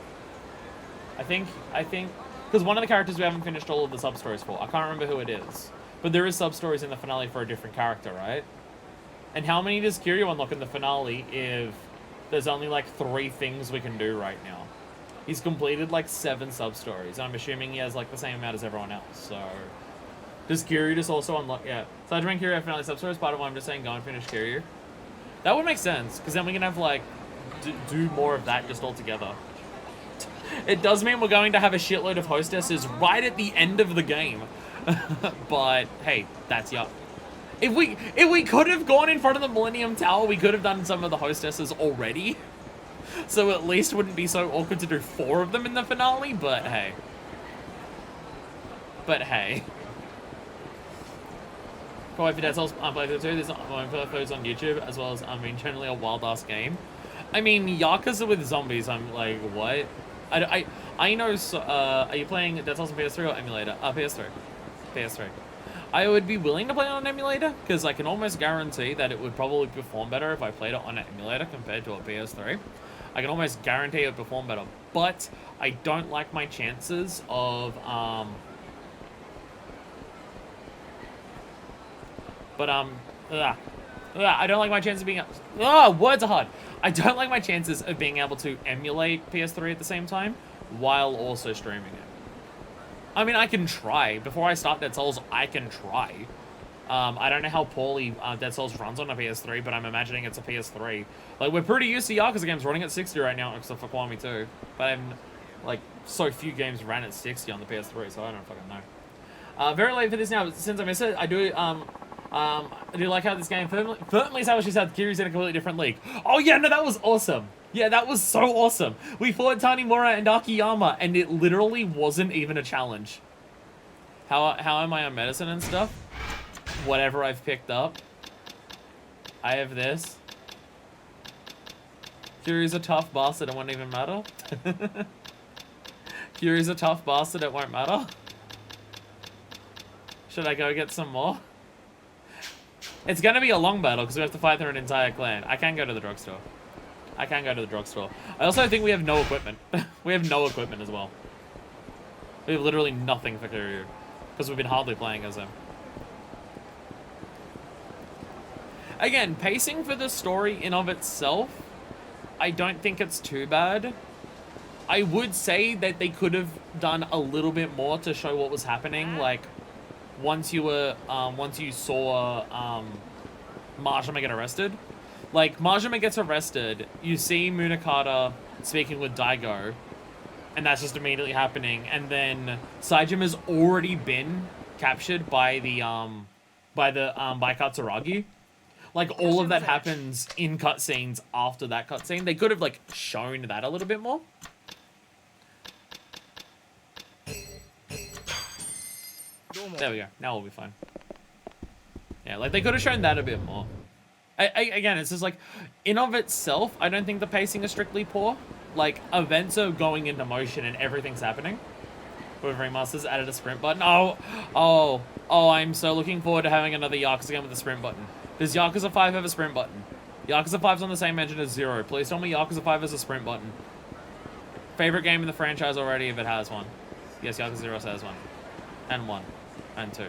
I think, because one of the characters we haven't finished all of the sub-stories for. I can't remember who it is. But there is sub-stories in the finale for a different character, right? And how many does Kiryu unlock in the finale if there's only like 3 things we can do right now? He's completed like 7 sub-stories. I'm assuming he has like the same amount as everyone else, so... Does Kiryu just also unlock... Yeah. So I Kiryu have finale sub-stories, part of why I'm just saying go and finish Kiryu. That would make sense, because then we can have like... do more of that just altogether. It does mean we're going to have a shitload of hostesses right at the end of the game. But hey, that's yuck. If we could have gone in front of the Millennium Tower, we could have done some of the hostesses already. So at least it wouldn't be so awkward to do 4 of them in the finale, but hey. Can't wait for Dead Souls Playthrough 2. There's playthroughs on YouTube, as well as, I mean, generally a wild-ass game. I mean, Yakuza with zombies, I'm like, what? I know, are you playing Dead Souls on PS3 or emulator? PS3. I would be willing to play on an emulator, because I can almost guarantee that it would probably perform better if I played it on an emulator compared to a PS3. I can almost guarantee it would perform better, but I don't like my chances of, I don't like my chances of being... words are hard. I don't like my chances of being able to emulate PS3 at the same time while also streaming it. I mean, I can try. Before I start Dead Souls, I can try. I don't know how poorly Dead Souls runs on a PS3, but I'm imagining it's a PS3. Like, we're pretty used to Yakuza games running at 60 right now, except for Kwame too. But I'm, like, so few games ran at 60 on the PS3, so I don't fucking know. Very late for this now, but since I missed it, I do like how this game firmly establishes how Kiryu's in a completely different league. Oh yeah, no, that was awesome. Yeah, that was so awesome. We fought Tanimura and Akiyama, and it literally wasn't even a challenge. How am I on medicine and stuff? Whatever I've picked up. I have this. Kiryu's a tough bastard, it won't even matter. Kiryu's a tough bastard, it won't matter. Should I go get some more? It's gonna be a long battle because we have to fight through an entire clan. I can go to the drugstore. I also think we have no equipment. We have no equipment as well. We have literally nothing for Kiryu because we've been hardly playing as him. Again, pacing for the story in of itself, I don't think it's too bad. I would say that they could have done a little bit more to show what was happening. Like, once you saw Majima get arrested. Like, Majima gets arrested, you see Munakata speaking with Daigo, and that's just immediately happening. And then Saijima's already been captured by Katsuragi. Like, all of that happens in cutscenes after that cutscene. They could have, like, shown that a little bit more. There we go. Now we'll be fine. Yeah, like, they could have shown that a bit more. Again, it's just like, in of itself, I don't think the pacing is strictly poor. Like, events are going into motion and everything's happening. Whoever Remasters added a sprint button. Oh, I'm so looking forward to having another Yakuza game with a sprint button. Does Yakuza 5 have a sprint button? Yakuza 5's on the same engine as 0. Please tell me Yakuza 5 has a sprint button. Favorite game in the franchise already if it has one. Yes, Yakuza 0 has one. And 1. And 2.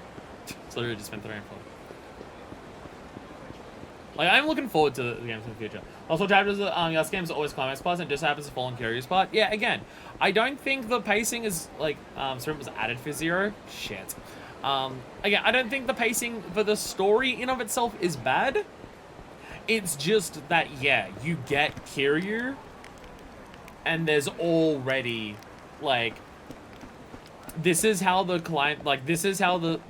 It's literally just been 3 and 4. Like, I'm looking forward to the games in the future. Also, chapters of Yakuza games are always climax parts, and it just happens to fall on Kiryu's part. Yeah, again, I don't think the pacing is, like, sprint was added for 0. Shit. Again, I don't think the pacing for the story in of itself is bad. It's just that, yeah, you get Kiryu, and there's already, like, this is how the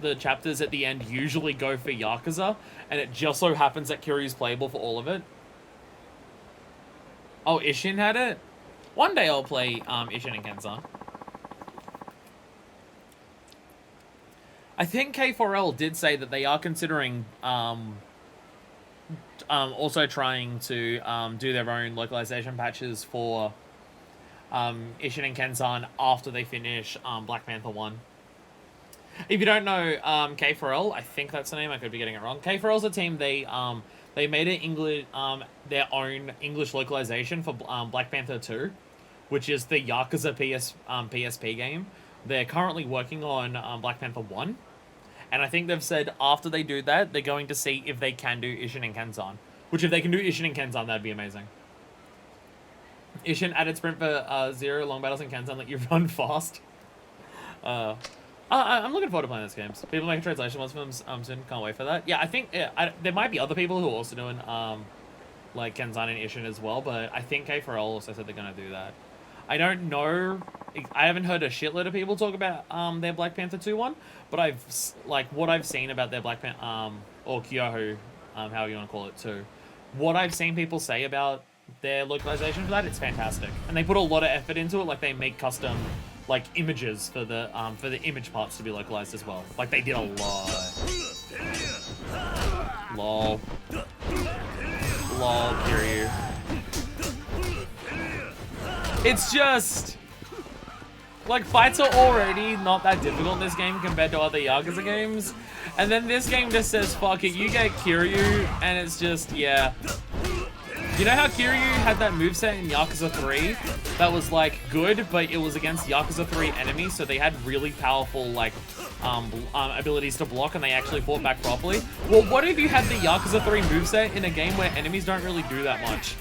the chapters at the end usually go for Yakuza, and it just so happens that Kiryu's playable for all of it. Oh, Ishin had it? One day I'll play Ishin and Kenzan. I think K4L did say that they are considering also trying to do their own localization patches for Ishin and Kenzan after they finish Black Panther 1. If you don't know K4L, I think that's the name, I could be getting it wrong. K4L's a team, they made an English their own English localization for Black Panther 2, which is the Yakuza PSP game. They're currently working on Black Panther 1. And I think they've said after they do that, they're going to see if they can do Ishin and Kenzan. Which, if they can do Ishin and Kenzan, that'd be amazing. Ishin added sprint for 0, long battles, and Kenzan let you run fast. I'm looking forward to playing those games. People making translation ones for them soon. Can't wait for that. Yeah, I think there might be other people who are also doing like Kenzan and Ishin as well, but I think K4L also said they're going to do that. I don't know. I haven't heard a shitload of people talk about their Black Panther 2 one, but what I've seen about their Black Panther or Kyoho, however you want to call it too. What I've seen people say about their localization for that, it's fantastic, and they put a lot of effort into it. Like, they make custom like images for the image parts to be localized as well. Like, they did a lot. Lol, Kiryu. It's just, like, fights are already not that difficult in this game compared to other Yakuza games. And then this game just says, fuck it, you get Kiryu, and it's just, yeah. You know how Kiryu had that moveset in Yakuza 3 that was, like, good, but it was against Yakuza 3 enemies, so they had really powerful, like, abilities to block, and they actually fought back properly? Well, what if you had the Yakuza 3 moveset in a game where enemies don't really do that much?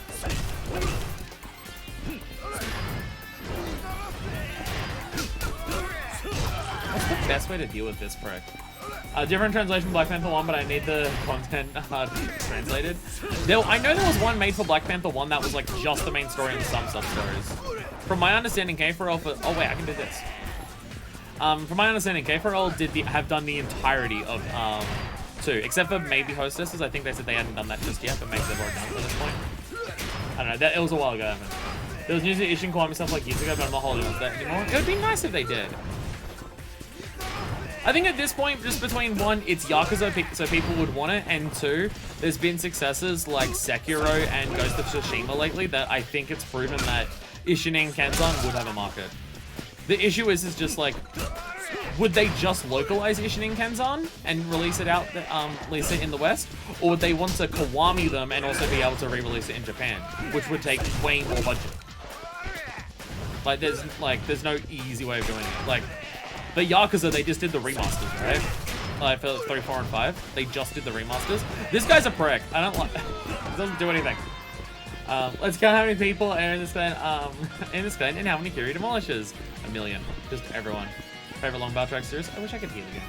What's the best way to deal with this prick? Different translation for Black Panther 1, but I need the content translated. I know there was one made for Black Panther 1 that was like just the main story and some sub-stories. From my understanding, K4L oh wait, I can do this. From my understanding, K4L have done the entirety of 2, except for maybe Hostesses. I think they said they hadn't done that just yet, but maybe they've already done it at this point. I don't know, it was a while ago. There was news of Ishin Kiwami stuff like years ago, but I'm not holding on to that anymore. It would be nice if they did. I think at this point, just between 1, it's Yakuza, so people would want it, and 2, there's been successes like Sekiro and Ghost of Tsushima lately that I think it's proven that Ishin and Kenzan would have a market. The issue is just like, would they just localize Ishin and Kenzan and release it release it in the West, or would they want to Kiwami them and also be able to re-release it in Japan, which would take way more budget? There's no easy way of doing it. Like, the Yakuza, they just did the remasters, right? like for 3, 4, and 5. They just did the remasters. This guy's a prick. I don't like. It doesn't do anything. Let's count how many people are in this clan. And how many Kiryu demolishes. 1 million. Just everyone. Favorite long battle track series. I wish I could hear the game.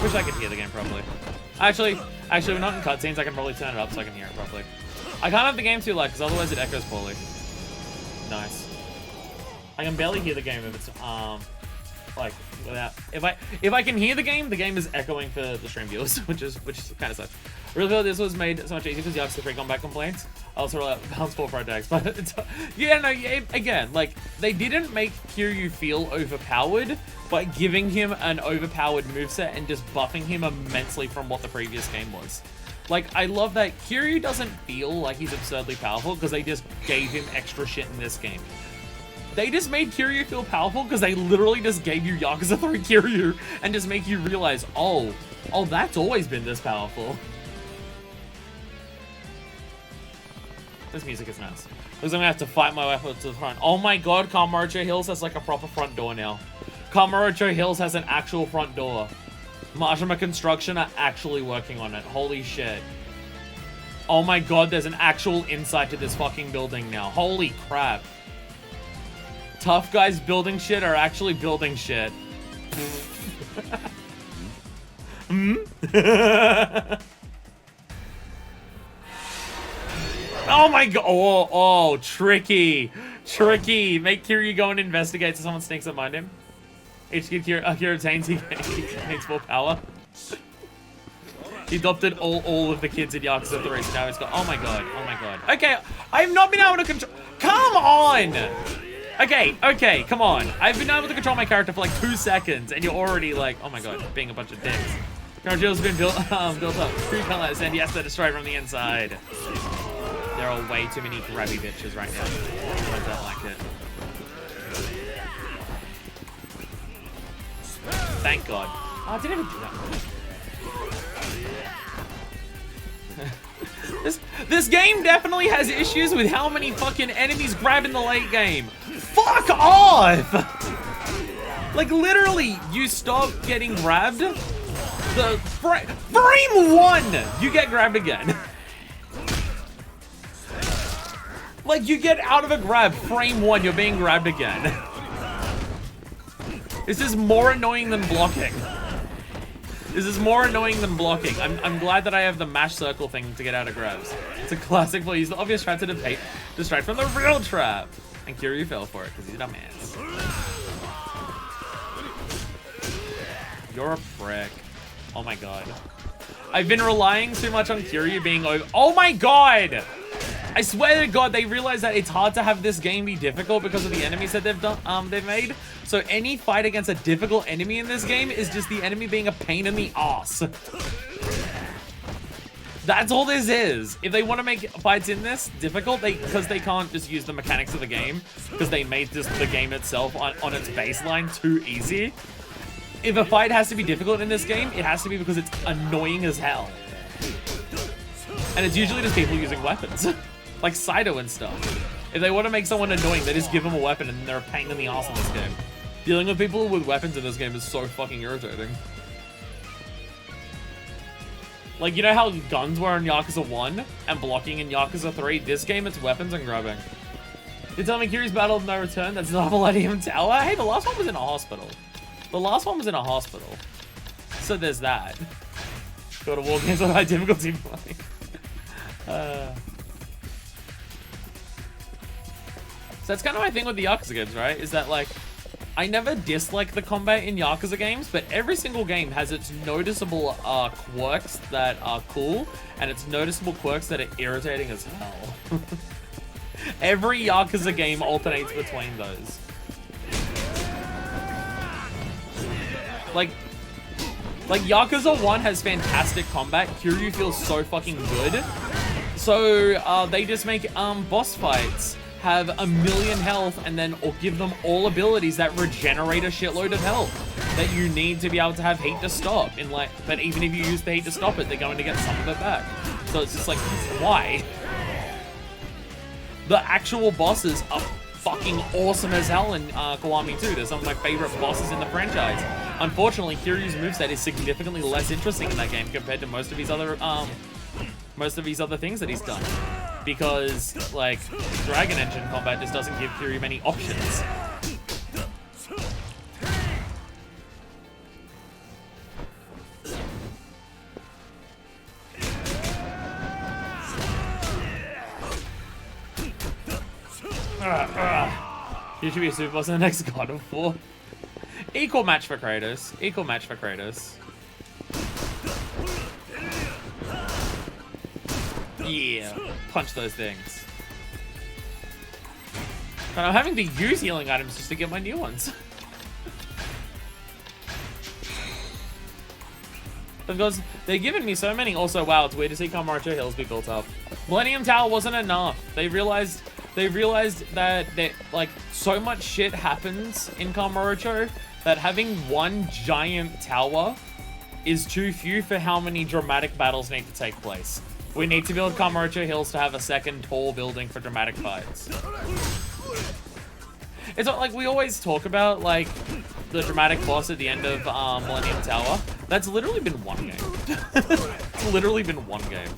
Wish I could hear the game properly. Actually, we're not in cutscenes. I can probably turn it up so I can hear it properly. I can't have the game too loud because otherwise it echoes poorly. Nice. I can barely hear the game if it's like without. If I can hear the game is echoing for the stream viewers, which is kind of sucks. I really feel this was made so much easier because Yakuza 3 combat complaints. I also roll out balance 4 attacks, but it's, again, like they didn't make Kiryu feel overpowered by giving him an overpowered moveset and just buffing him immensely from what the previous game was. Like, I love that Kiryu doesn't feel like he's absurdly powerful because they just gave him extra shit in this game. They just made Kiryu feel powerful because they literally just gave you Yakuza 3 Kiryu and just make you realize, oh, that's always been this powerful. This music is nice. Looks like I'm gonna have to fight my way up to the front. Oh my god, Kamurocho Hills has like a proper front door now. Kamurocho Hills has an actual front door. Majima Construction are actually working on it. Holy shit. Oh my god, there's an actual inside to this fucking building now. Holy crap. Tough guys building shit are actually building shit. Oh my god. Oh, tricky. Tricky. Make Kiryu go and investigate so someone sneaks up behind him. Each kid Kiryu retains, he gains more power. He adopted all of the kids in Yakuza 3, so now he's got... Oh my god. Oh my god. Okay, I've not been able to control... Come on! Okay, come on. I've been able to control my character for like 2 seconds, and you're already like... Oh my god, being a bunch of dicks. Kamurocho's been built up. Three colors, and he has to destroy from the inside. There are way too many grabby bitches right now. I don't like it. Thank God. Oh, I didn't even do that. This game definitely has issues with how many fucking enemies grab in the late game. Fuck off! Like, literally, you stop getting grabbed. The frame 1, you get grabbed again. Like, you get out of a grab, frame 1, you're being grabbed again. This is more annoying than blocking. This is more annoying than blocking. I'm glad that I have the mash circle thing to get out of grabs. It's a classic play. Use the obvious trap to distract from the real trap. And Kiryu fell for it because he's a dumbass. You're a prick. Oh my god. I've been relying too much on Kiryu being over. Oh my god! I swear to God, they realize that it's hard to have this game be difficult because of the enemies that they've made. So any fight against a difficult enemy in this game is just the enemy being a pain in the ass. That's all this is. If they want to make fights in this difficult, because they can't just use the mechanics of the game, because they made the game itself on its baseline too easy. If a fight has to be difficult in this game, it has to be because it's annoying as hell. And it's usually just people using weapons. Like Saito and stuff. If they want to make someone annoying, they just give them a weapon and they're a pain in the ass in this game. Dealing with people with weapons in this game is so fucking irritating. Like, you know how guns were in Yakuza 1 and blocking in Yakuza 3? This game, it's weapons and grabbing. You tell me Kiryu's Battle of No Return? That's not Millennium Tower? Hey, the last one was in a hospital. The last one was in a hospital. So there's that. Got a war games on high difficulty play. So that's kind of my thing with the Yakuza games, right? Is that, like, I never dislike the combat in Yakuza games, but every single game has its noticeable quirks that are cool, and its noticeable quirks that are irritating as hell. Every Yakuza game alternates between those. Like Yakuza 1 has fantastic combat. Kiryu feels so fucking good. So they just make boss fights have 1,000,000 health and then or give them all abilities that regenerate a shitload of health that you need to be able to have heat to stop. But even if you use the heat to stop it, they're going to get some of it back. So it's just like, why? the actual bosses are fucking awesome as hell in Kiwami 2. They're some of my favorite bosses in the franchise. Unfortunately, Kiryu's moveset is significantly less interesting in that game compared to most of his other things that he's done. Because, like, Dragon Engine combat just doesn't give Kiryu many options. You should be a super boss in the next God of War. Equal match for Kratos. Equal match for Kratos. Yeah. Punch those things. And I'm having to use healing items just to get my new ones. Because they're giving me so many. Also, wow, it's weird to see Kamurocho Hills be built up. Millennium Tower wasn't enough. They realized that like so much shit happens in Kamurocho that having one giant tower is too few for how many dramatic battles need to take place. We need to build Kamurocho Hills to have a second tall building for dramatic fights. It's not like we always talk about like the dramatic boss at the end of Millennium Tower. That's literally been one game. It's literally been one game.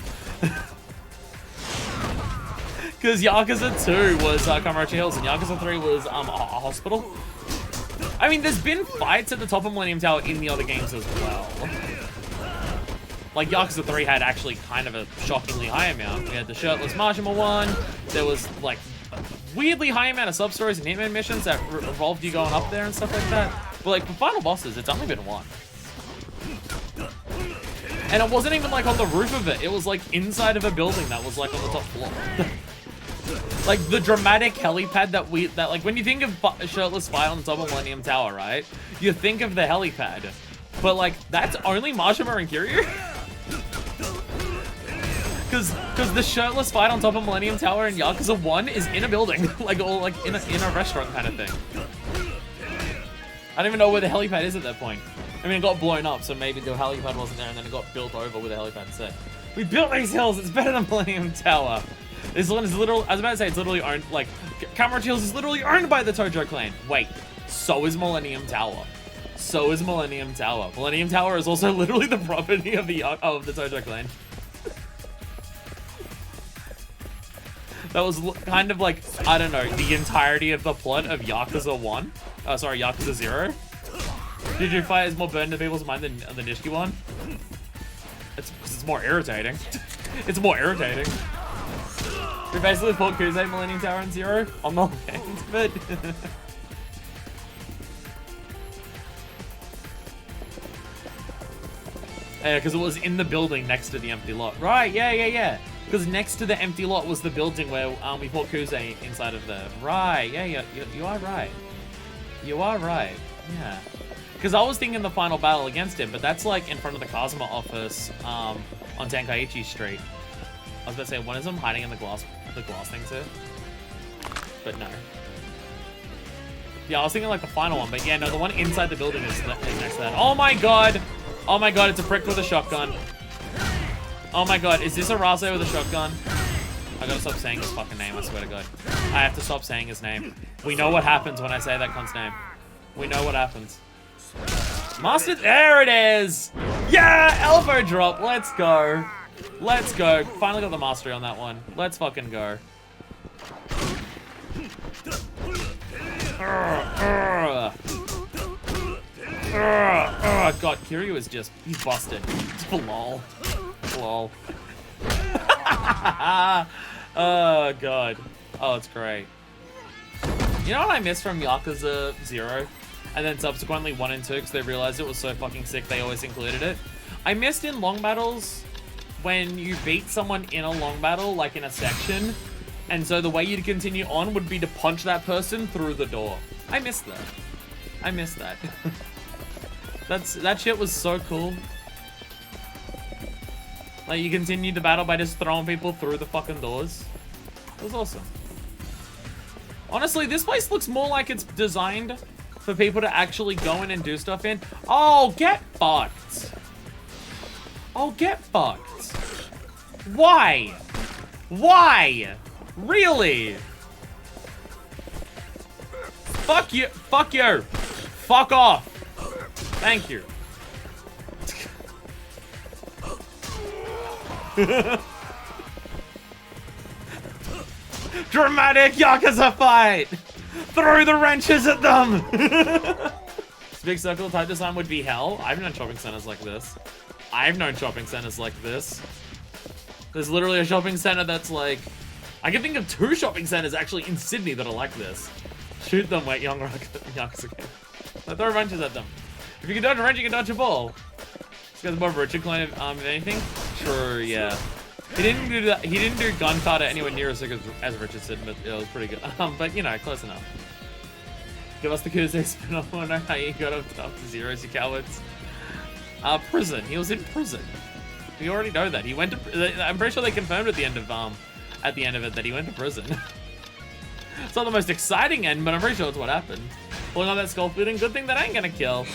Because Yakuza 2 was Kamurocho Hills and Yakuza 3 was a hospital. I mean, there's been fights at the top of Millennium Tower in the other games as well. Like, Yakuza 3 had actually kind of a shockingly high amount. We had the Shirtless Marshmallow one. There was, like, a weirdly high amount of sub-stories and Hitman missions that involved you going up there and stuff like that. But, like, for final bosses, it's only been one. And it wasn't even, like, on the roof of it. It was, like, inside of a building that was, like, on the top floor. Like, the dramatic helipad that like, when you think of Shirtless Fight on top of Millennium Tower, right? You think of the helipad. But, like, that's only Majima and Kiryu? Because the Shirtless Fight on top of Millennium Tower in Yakuza 1 is in a building. Like, or, like, in a restaurant kind of thing. I don't even know where the helipad is at that point. I mean, it got blown up, so maybe the helipad wasn't there, and then it got built over with a helipad instead. We built these hills, it's better than Millennium Tower. This one is literally, I was about to say, it's literally owned, like, Kamurocho Hills is literally owned by the Tojo clan. Wait, so is Millennium Tower. So is Millennium Tower. Millennium Tower is also literally the property of the Tojo clan. That was kind of like, I don't know, the entirety of the plot of Yakuza 1. Sorry, Yakuza 0. Did you fight is more burned to people's mind than the Nishiki one? It's more irritating. It's more irritating. We basically fought Yakuza, Millennium Tower, and 0 on the land of it. Yeah, because it was in the building next to the empty lot. Right, yeah. Because next to the empty lot was the building where we fought Yakuza inside of the... Right, yeah, you are right. You are right, yeah. Because I was thinking the final battle against him, but that's like in front of the Kazuma office on Tenkaichi Street. I was about to say, one of them hiding in the glass thing too. But no. Yeah, I was thinking like the final one, but yeah, no, the one inside the building is next to that. Oh my god! Oh my god, it's a prick with a shotgun. Oh my god, is this a Rase with a shotgun? I gotta stop saying his fucking name, I swear to god. I have to stop saying his name. We know what happens when I say that cunt's name. We know what happens. Master, there it is! Yeah, elbow drop, let's go. Let's go. Finally got the mastery on that one. Let's fucking go. God, Kiryu is just, he's busted. Lol. Lol. Oh, God. Oh, it's great. You know what I missed from Yakuza 0? And then subsequently 1 and 2, because they realized it was so fucking sick they always included it. I missed in long battles when you beat someone in a long battle, like in a section, and so the way you'd continue on would be to punch that person through the door. I missed that. I missed that. That shit was so cool. Like, you continued the battle by just throwing people through the fucking doors. It was awesome. Honestly, this place looks more like it's designed for people to actually go in and do stuff in. Oh, get fucked. Oh, get fucked. Why? Why? Really? Fuck you. Fuck you. Fuck off. Thank you. Dramatic Yakuza fight! Throw the wrenches at them! This big circle type design would be hell. I've known shopping centers like this. I've known shopping centers like this. There's literally a shopping center that's like... I can think of 2 shopping centers actually in Sydney that are like this. Shoot them, wait, young Yakuza game. Throw wrenches at them. If you can dodge a wrench, you can dodge a ball. This guy's more of a Richard clone of anything. True, yeah. He didn't do that. He didn't do gun kata anywhere near as good as Richard said, but it was pretty good. But you know, close enough. Give us the Yakuza spin-off. I don't know how you got up to zeros, you cowards. Prison. He was in prison. We already know that. He went to. I'm pretty sure they confirmed at the end of it that he went to prison. It's not the most exciting end, but I'm pretty sure it's what happened. Pulling on that skull footing. Good thing that I ain't gonna kill.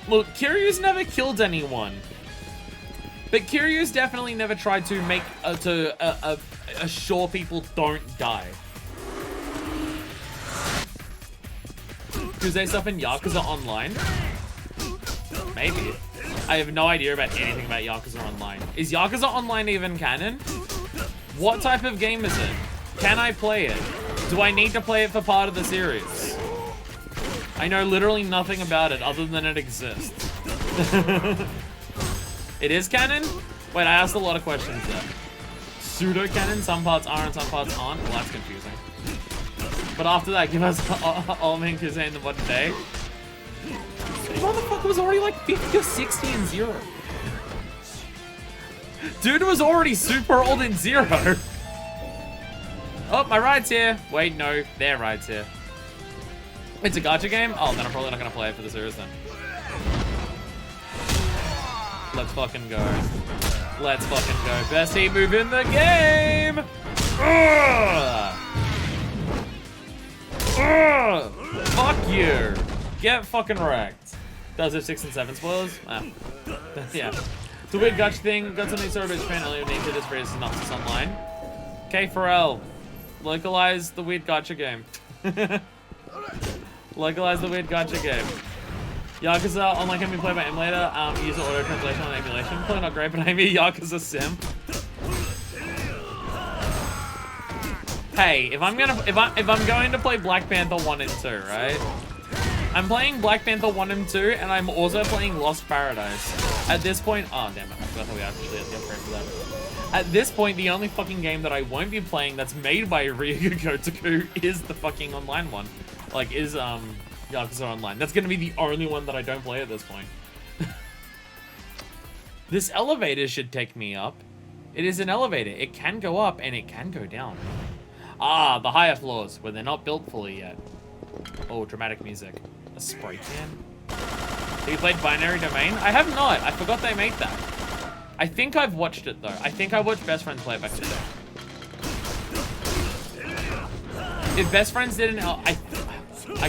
Look, Kiryu's never killed anyone. But Kiryu's definitely never tried to make assure people don't die. Yakuza stuff in Yakuza Online? Maybe. I have no idea about anything about Yakuza Online. Is Yakuza Online even canon? What type of game is it? Can I play it? Do I need to play it for part of the series? I know literally nothing about it other than it exists. It is canon? Wait, I asked a lot of questions there. Pseudo-canon? Some parts are and some parts aren't? Well, that's confusing. But after that, give us all main Yakuza in the modern day. This motherfucker was already like 50 or 60 in Zero. Dude was already super old in Zero. Oh, my ride's here. Wait, no, their ride's here. It's a gacha game? Oh, then I'm probably not gonna play it for the series then. Let's fucking go. Let's fucking go. Best heat move in the game! Ugh. Ugh. Fuck you. Get fucking wrecked. Does it 6 and 7 spoilers? Ah. Yeah. It's a weird gacha thing. Got something sort of a Japan earlier named this for synopsis online. K Pharrell. Localize the weird gacha game. Localize the weird gacha game. Yakuza Online can be played by emulator. Use auto translation on emulation. Probably not great, but I'm a Yakuza sim. Hey, if I'm going to play Black Panther 1 and 2, right? I'm playing Black Panther 1 and 2, and I'm also playing Lost Paradise. At this point, oh damn it, I forgot that we actually had the upgrade for that. At this point, the only fucking game that I won't be playing that's made by Ryuga Gotoku is the fucking online one. Like, is Yakuza Online. That's gonna be the only one that I don't play at this point. This elevator should take me up. It is an elevator. It can go up and it can go down. Ah, the higher floors where they're not built fully yet. Oh, dramatic music. A spray can. Have you played Binary Domain? I have not. I forgot they made that. I think I've watched it though. I think I watched Best Friends play it back in the day. If Best Friends didn't, I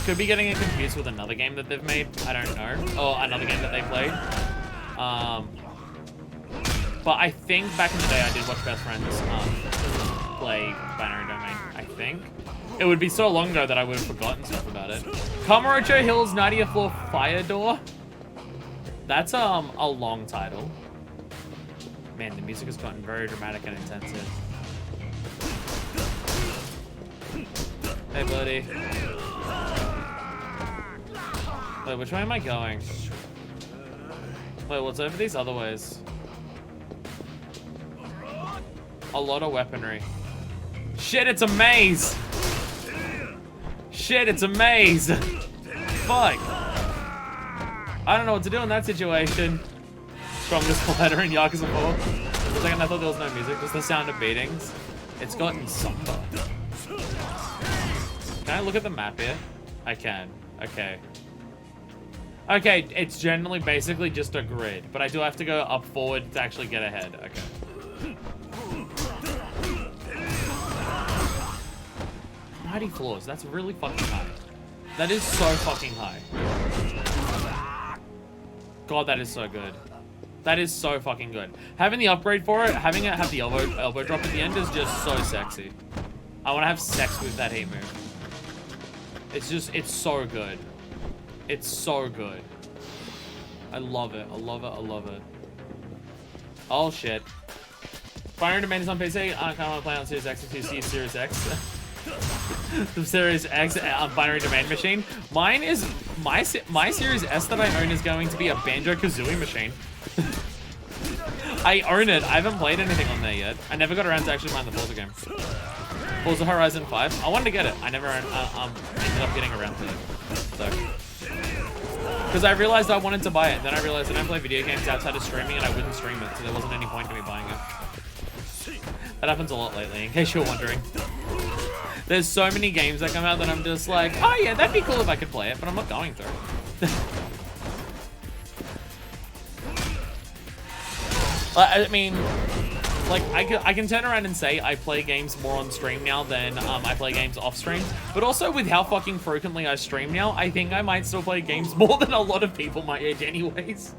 could be getting it confused with another game that they've made. I don't know. Or another game that they played. But I think back in the day I did watch Best Friends play Binary Domain. I think. It would be so long ago that I would have forgotten stuff about it. Kamurocho Hills 90th Floor Fire Door. That's a long title. Man, the music has gotten very dramatic and intensive. Hey, buddy. Wait, which way am I going? Wait, what's over these other ways? A lot of weaponry. Shit, it's a maze! Shit, it's a maze! Fuck! I don't know what to do in that situation. Strongest collider in Yakuza 4. For a second I thought there was no music, just the sound of beatings. It's gotten somber. Can I look at the map here? I can. Okay. Okay, it's generally basically just a grid, but I do have to go up forward to actually get ahead. Okay. 90 floors, that's really fucking high. That is so fucking high. God, that is so good. That is so fucking good. Having the upgrade for it, having it have the elbow drop at the end is just so sexy. I want to have sex with that heat move. It's so good. It's so good. I love it. I love it. I love it. Oh shit. Binary Domain is on PC. I kind of want to play on Series X if you see Series X. The Series X Binary Domain machine. Mine is my Series S that I own is going to be a Banjo-Kazooie machine. I own it. I haven't played anything on there yet. I never got around to actually buying the Forza game. Forza Horizon 5. I wanted to get it. I never ended up getting around to it. So, because I realized I wanted to buy it, and then I realized I don't play video games outside of streaming, and I wouldn't stream it, so there wasn't any point to me buying it. That happens a lot lately, in case you're wondering. There's so many games that come out that I'm just like, oh yeah, that'd be cool if I could play it, but I'm not going to. I mean, like, I can turn around and say I play games more on stream now than I play games off stream. But also with how fucking frequently I stream now, I think I might still play games more than a lot of people my age anyways.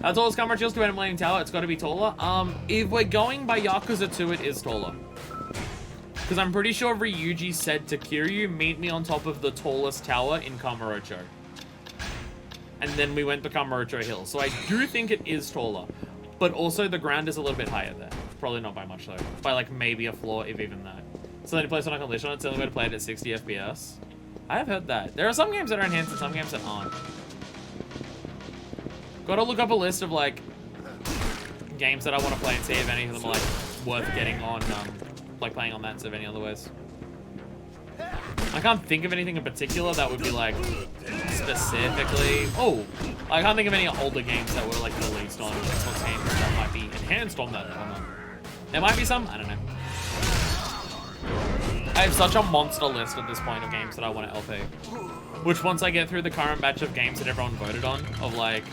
How tall is Camera Chills to Millennium Tower? It's got to be taller. If we're going by Yakuza 2, it is taller. Because I'm pretty sure Ryuji said to Kiryu, meet me on top of the tallest tower in Kamurocho. And then we went to Kamurocho Hill. So I do think it is taller. But also the ground is a little bit higher there. Probably not by much though. By like maybe a floor, if even that. So then you play Sonic Unleashed on it, it's the only way to play it at 60 FPS. I have heard that. There are some games that are enhanced and some games that aren't. Gotta look up a list of like games that I want to play and see if any of them are like worth getting on, like playing on that instead of any other ways. I can't think of anything in particular that would be like specifically. Oh, I can't think of any older games that were like released on Xbox games that might be enhanced on that. There might be some. I don't know. I have such a monster list at this point of games that I want to LP. Which once I get through the current batch of games that everyone voted on, of like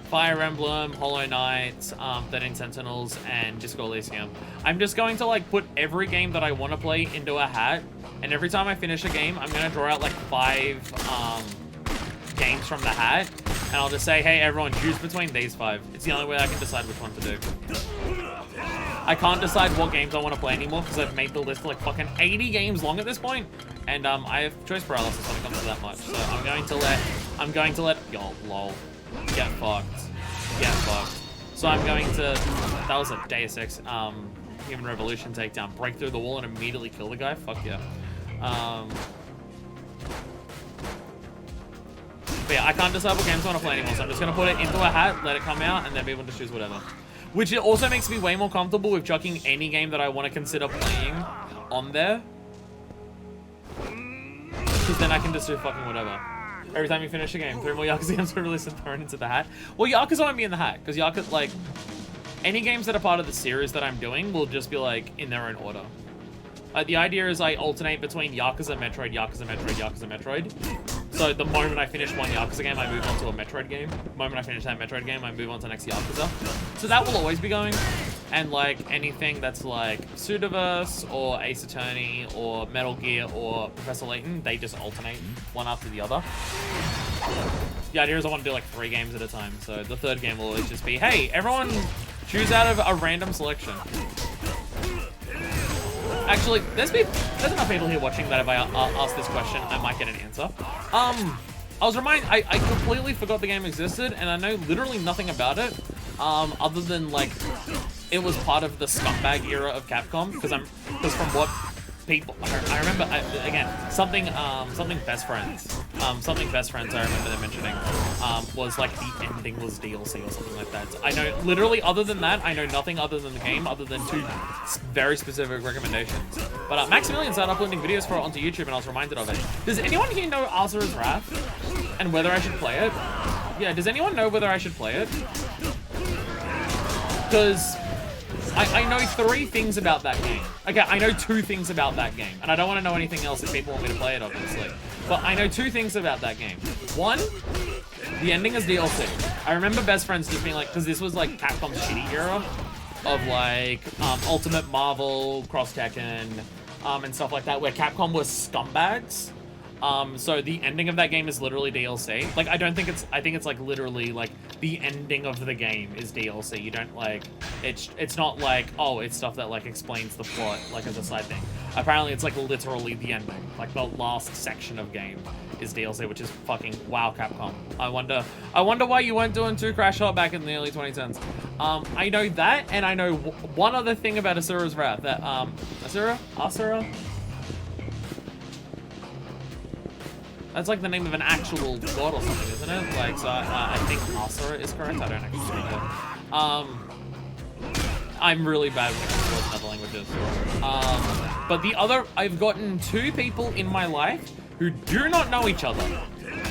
Fire Emblem, Hollow Knight, 13 Sentinels, and Disco Elysium, I'm just going to like put every game that I want to play into a hat, and every time I finish a game, I'm going to draw out like 5 games from the hat, and I'll just say, hey everyone, choose between these 5. It's the only way I can decide which one to do. I can't decide what games I want to play anymore because I've made the list like fucking 80 games long at this point, and I have choice paralysis when it comes to that much. So I'm going to let y'all lol get fucked. Get fucked. So I'm going to, that was a Deus Ex Human Revolution takedown, break through the wall and immediately kill the guy. Fuck yeah. But yeah, I can't decide what games I want to play anymore, so I'm just going to put it into a hat, let it come out, and then be able to choose whatever. Which it also makes me way more comfortable with chucking any game that I want to consider playing on there. Because then I can just do fucking whatever. Every time you finish a game, 3 more Yakuza games are released and thrown into the hat. Well, Yakuza won't be in the hat, because Yakuza, like, any games that are part of the series that I'm doing will just be, like, in their own order. The idea is I alternate between Yakuza, Metroid, Yakuza, Metroid, Yakuza, Metroid. So the moment I finish one Yakuza game, I move on to a Metroid game. The moment I finish that Metroid game, I move on to the next Yakuza. So that will always be going. And like anything that's like Pseudoverse or Ace Attorney or Metal Gear or Professor Layton, they just alternate one after the other. The idea is I want to do like 3 games at a time. So the 3rd game will always just be, hey, everyone choose out of a random selection. Actually, there's enough people here watching that if I ask this question, I might get an answer. I was reminded, I completely forgot the game existed, and I know literally nothing about it, other than like, it was part of the scumbag era of Capcom, because from what people, I remember, again, something Best Friends I remember them mentioning, was like the ending was DLC or something like that. I know, literally, other than that, I know nothing other than the game, other than 2 very specific recommendations. But Maximilian started uploading videos for it onto YouTube, and I was reminded of it. Does anyone here know Azura's Wrath? And whether I should play it? Yeah, does anyone know whether I should play it? Because I know 3 things about that game. Okay, I know 2 things about that game. And I don't want to know anything else if people want me to play it, obviously. But I know 2 things about that game. 1, the ending is DLC. I remember Best Friends just being like, because this was like Capcom's shitty era of like Ultimate Marvel, Cross Tekken, and stuff like that, where Capcom was scumbags. So the ending of that game is literally DLC. Like, I think it's like literally like the ending of the game is DLC. You don't like, it's not like, oh, it's stuff that like explains the plot like as a side thing. Apparently it's like literally the ending. Like the last section of game is DLC, which is fucking wow, Capcom. I wonder why you weren't doing 2 Crash Hot back in the early 2010s. I know that, and I know one other thing about Asura's Wrath, that Asura? That's like the name of an actual god or something, isn't it? Like, so I think Asura is correct. I don't actually speak it. I'm really bad when it comes to other languages. But the other, I've gotten 2 people in my life who do not know each other.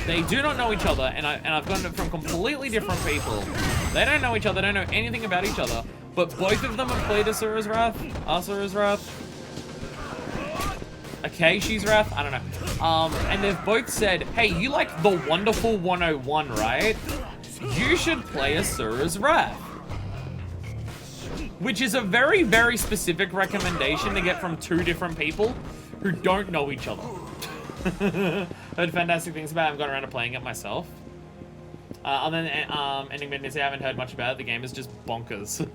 They do not know each other, and I've gotten it from completely different people. They don't know each other, don't know anything about each other, but both of them have played Asura's Wrath, Akashi's Wrath, I don't know. And they've both said, hey, you like the Wonderful 101, right? You should play Asura's Wrath. Which is a very, very specific recommendation to get from 2 different people who don't know each other. Heard fantastic things about it. I haven't got around to playing it myself. Other than Ending Midnight, I haven't heard much about it. The game is just bonkers.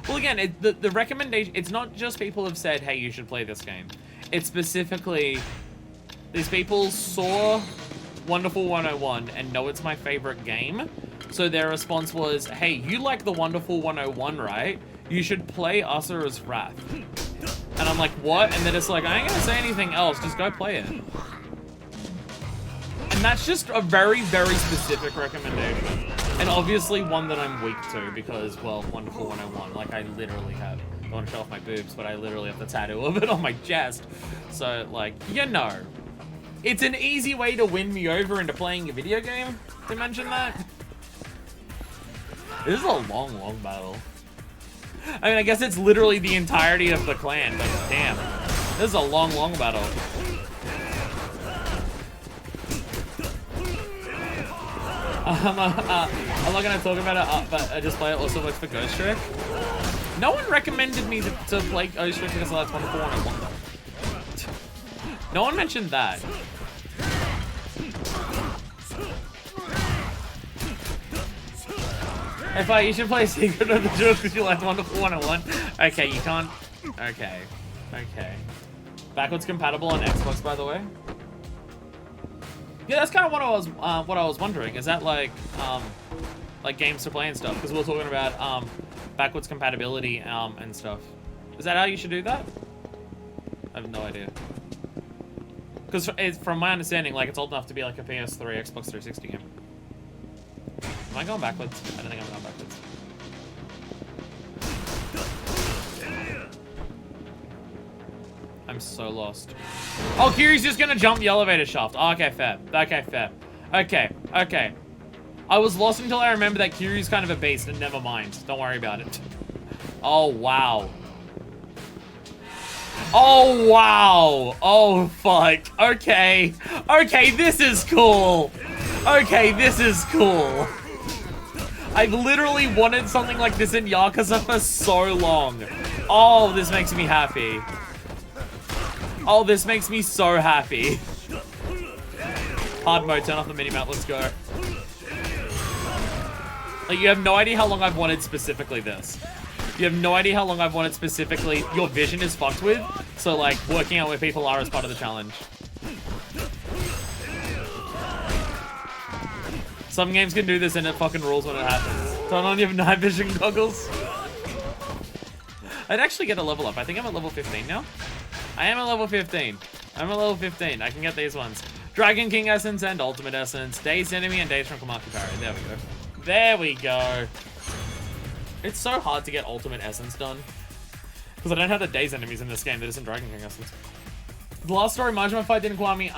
Well, again, the recommendation, it's not just people have said, hey, you should play this game. It's specifically, these people saw Wonderful 101 and know it's my favorite game. So their response was, hey, you like the Wonderful 101, right? You should play Asura's Wrath. And I'm like, what? And they're just like, I ain't gonna say anything else, just go play it. And that's just a very, very specific recommendation. And obviously one that I'm weak to because, well, Wonderful 101, like I literally have, I don't want to show off my boobs, but I literally have the tattoo of it on my chest. So, like, you know. It's an easy way to win me over into playing a video game, to mention that. This is a long, long battle. I mean, I guess it's literally the entirety of the clan, but damn. This is a long, long battle. I'm not gonna talk about it, but I just play it also works for Ghost Trick. No one recommended me to play Ghost Trick because that's Wonderful 101. No one mentioned that. You should play Secret of the Jewels because you like Wonderful 101. Okay, you can't. Okay. Backwards compatible on Xbox, by the way. Yeah, that's kind of what I was wondering. Is that like games to play and stuff? Because we were talking about backwards compatibility and stuff. Is that how you should do that? I have no idea. Because from my understanding, like it's old enough to be like a PS3, Xbox 360 game. Am I going backwards? I don't think I'm going backwards. I'm so lost. Oh, Kiri's just gonna jump the elevator shaft. Oh, okay, fair. Okay, fair. Okay. I was lost until I remember that Kiri's kind of a beast, and never mind. Don't worry about it. Oh, wow. Oh, wow. Oh, fuck. Okay, this is cool. I've literally wanted something like this in Yakuza for so long. Oh, this makes me happy. Oh, this makes me so happy. Hard mode, turn off the minimap, let's go. Like, you have no idea how long I've wanted specifically this. You have no idea how long I've wanted specifically. Your vision is fucked with, so like, working out where people are is part of the challenge. Some games can do this and it fucking rules when it happens. Turn on your night vision goggles. I'd actually get a level up. I think I'm at level 15 now. I am at level 15. I can get these ones. Dragon King Essence and Ultimate Essence. Dazed Enemy and Days from Kamaki Parry. There we go. It's so hard to get Ultimate Essence done. Because I don't have the Dazed Enemies in this game. There isn't Dragon King Essence. The last story Majima fight didn't Kwame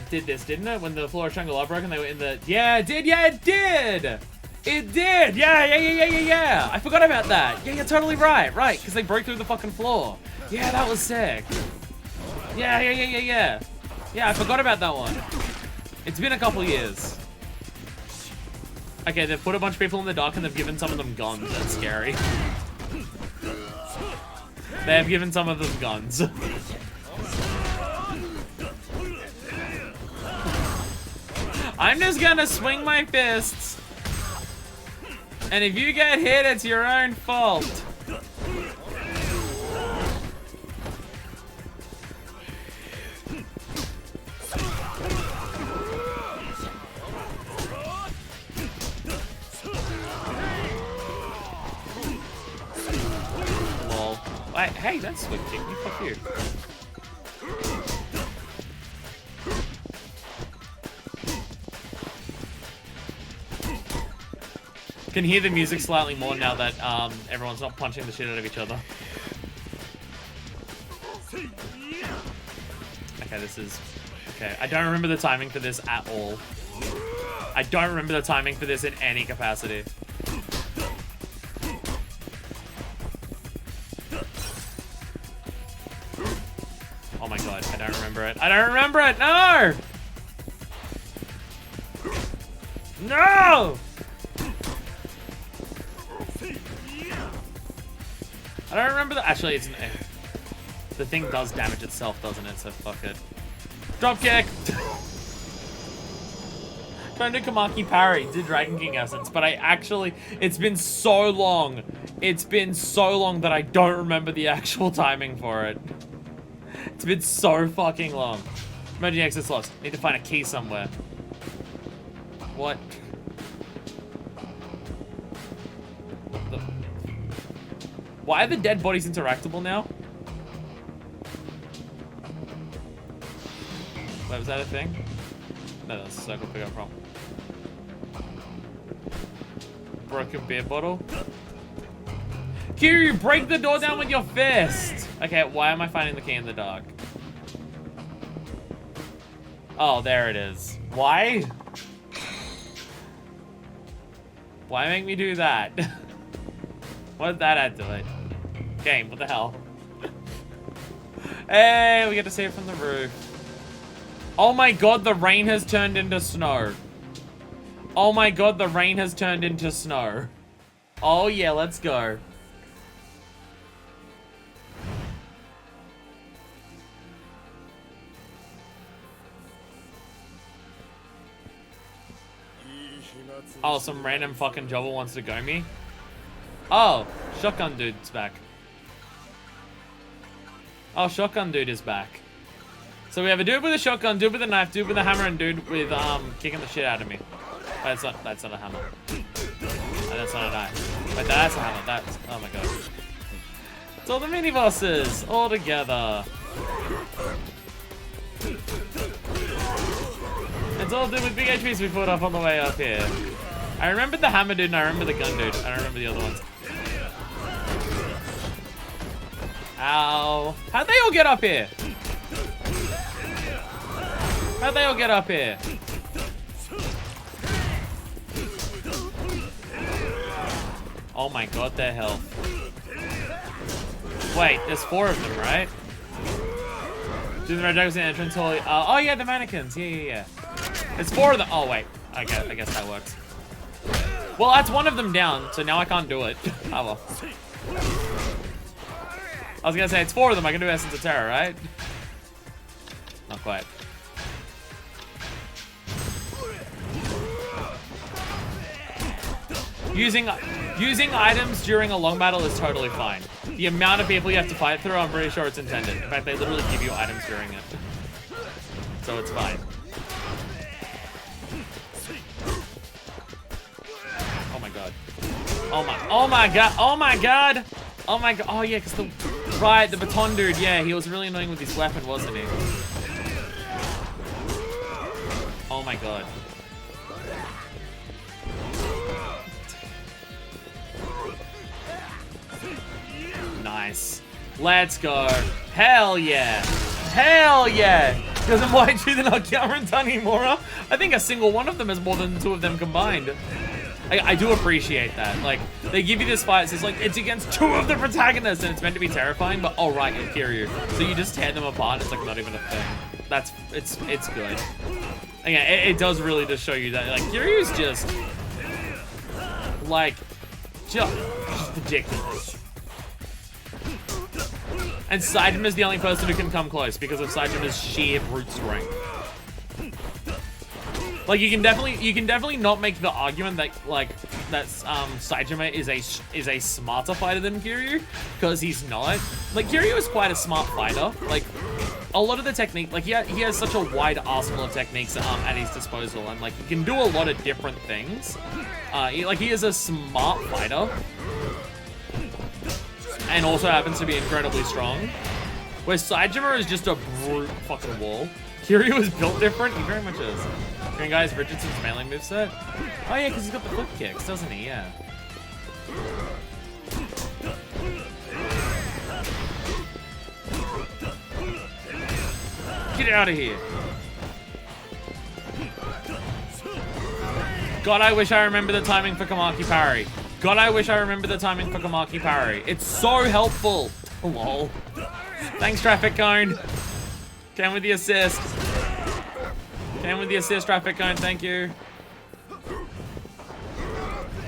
did this, didn't it? When the floor of Shangri-La broke and they were in the... Yeah, it did! Yeah, it did! It did! Yeah! I forgot about that. Yeah, you're totally right. Right, because they broke through the fucking floor. Yeah, that was sick. Yeah. Yeah, I forgot about that one. It's been a couple years. Okay, they've put a bunch of people in the dark and they've given some of them guns. That's scary. They have given some of them guns. I'm just gonna swing my fists. And if you get hit, it's your own fault. Lol. Wait, hey, that's swift kick. You fuck you. Can hear the music slightly more now that everyone's not punching the shit out of each other. Okay, this is... Okay, I don't remember the timing for this at all. I don't remember the timing for this in any capacity. Oh my god, I don't remember it. I don't remember it! No! No! I don't remember the... Actually, it's... The thing does damage itself, doesn't it? So fuck it. Drop kick! Trying to Kamaki parry, did Dragon King Essence, but I actually... It's been so long. It's been so long that I don't remember the actual timing for it. It's been so fucking long. Emerging exit's lost. Need to find a key somewhere. What? Why are the dead bodies interactable now? Wait, was that a thing? No, that's a circle pick up from. Broken beer bottle. Kiryu, break the door down with your fist! Okay, why am I finding the key in the dark? Oh, there it is. Why? Why make me do that? What did that add to it? Game, what the hell? Hey, we get to see it from the roof. Oh my god, the rain has turned into snow. Oh my god, the rain has turned into snow. Oh yeah, let's go. Oh, some random fucking jobber wants to go me? Oh, Shotgun Dude's back. Oh, Shotgun Dude is back. So we have a dude with a shotgun, dude with a knife, dude with a hammer, and dude with kicking the shit out of me. Wait, that's not a hammer. Oh, that's not a knife. Wait, that's a hammer. That's, oh my god. It's all the mini bosses all together. It's all dude with big HPs we fought off on the way up here. I remembered the hammer dude and I remember the gun dude. I don't remember the other ones. Ow. How'd they all get up here? How'd they all get up here? Oh my god, their health. Wait, there's 4 of them, right? Do the red dragons in the entrance hall? Oh yeah, the mannequins. Yeah. It's 4 of them. Oh wait, I guess that works. Well, that's 1 of them down, so now I can't do it. Oh well. I was gonna say, it's 4 of them, I can do Essence of Terror, right? Not quite. Using items during a long battle is totally fine. The amount of people you have to fight through, I'm pretty sure it's intended. In fact, they literally give you items during it. So it's fine. Oh my god. Oh my god. Oh my god. Oh my god. Oh yeah, because the baton dude, yeah, he was really annoying with his weapon, wasn't he? Oh my god. Nice. Let's go. Hell yeah. Hell yeah. Doesn't Waichu the Nakamura and Tanimura? I think a single one of them has more than 2 of them combined. I do appreciate that. Like, they give you this fight, so it's like, it's against 2 of the protagonists, and it's meant to be terrifying, but oh right, you're Kiryu. So you just tear them apart, it's like not even a thing. It's good. And yeah, it does really just show you that, like, Kiryu's just, like, just ridiculous. And Saitama is the only person who can come close because of Saitama's sheer brute strength. Like you can definitely not make the argument that Saejima is a smarter fighter than Kiryu, because he's not. Like Kiryu is quite a smart fighter. Like a lot of the technique, like he has such a wide arsenal of techniques at his disposal, and like he can do a lot of different things. He is a smart fighter, and also happens to be incredibly strong. Where Saejima is just a brute fucking wall. Kiryu is built different. He very much is. Green guys, Richardson's melee moveset. Oh yeah, because he's got the flip kicks, doesn't he? Yeah. Get out of here. God, I wish I remember the timing for Kamaki parry. God, I wish I remember the timing for Kamaki parry. It's so helpful. Lol. Thanks, Traffic Cone. Came with the assist. Came with the assist, Traffic Cone. Thank you.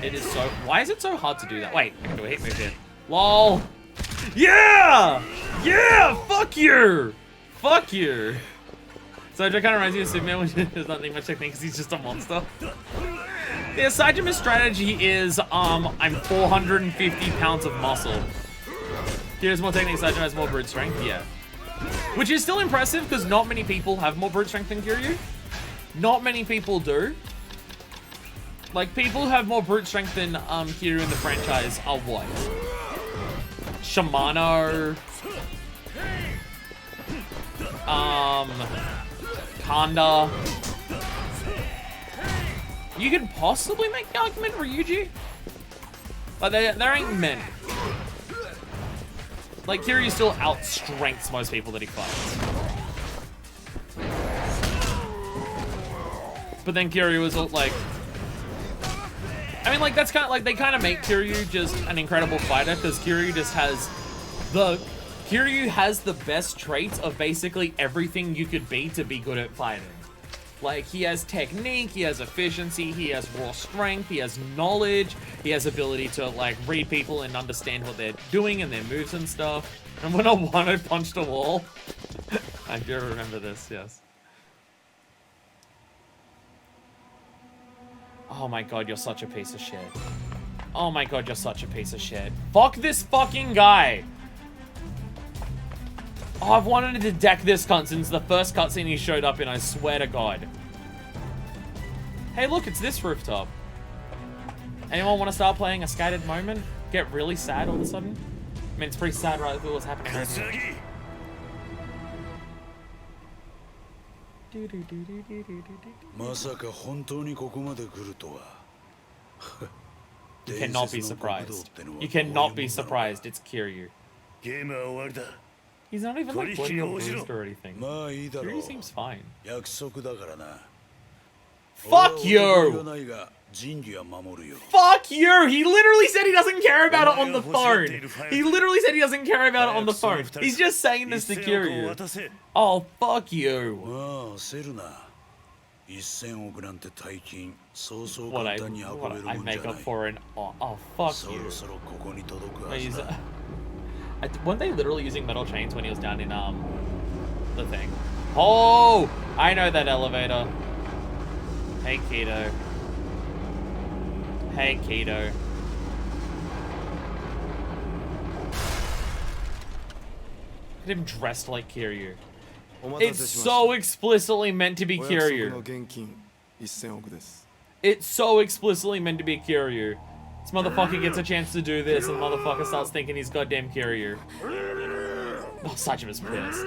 It is so... Why is it so hard to do that? Wait, I can do a hit move here. Lol. Yeah! Yeah! Fuck you! Fuck you! So Saejima kind of reminds me of Superman, which does not need much technique because he's just a monster. Yeah, Saejima's strategy is, I'm 450 pounds of muscle. Here's more technique, Saejima has more brute strength, yeah. Which is still impressive because not many people have more brute strength than Kiryu. Not many people do. Like, people who have more brute strength than Kiryu in the franchise are what? Shimano. Kanda. You could possibly make the argument Ryuji. But there ain't many. Like, Kiryu still outstrengths most people that he fights. But then Kiryu is like... I mean, like, that's kind of like, they kind of make Kiryu just an incredible fighter, because Kiryu just has the... Kiryu has the best traits of basically everything you could be to be good at fighting. Like, he has technique, he has efficiency, he has raw strength, he has knowledge, he has ability to, like, read people and understand what they're doing and their moves and stuff. And when I punched a wall, I do remember this, yes. Oh my god, you're such a piece of shit. Oh my god, you're such a piece of shit. Fuck this fucking guy! Oh, I've wanted to deck this cunt since the first cutscene he showed up in, I swear to god. Hey look, it's this rooftop. Anyone want to start playing a Scattered Moment? Get really sad all of a sudden? I mean, it's pretty sad, right? Look at what's happening right here. You cannot be surprised. You cannot be surprised. It's Kiryu. He's not even like bloody or bruised or anything. Kiryu seems fine. Fuck you! Fuck you! He literally said he doesn't care about it on the phone. He literally said he doesn't care about it on the phone. He's just saying this to Kiryu. Oh, fuck you. What I make up for an... Oh, fuck you. Weren't they literally using metal chains when he was down in, the thing? Oh! I know that elevator. Hey, Keto. Hey, Keto. Look at him dressed like Kiryu. It's so explicitly meant to be Kiryu. It's so explicitly meant to be Kiryu. This motherfucker gets a chance to do this, and motherfucker starts thinking he's goddamn Kiryu. Oh, Sajima's pissed.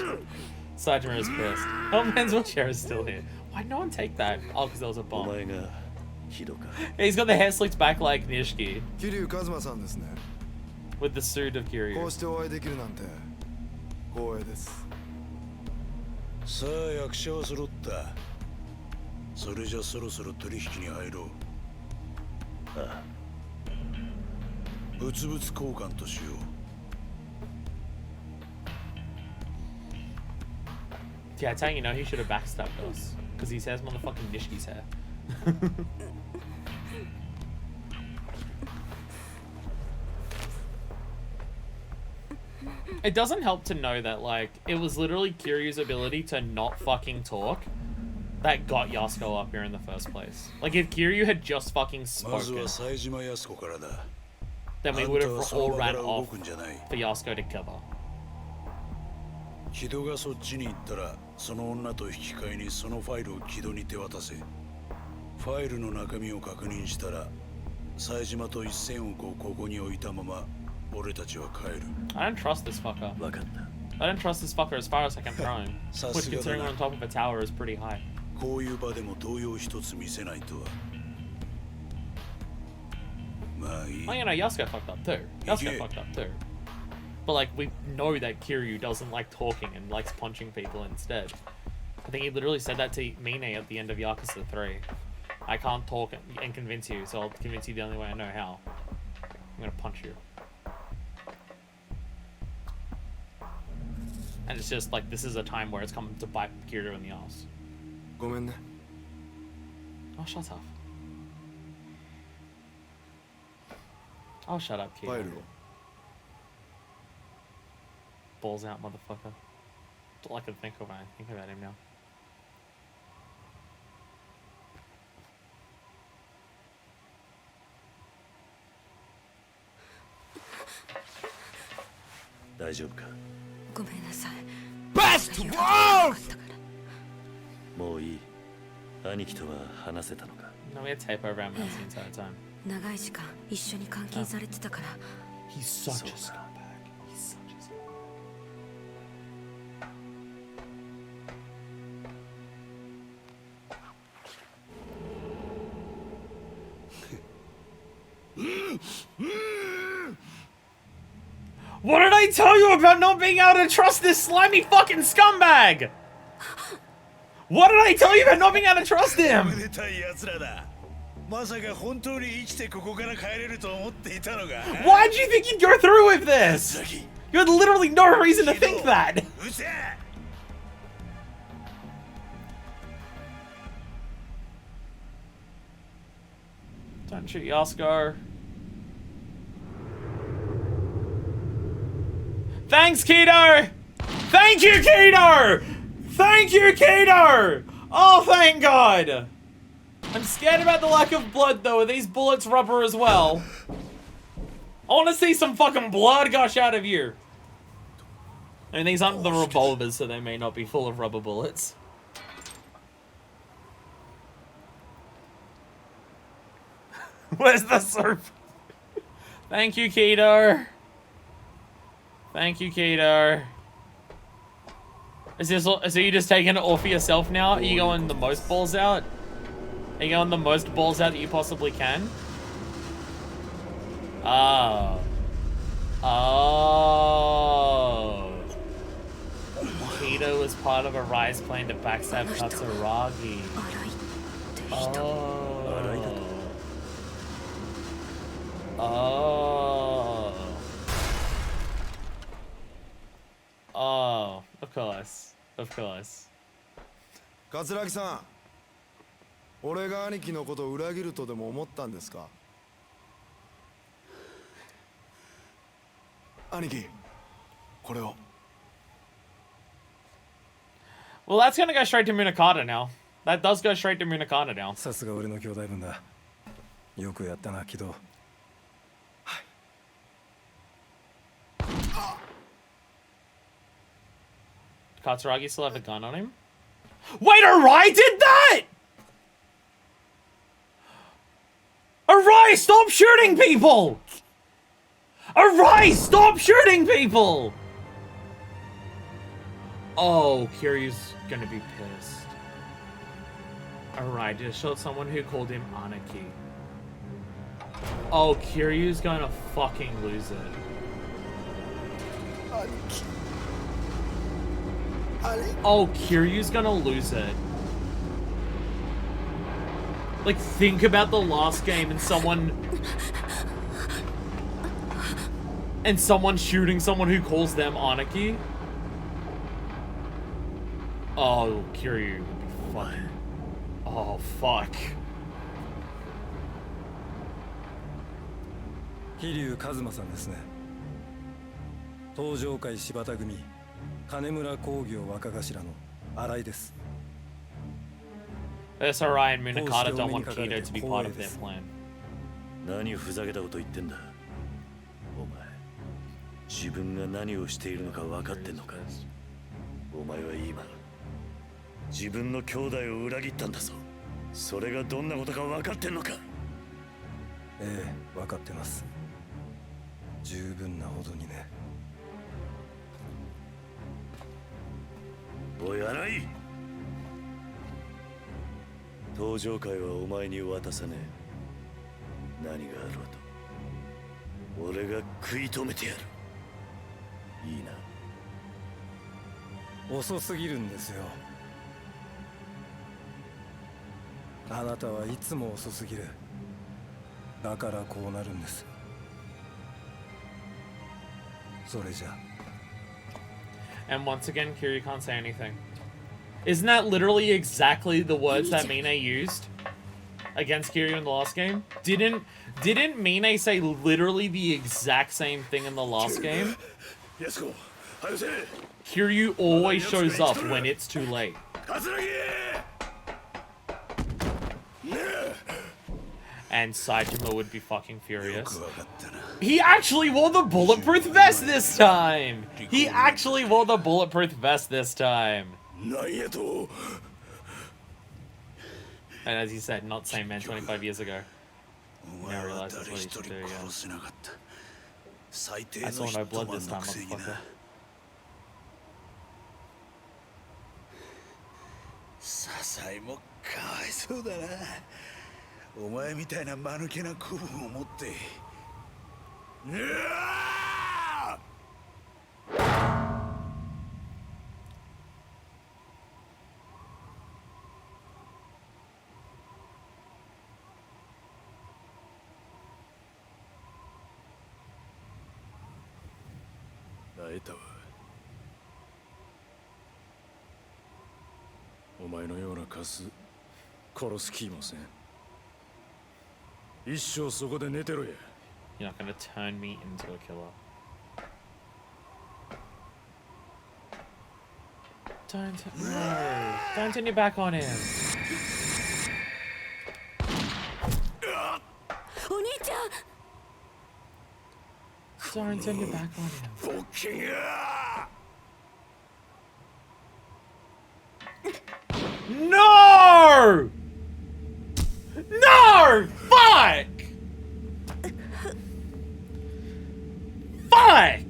Sajima is pissed. Oh, man's wheelchair is still here. Why'd no one take that? Oh, because there was a bomb. Yeah, he's got the hair slicked back like Nishiki. With the suit of Kiryu. Yeah, that's how you know he should have backstabbed us. Because his hair's motherfucking Nishiki's hair. It doesn't help to know that, like, it was literally Kiryu's ability to not fucking talk that got Yasuko up here in the first place. Like, if Kiryu had just fucking まず spoken, は冴島靖子からだ。 then we あん would た have はその all 場か ran ら off 動くんじゃない。 for Yasuko to kill her. 木戸がそっちに行ったら、その女と引き換えにそのファイルを木戸に手渡せ。ファイルの中身を確認したら、冴島と1000億をここに置いたまま、俺たちは帰る。 I don't trust this fucker. 分かった。 I don't trust this fucker as far as I can throw him. Which, considering we're on top of a tower, is pretty high. こういう場でも動揺一つ見せないとは。まあいい。 Well, you know, Yasuko fucked up too. Yasuko fucked up too. But, like, we know that Kiryu doesn't like talking and likes punching people instead. I think he literally said that to Mine at the end of Yakuza 3. I can't talk and convince you, so I'll convince you the only way I know how. I'm gonna punch you. And it's just like, this is a time where it's coming to bite Kiryu in the ass. ごめんね。 Oh, shut up. Oh, shut up, ファイ Kiryu. ルを。 Balls out, motherfucker. That's all I can think of when I think about him now. 大丈夫か。ごめんなさい。 Best よくわかったから。もういい。兄貴とは話せたのか。 No, we had tape over our mouths the entire time. 長い時間一緒に監禁されてたから。 He's such a scumbag. He's such a scumbag. What did I tell you about not being able to trust this slimy fucking scumbag? What did I tell you about not being able to trust him? めでたい奴らだ。まさか本当に生きてここから帰れると思っていたのか。 Why did you think you'd go through with this? You had literally no reason to think that. うせえ。 Don't shoot Yasuko. Thanks, Keto! Thank you, Keto! Thank you, Keto! Oh, thank God! I'm scared about the lack of blood, though. Are these bullets rubber as well? I want to see some fucking blood gush out of you. I mean, these aren't the revolvers, so they may not be full of rubber bullets. Where's the soup? Thank you, Keto. Thank you, Keto. Is this all, so you just taking it all for yourself now? Are you going the most balls out? Are you going the most balls out that you possibly can? Oh. Oh. Keto was part of a rise plan to backstab Katsuragi. 荒いって人。 Oh. Oh. Oh, of course. Of course. 桂木さん、俺が兄貴のことを裏切るとでも思ったんですか？兄貴、これを。 Well, that's gonna go straight to Munakata now. That does go straight to Munakata now. さすが俺の兄弟分だ。よくやったな、木戸。 Katsuragi still have a gun on him? Wait, Arai did that! Arai, stop shooting people! Arai, stop shooting people! Oh, Kiryu's gonna be pissed. Arai just shot someone who called him Anarchy. Oh, Kiryu's gonna fucking lose it. Oh, Kiryu's gonna lose it. Like, think about the last game and someone shooting someone who calls them Anarchy. Oh, Kiryu would be fucking... Oh, fuck. 飛龍一馬さんですね。東上会柴田組金村工業若頭の新井です。Sarai and Munakata don't want Kido to be part of their plan. 何をふざけたこと言ってんだ。お前、自分が何をしているのか分かってんのか。お前は今、自分の兄弟を裏切ったんだぞ。それがどんなことか分かってんのか。ええ、分かってます。十分なほどにね。おい、荒井。登場会はお前に渡さねえ。何があろうと俺が食い止めてやる。いいな。遅すぎるんですよ。あなたはいつも遅すぎる。だからこうなるんです。それじゃ。 And once again, Kiryu can't say anything. Isn't that literally exactly the words that Mine used against Kiryu in the last game? Didn't Mine say literally the exact same thing in the last game? Kiryu always shows up when it's too late. And Saitama would be fucking furious. He actually wore the bulletproof vest this time! He actually wore the bulletproof vest this time! And as he said, not same man 25 years ago. Now realize that's what he should do, yeah. I saw no blood this time, motherfucker. 笹井もかわいそうだな。お前みたいな間抜けな子分を持って。会えたわ。お前のようなカス殺す気もせん。一生そこで寝てろや。 You're not gonna turn me into a killer. Don't turn your back on him. お兄ちゃん Don't turn your back on him. No! No! Fuck! Fuck!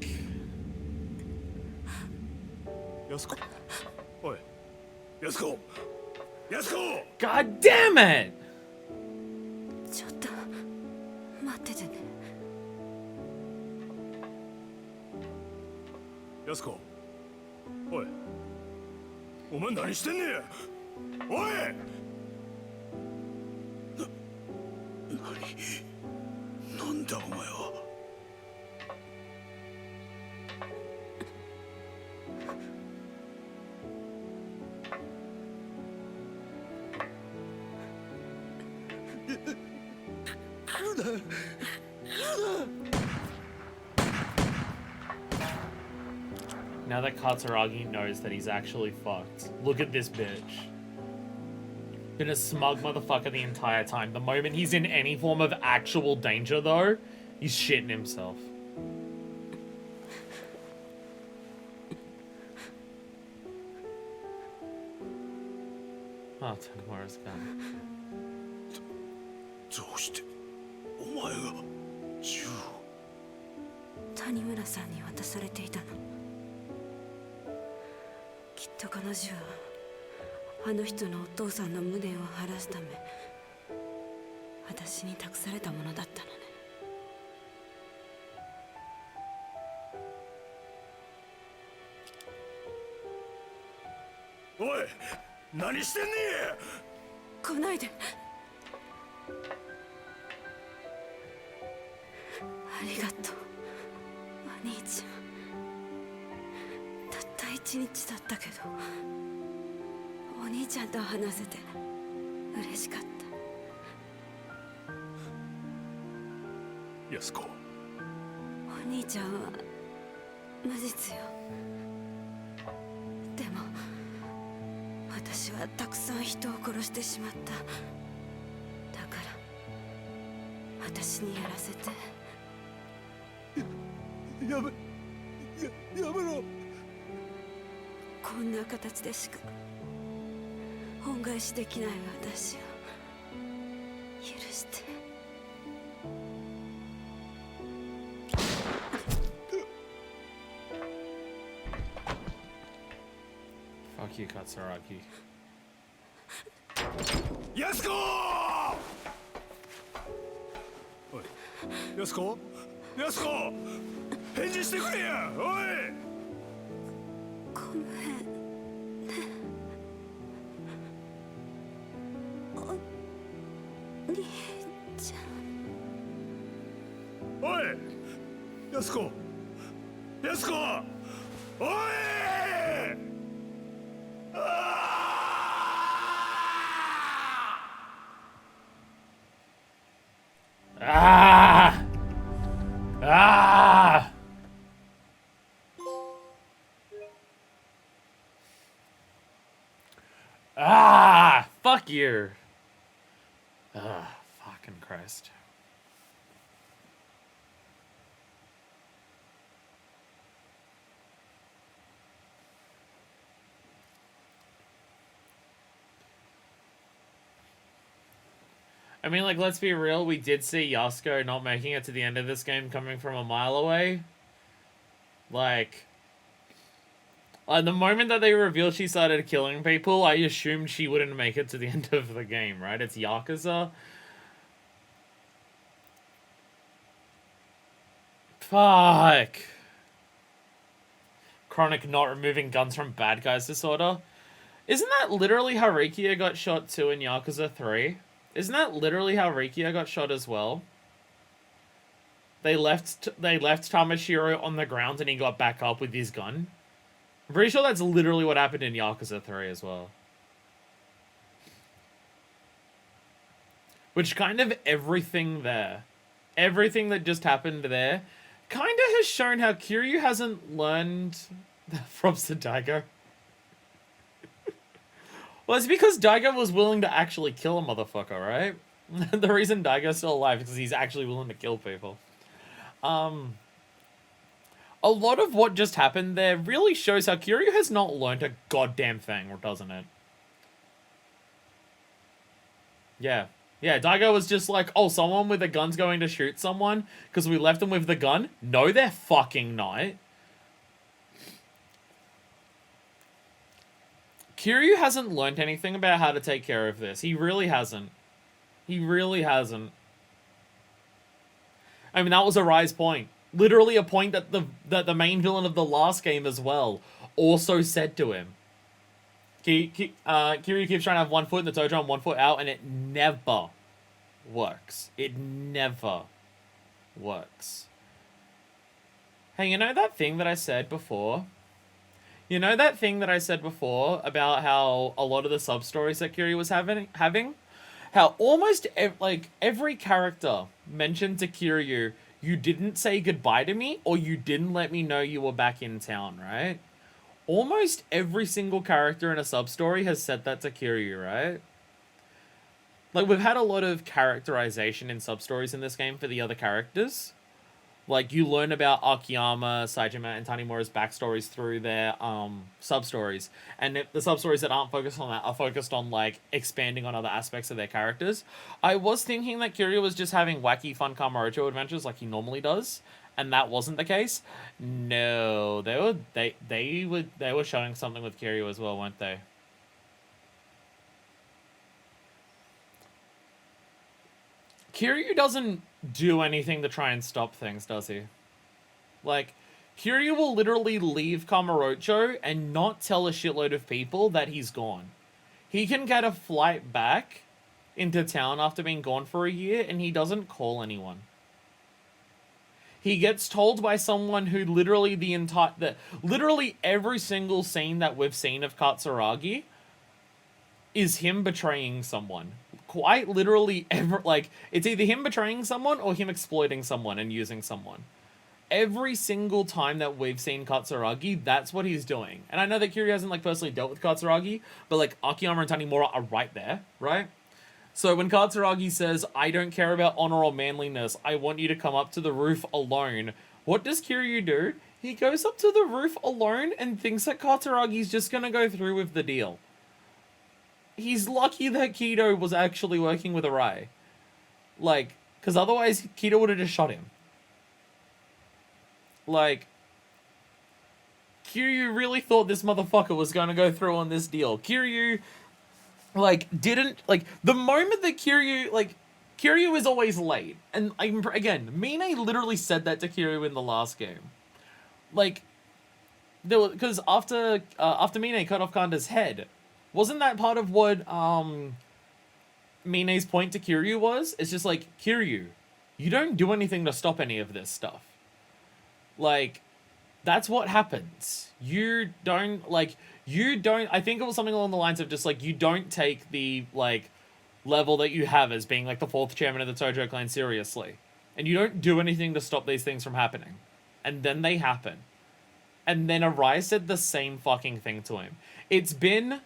安子。おい。安子。安子。 God damn it! ちょっと待っててね。安子。おい。お前何してんねん。おい。なんだお前は。Now that Katsuragi knows that he's actually fucked. Look at this bitch. Been a smug motherfucker the entire time. The moment he's in any form of actual danger, though, he's shitting himself. Oh, Tamura's gone. どうしてお前が銃を。谷村さんに渡されていたの。きっと彼女はあの人のお父さんの無念を晴らすため私に託されたものだったのね。おい、何してんねん。来ないで。ありがとうお兄ちゃん。たった一日だったけどお兄ちゃんと話せて嬉しかった。安子。お兄ちゃんは無実よ。でも私私はたくさん人を殺してしまった。だから私にやらせて。やめろ。こんな形でしか恩返しできない私を許して。Fuck you, Katsuragi. やすこおいやすこ返事してくれやおい。ごめんね。お兄ちゃん。おいやすこおい。Ah! Ah! Ah! Fuck you! Ah, fucking Christ. I mean, like, let's be real, we did see Yasuko not making it to the end of this game coming from a mile away. Like, the moment that they revealed she started killing people, I assumed she wouldn't make it to the end of the game, right? It's Yakuza. Fuck. Chronic not removing guns from bad guys disorder. Isn't that literally how Rikia got shot too in Yakuza 3? Isn't that literally how Rikia got shot as well? They left Tamashiro on the ground and he got back up with his gun. I'm pretty sure that's literally what happened in Yakuza 3 as well. Which kind of everything there, everything that just happened there, kind of has shown how Kiryu hasn't learned from Daigo. Well, it's because Daigo was willing to actually kill a motherfucker, right? The reason Daigo's still alive is because he's actually willing to kill people. A lot of what just happened there really shows how Kiryu has not learned a goddamn thing, doesn't it? Yeah. Yeah, Daigo was just like, oh, someone with a gun's going to shoot someone because we left them with the gun? No, they're fucking not. Kiryu hasn't learned anything about how to take care of this. He really hasn't. He really hasn't. I mean, that was a rise point. Literally a point that the main villain of the last game as well also said to him. Kiryu keeps trying to have one foot in the dojo and one foot out, and it never works. It never works. Hey, you know that thing that I said before? You know that thing that I said before about how a lot of the sub-stories that Kiryu was having? How almost every character mentioned to Kiryu, you didn't say goodbye to me or you didn't let me know you were back in town, right? Almost every single character in a sub-story has said that to Kiryu, right? Like, we've had a lot of characterization in sub-stories in this game for the other characters. Like, you learn about Akiyama, Saejima, and Tanimura's backstories through their sub-stories. And the sub-stories that aren't focused on that are focused on, like, expanding on other aspects of their characters. I was thinking that Kiryu was just having wacky, fun Kamurocho adventures like he normally does. And that wasn't the case. No, they were showing something with Kiryu as well, weren't they? Kiryu doesn't do anything to try and stop things, does he? Like, Kiryu will literally leave Kamurocho and not tell a shitload of people that he's gone. He can get a flight back into town after being gone for a year and he doesn't call anyone. He gets told by someone who literally literally every single scene that we've seen of Katsuragi is him betraying someone. Quite literally it's either him betraying someone or him exploiting someone and using someone. every single time that we've seen Katsuragi, that's what he's doing. And I know that Kiryu hasn't like personally dealt with Katsuragi, but like Akiyama and Tanimura are right there, right? So when Katsuragi says, I don't care about honor or manliness, I want you to come up to the roof alone, what does Kiryu do? He goes up to the roof alone and thinks that Katsuragi's just gonna go through with the deal. He's lucky that Kido was actually working with Arai. Like, because otherwise Kido would have just shot him. Like, Kiryu really thought this motherfucker was going to go through on this deal. Kiryu, like, didn't, like, the moment that Kiryu, like, Kiryu is always late. And, again, Mine literally said that to Kiryu in the last game. Like, there was, because after Mine cut off Kanda's head, wasn't that part of what, Mine's point to Kiryu was? It's just like, Kiryu, you don't do anything to stop any of this stuff. Like, that's what happens. You don't, I think it was something along the lines of just, like, you don't take the, like, level that you have as being, like, the 4th chairman of the Tojo clan seriously. And you don't do anything to stop these things from happening. And then they happen. And then Arai said the same fucking thing to him. It's been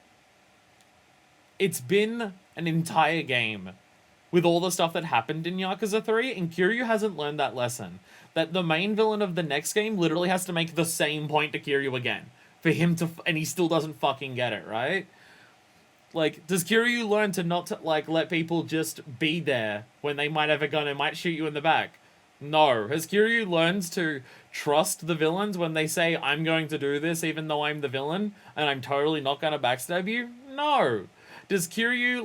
an entire game with all the stuff that happened in Yakuza 3, and Kiryu hasn't learned that lesson. That the main villain of the next game literally has to make the same point to Kiryu again. For him to, and he still doesn't fucking get it, right? Like, does Kiryu learn to not to, like, let people just be there when they might have a gun and might shoot you in the back? No. Has Kiryu learned to trust the villains when they say, I'm going to do this even though I'm the villain, and I'm totally not going to backstab you? No. Does Kiryu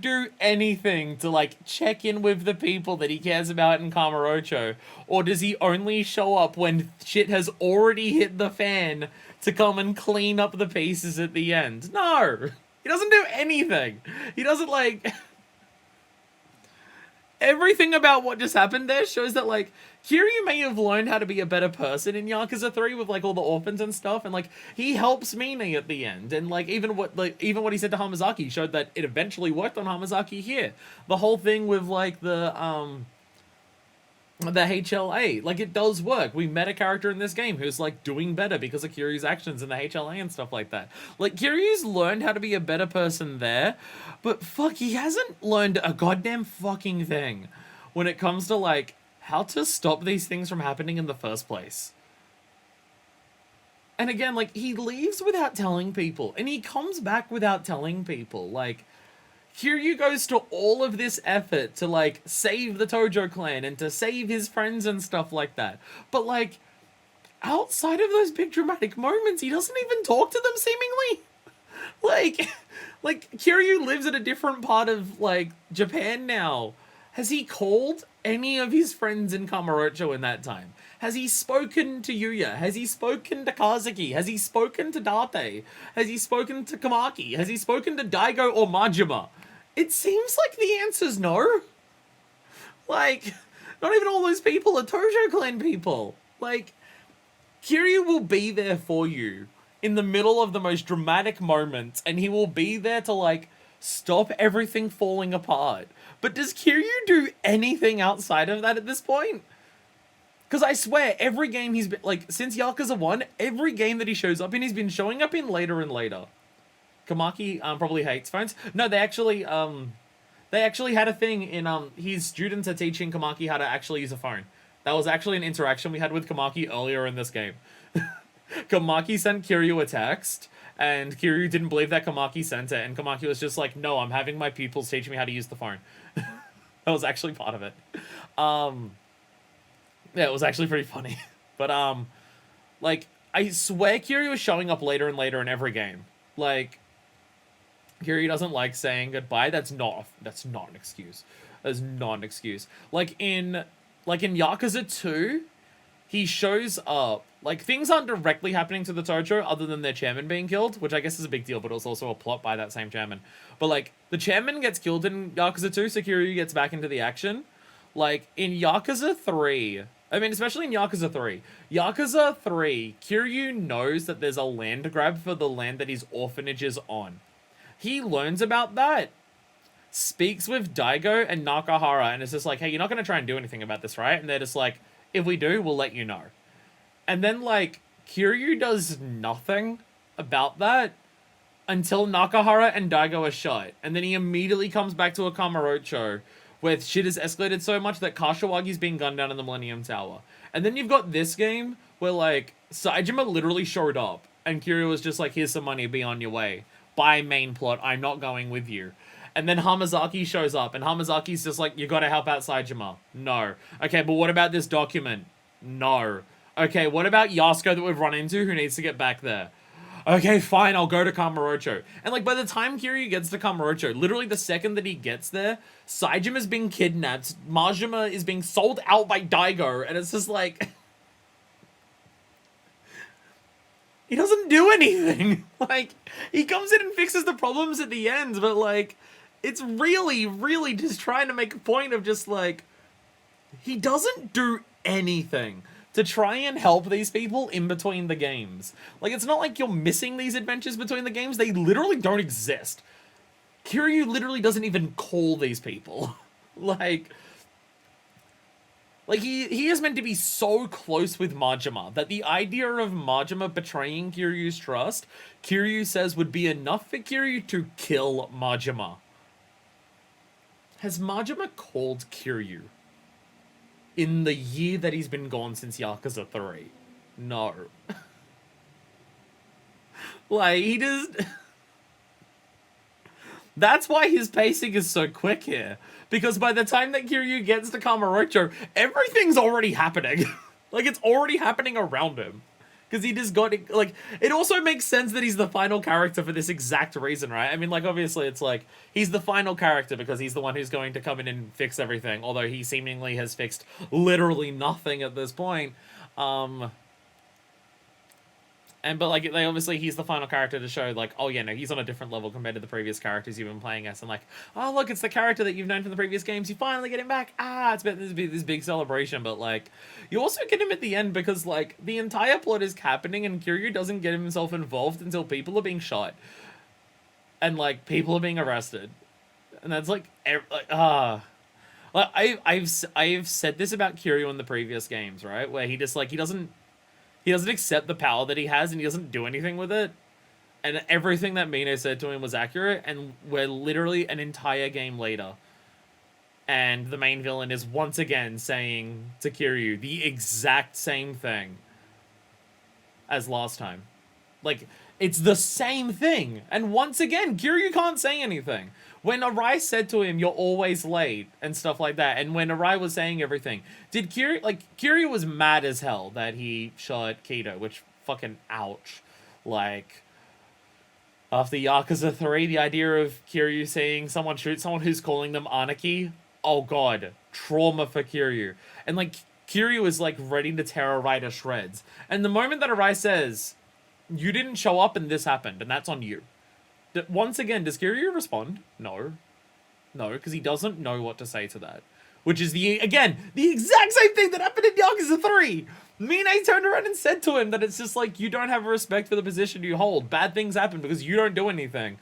do anything to, like, check in with the people that he cares about in Kamurocho? Or does he only show up when shit has already hit the fan to come and clean up the pieces at the end? No! He doesn't do anything! He doesn't, like... Everything about what just happened there shows that, like, Kiryu may have learned how to be a better person in Yakuza 3 with, like, all the orphans and stuff, and, like, he helps Mine at the end, and, like, even what he said to Hamazaki showed that it eventually worked on Hamazaki here. The whole thing with, like, the HLA, like, it does work. We met a character in this game who's, like, doing better because of Kiryu's actions in the HLA and stuff like that. Like, Kiryu's learned how to be a better person there, but fuck, he hasn't learned a goddamn fucking thing when it comes to, like, how to stop these things from happening in the first place. And again, like, he leaves without telling people, and he comes back without telling people. Like, Kiryu goes to all of this effort to, like, save the Tojo clan and to save his friends and stuff like that. But, like, outside of those big dramatic moments, he doesn't even talk to them, seemingly. Like, Kiryu lives in a different part of, like, Japan now. Has he called any of his friends in Kamurocho in that time? Has he spoken to Yuya? Has he spoken to Kazuki? Has he spoken to Date? Has he spoken to Kamaki? Has he spoken to Daigo or Majima? It seems like the answer's no. Like, not even all those people are Tojo clan people. Like, Kiryu will be there for you in the middle of the most dramatic moments, and he will be there to, like, stop everything falling apart. But does Kiryu do anything outside of that at this point? Because I swear, every game he's been, like, since Yakuza 1, every game that he shows up in, he's been showing up in later and later. Kamaki probably hates phones. No, they actually had a thing in, his students are teaching Kamaki how to actually use a phone. That was actually an interaction we had with Kamaki earlier in this game. Kamaki sent Kiryu a text, and Kiryu didn't believe that Kamaki sent it, and Kamaki was just like, no, I'm having my pupils teach me how to use the phone. That was actually part of it. Yeah, it was actually pretty funny. But, like, I swear Kiryu is showing up later and later in every game. Like, Kiryu doesn't like saying goodbye. That's not an excuse. That's not an excuse. Like in Yakuza 2, he shows up. Like, things aren't directly happening to the Tojo other than their chairman being killed, which I guess is a big deal, but it's also a plot by that same chairman. But, like, the chairman gets killed in Yakuza 2, so Kiryu gets back into the action. Like, in Yakuza 3... I mean, especially in Yakuza 3. Yakuza 3, Kiryu knows that there's a land grab for the land that his orphanage is on. He learns about that speaks with Daigo and Nakahara, and it's just like, hey, you're not going to try and do anything about this, right? And they're just like, if we do, we'll let you know. And then, like, Kiryu does nothing about that until Nakahara and Daigo are shot. And then he immediately comes back to a Kamurocho, where shit has escalated so much that Kashiwagi's being gunned down in the Millennium Tower. And then you've got this game where, like, Saejima literally showed up, and Kiryu was just like, here's some money, be on your way. By main plot, I'm not going with you. And then Hamazaki shows up, and Hamazaki's just like, you gotta help out Saejima. No. Okay, but what about this document? No. Okay, what about Yasuko that we've run into who needs to get back there? Okay, fine, I'll go to Kamurocho. And, like, by the time Kiryu gets to Kamurocho, literally the second that he gets there, Saejima's being kidnapped, Majima is being sold out by Daigo, and it's just like... he doesn't do anything. Like, he comes in and fixes the problems at the end, but, like, it's really, really just trying to make a point of just, like, he doesn't do anything to try and help these people in between the games. Like, it's not like you're missing these adventures between the games. They literally don't exist. Kiryu literally doesn't even call these people. Like, he is meant to be so close with Majima that the idea of Majima betraying Kiryu's trust, Kiryu says would be enough for Kiryu to kill Majima. Has Majima called Kiryu in the year that he's been gone since Yakuza 3? No. Like, he just... That's why his pacing is so quick here. Because by the time that Kiryu gets to Kamurocho, everything's already happening. Like, it's already happening around him. Because he just got... Like, it also makes sense that he's the final character for this exact reason, right? I mean, like, obviously, it's like, he's the final character because he's the one who's going to come in and fix everything. Although he seemingly has fixed literally nothing at this point. But, like, they obviously, he's the final character to show, like, oh, yeah, no, he's on a different level compared to the previous characters you've been playing as. And, like, oh, look, it's the character that you've known from the previous games. You finally get him back. It's been this big celebration. But, like, you also get him at the end because, like, the entire plot is happening and Kiryu doesn't get himself involved until people are being shot. And, like, people are being arrested. And that's, like, I've said this about Kiryu in the previous games, right? Where he just, like, he doesn't accept the power that he has, and he doesn't do anything with it. And everything that Mine said to him was accurate, and we're literally an entire game later. And the main villain is once again saying to Kiryu the exact same thing as last time. Like, it's the same thing. And once again, Kiryu can't say anything. When Arai said to him, you're always late, and stuff like that, and when Arai was saying everything, did Kiryu, like, Kiryu was mad as hell that he shot Kido, which fucking ouch. Like, after Yakuza 3, the idea of Kiryu seeing someone shoot someone who's calling them Anarchy, oh god, trauma for Kiryu. And, like, Kiryu is, like, ready to tear Arai to shreds. And the moment that Arai says, you didn't show up and this happened, and that's on you. Once again, does Kiryu respond? No. No, because he doesn't know what to say to that. Which is, the exact same thing that happened in Yakuza 3! Mine turned around and said to him that it's just like, you don't have a respect for the position you hold. Bad things happen because you don't do anything.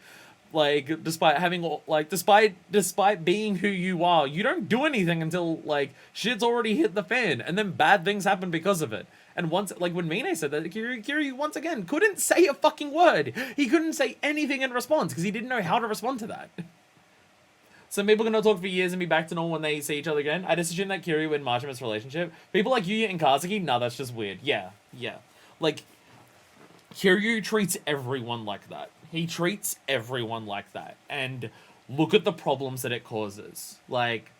Like, despite being who you are, you don't do anything until, like, shit's already hit the fan. And then bad things happen because of it. And once, like, when Mine said that, Kiryu once again couldn't say a fucking word. He couldn't say anything in response because he didn't know how to respond to that. Some people are going to talk for years and be back to normal when they see each other again. I just assume that Kiryu and Majima's relationship. People like Yuya and Kazuki, no, that's just weird. Yeah. Like, Kiryu treats everyone like that. He treats everyone like that. And look at the problems that it causes. Like,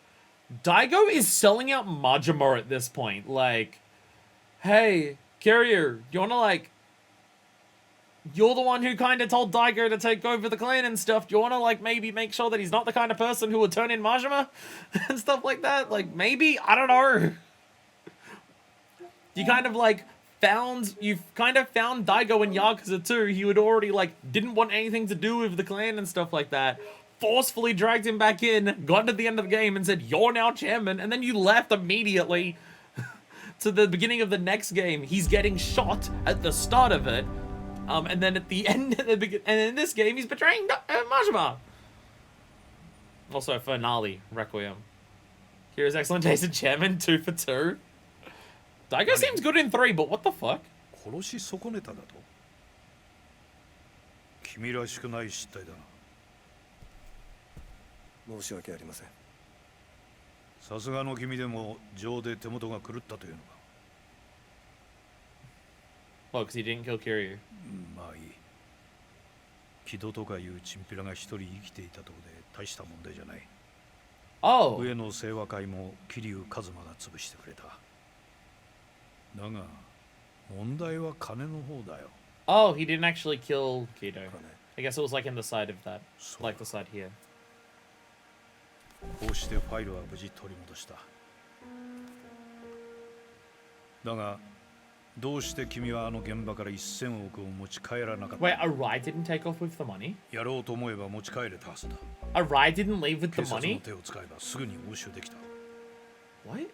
Daigo is selling out Majima at this point. Like, hey, Kiryu, you wanna, like... You're the one who kind of told Daigo to take over the clan and stuff. Do you wanna, like, maybe make sure that he's not the kind of person who would turn in Majima? And stuff like that? Like, maybe? I don't know. You kind of, like, found Daigo in Yakuza 2. He would already, like, didn't want anything to do with the clan and stuff like that. Forcefully dragged him back in, got to the end of the game and said, you're now chairman. And then you left immediately to the beginning of the next game. He's getting shot at the start of it. And then at the end, and in this game, he's betraying Majima. Also, finale, Requiem. Hero's excellent taste in chairman, 2 for 2. Daigo seems good in 3, but what the fuck? 殺し損ねただと？君らしくない失態だな。申し訳ありません。さすがの君でも情で手元が狂ったというのか。Well, because he didn't kill Kiryu. まあいい。木戸とかいうチンピラが一人生きていたところで大した問題じゃない。Oh. 上の清和会も桐生一馬が潰してくれた。だが問題は金の方だよ。Oh, he didn't actually kill Kido. I guess it was like in the side of that. Like the side here. こうしてファイルは無事取り戻した。だがどうして君はあの現場から1000億を持ち帰らなかった？ Wait, Arai didn't take off with the money? やろうと思えば持ち帰れたはずだ。Arai didn't leave with 警 the 察の money? 手を使えばすぐに押収できた。 What?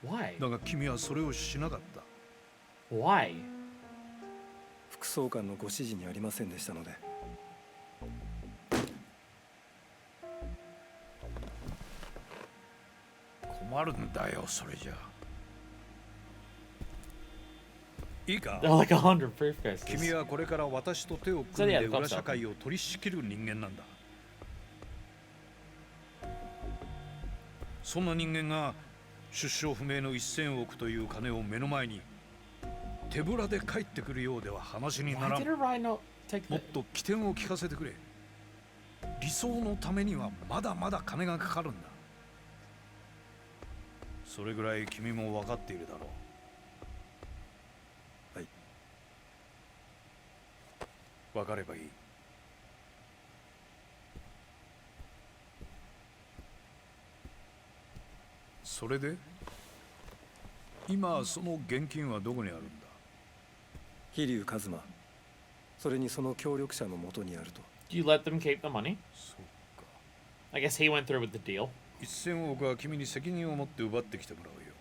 Why? だが君はそれをしなかった。 Why? 副総監のご指示にありませんでしたので。困るんだよそれじゃ。いいか They're like 100 briefcases. 君はこれから私と手を組んで裏社会を取り仕切る人間なんだ。そんな人間が出生不明の1000億という金を目の前に手ぶらで帰ってくるようでは話にな Why らん。 did Arai not take もっ the... と起点を聞かせてくれ。理想のためにはまだまだ金がかかるんだ。それぐらい君も分かっているだろう。はい。分かればいい。それで今その現金はどこにあるんだ？桐生一馬、それにその協力者のもとにあると。 Do you let them keep the money? そうか。 I guess he went through with the deal. 1000億は君に責任を持って奪ってきてもらうよ。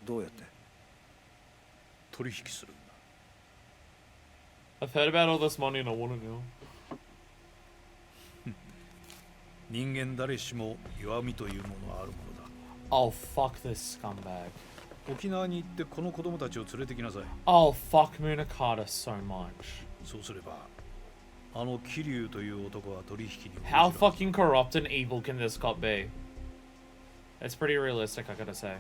どうやって？取引するんだ。 I've heard about all this money and I want to know. 人間誰しも弱みというものはあるものだ。 Oh, fuck this scumbag. 沖縄に行ってこの子供たちを連れてきなさい。 Oh, fuck Munakata so much. そうすれば、あの桐生という男は取引に応じる。 How fucking corrupt and evil can this cop be? It's pretty realistic, I gotta say.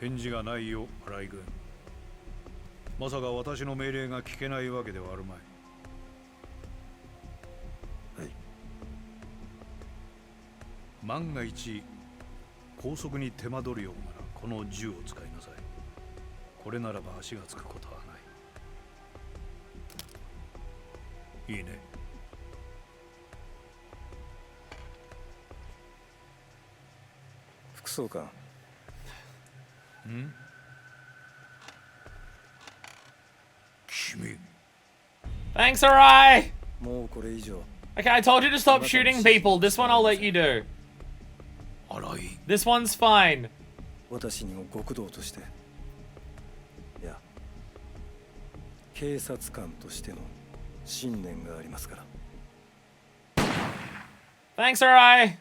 返事がないよ、新井君。まさか私の命令が聞けないわけではあるまい。はい。万が一高速に手間取るようならこの銃を使いなさい。これならば足がつくことはない。いいね。副総監。ん？君。 Thanks, Arai! もうこれ以上。 Okay, I told you to stop shooting people. This one I'll let you do. 新井。 This one's fine. 私にも極道として、いや、警察官としての信念がありますから。 Thanks, Arai!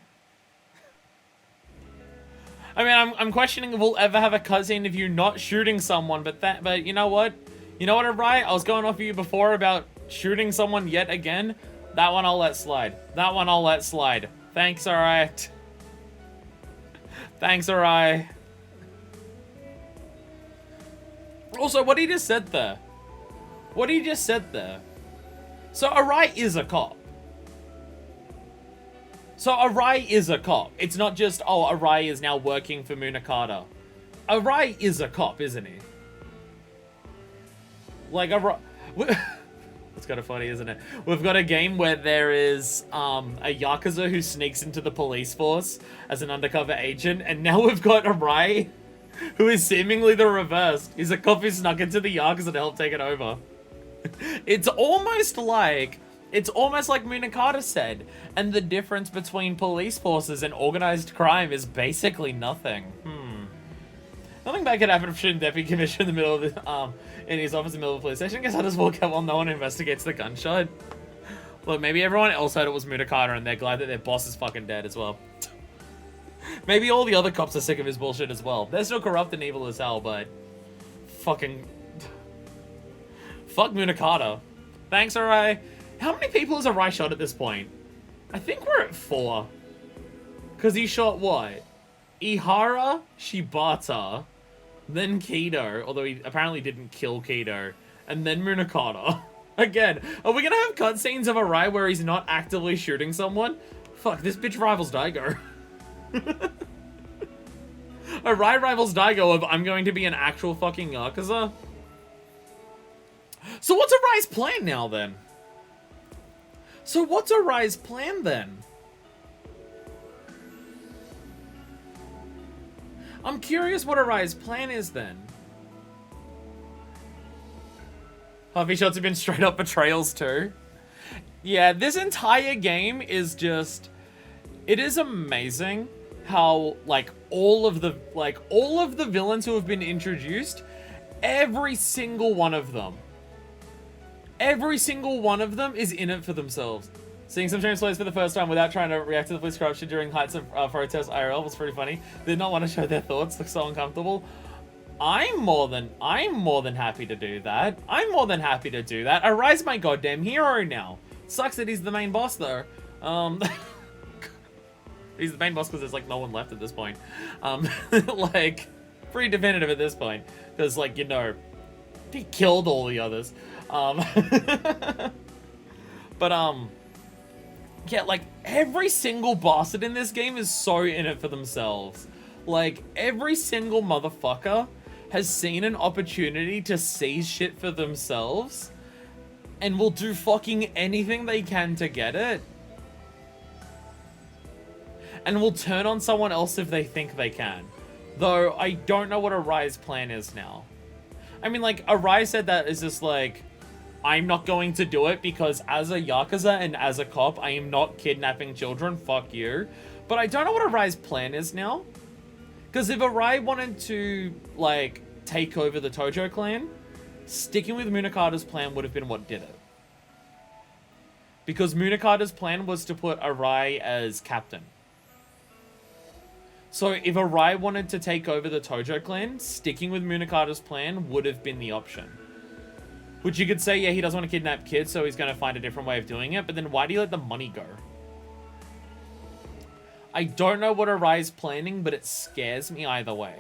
I mean, I'm questioning if we'll ever have a cutscene of you not shooting someone, but you know what? You know what, Arai? I was going off of you before about shooting someone yet again. That one I'll let slide. That one I'll let slide. Thanks, Arai. Thanks, Arai. Also, what he just said there. What he just said there. So Arai is a cop. So Arai is a cop. It's not just, oh, Arai is now working for Munakata. Arai is a cop, isn't he? Like, Arai... It's kind of funny, isn't it? We've got a game where there is a Yakuza who sneaks into the police force as an undercover agent, and now we've got Arai, who is seemingly the reverse. He's a cop who snuck into the Yakuza to help take it over. It's almost like Munakata said, and the difference between police forces and organized crime is basically nothing. Nothing bad could happen if shooting deputy commissioner in the middle of the, in his office in the middle of the police station. Guess I'll just walk out while no one investigates the gunshot. Look, maybe everyone else heard it was Munakata and they're glad that their boss is fucking dead as well. Maybe all the other cops are sick of his bullshit as well. They're still corrupt and evil as hell, but fucking fuck Munakata. Thanks, Arai. How many people has Arai shot at this point? I think we're at 4. Because he shot what? Ihara, Shibata, then Kido, although he apparently didn't kill Kido, and then Munakata. Again, are we gonna have cutscenes of Arai where he's not actively shooting someone? Fuck, this bitch rivals Daigo. Arai rivals Daigo of I'm going to be an actual fucking Yakuza. So what's Arai's plan now then? I'm curious what Arai's plan is then. Harvey shots have been straight up betrayals too. Yeah, this entire game is just... It is amazing how, like, all of the villains who have been introduced, every single one of them is in it for themselves. Seeing some streams for the first time without trying to react to the police corruption during heights of protest IRL was pretty funny. They did not want to show their thoughts, look so uncomfortable. I'm more than happy to do that. Arai's my goddamn hero now. Sucks that he's the main boss though. He's the main boss because there's like no one left at this point. Like, pretty definitive at this point. Because, like, you know, he killed all the others. Yeah, like, every single bastard in this game is so in it for themselves. Like, every single motherfucker has seen an opportunity to seize shit for themselves and will do fucking anything they can to get it. And will turn on someone else if they think they can. Though, I don't know what Arai's plan is now. I mean, like, Arai said that is just like, I'm not going to do it because as a Yakuza and as a cop, I am not kidnapping children, fuck you. But I don't know what Arai's plan is now. Because if Arai wanted to, like, take over the Tojo clan, sticking with Munakata's plan would have been what did it. Because Munakata's plan was to put Arai as captain. So if Arai wanted to take over the Tojo clan, sticking with Munakata's plan would have been the option. Which you could say, yeah, he doesn't want to kidnap kids, so he's going to find a different way of doing it, but then why do you let the money go? I don't know what Arai's planning, but it scares me either way.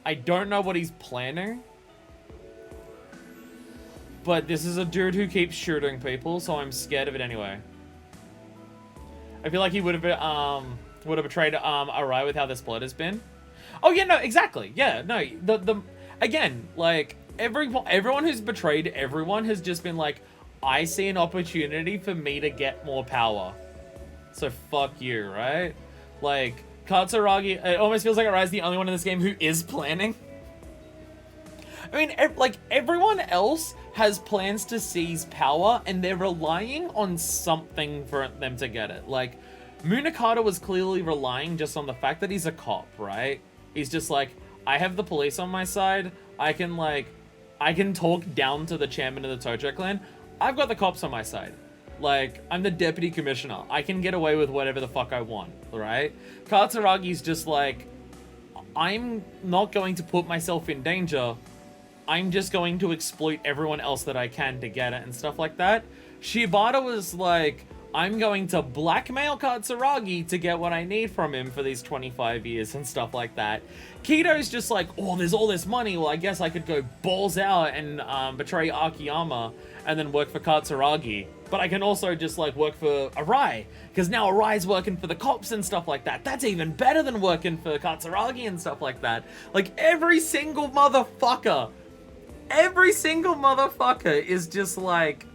I don't know what he's planning. But this is a dude who keeps shooting people, so I'm scared of it anyway. I feel like he would have betrayed Arai with how this blood has been. Oh yeah, no, exactly. Yeah, no, again, like, everyone who's betrayed everyone has just been like, I see an opportunity for me to get more power. So fuck you, right? Like, Katsuragi, it almost feels like Arai's the only one in this game who is planning. I mean, like, everyone else has plans to seize power, and they're relying on something for them to get it. Like, Munakata was clearly relying just on the fact that he's a cop, right? He's just like, I have the police on my side, I can talk down to the chairman of the Tojo clan, I've got the cops on my side. Like, I'm the deputy commissioner. I can get away with whatever the fuck I want, right? Katsuragi's just like, I'm not going to put myself in danger. I'm just going to exploit everyone else that I can to get it and stuff like that. Shibata was like, I'm going to blackmail Katsuragi to get what I need from him for these 25 years and stuff like that. Kido's just like, oh, there's all this money. Well, I guess I could go balls out and betray Akiyama and then work for Katsuragi. But I can also just, like, work for Arai, because now Arai's working for the cops and stuff like that. That's even better than working for Katsuragi and stuff like that. Like, every single motherfucker is just like,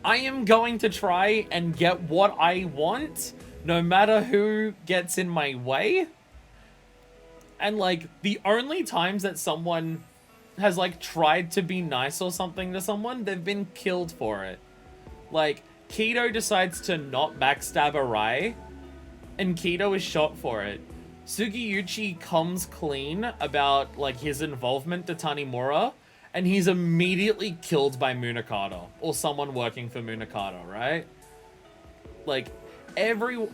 I am going to try and get what I want, no matter who gets in my way. And, like, the only times that someone has, like, tried to be nice or something to someone, they've been killed for it. Like, Kido decides to not backstab Arai, and Kido is shot for it. Sugiyuchi comes clean about, like, his involvement to Tanimura, and he's immediately killed by Munakata, or someone working for Munakata, right? Like, every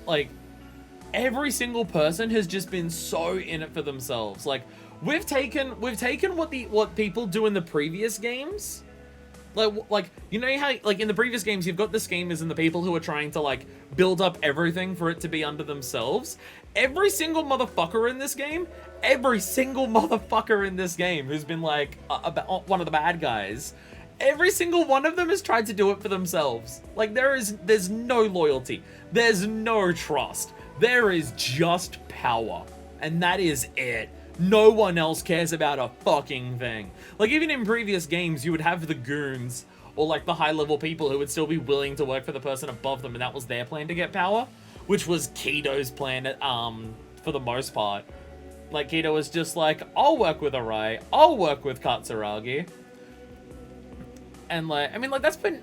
single person has just been so in it for themselves. Like, we've taken what people do in the previous games. Like, you know how, like, in the previous games, you've got the schemers and the people who are trying to, like, build up everything for it to be under themselves. Every single motherfucker in this game who's been, like, one of the bad guys, every single one of them has tried to do it for themselves. Like, there's no loyalty. There's no trust. There is just power. And that is it. No one else cares about a fucking thing. Like, even in previous games, you would have the goons, or, like, the high-level people who would still be willing to work for the person above them, and that was their plan to get power, which was Kido's plan, for the most part. Like, Kido was just like, I'll work with Arai, I'll work with Katsuragi. And, like, I mean, like, that's been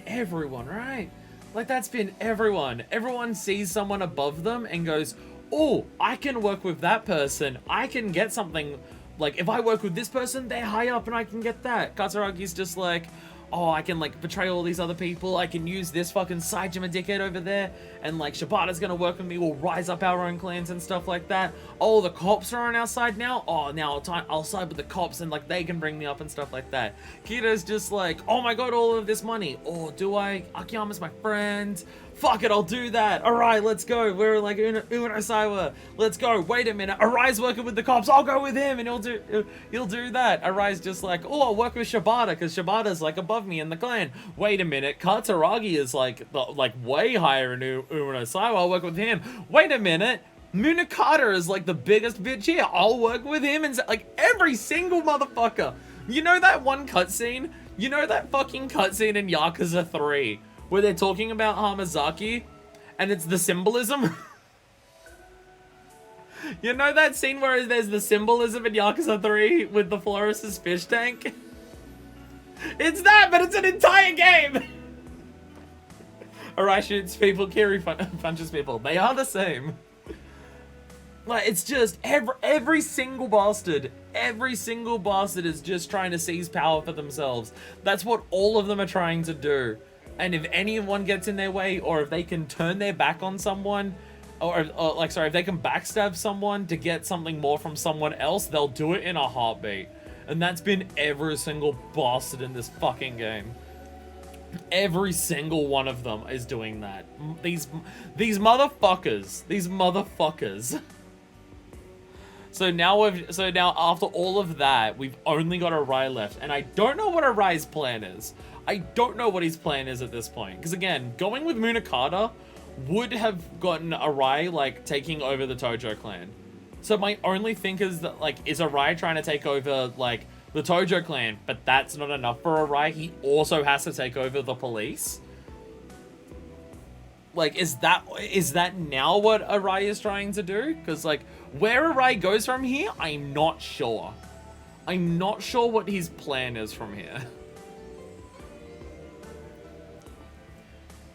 everyone, right? Like, that's been everyone. Everyone sees someone above them and goes, oh, I can work with that person. I can get something. Like, if I work with this person, they're high up and I can get that. Katsuragi's just like, oh, I can, like, betray all these other people. I can use this fucking Saejima dickhead over there. And, like, Shibata's gonna work with me. We'll rise up our own clans and stuff like that. Oh, the cops are on our side now. Oh, now I'll side with the cops and, like, they can bring me up and stuff like that. Kido's just like, oh my god, all of this money. Oh, do I? Akiyama's my friend. Fuck it, I'll do that. Alright, let's go. We're like Uno Saiwa. Let's go. Wait a minute. Arai's working with the cops. I'll go with him and he'll do that. Arai's just like, oh, I'll work with Shibata because Shibata's like above me in the clan. Wait a minute. Katsuragi is like way higher in Uno Saiwa. I'll work with him. Wait a minute. Munakata is like the biggest bitch here. I'll work with him. And like every single motherfucker. You know that one cutscene? You know that fucking cutscene in Yakuza 3? Where they're talking about Hamazaki, and it's the symbolism. You know that scene where there's the symbolism in Yakuza 3 with the florist's fish tank? It's that, but it's an entire game! Arai shoots people, Kiri punches people. They are the same. Like, it's just, every single bastard is just trying to seize power for themselves. That's what all of them are trying to do. And if anyone gets in their way, or if they can turn their back on someone, if they can backstab someone to get something more from someone else, they'll do it in a heartbeat. And that's been every single bastard in this fucking game. Every single one of them is doing that. These motherfuckers. So now after all of that, we've only got Arai left, and I don't know what Arai's plan is. I don't know what his plan is at this point. Because again, going with Munakata would have gotten Arai, like, taking over the Tojo clan. So my only thing is that, like, is Arai trying to take over, like, the Tojo clan? But that's not enough for Arai. He also has to take over the police. Like, is that now what Arai is trying to do? Because, like, where Arai goes from here, I'm not sure. I'm not sure what his plan is from here.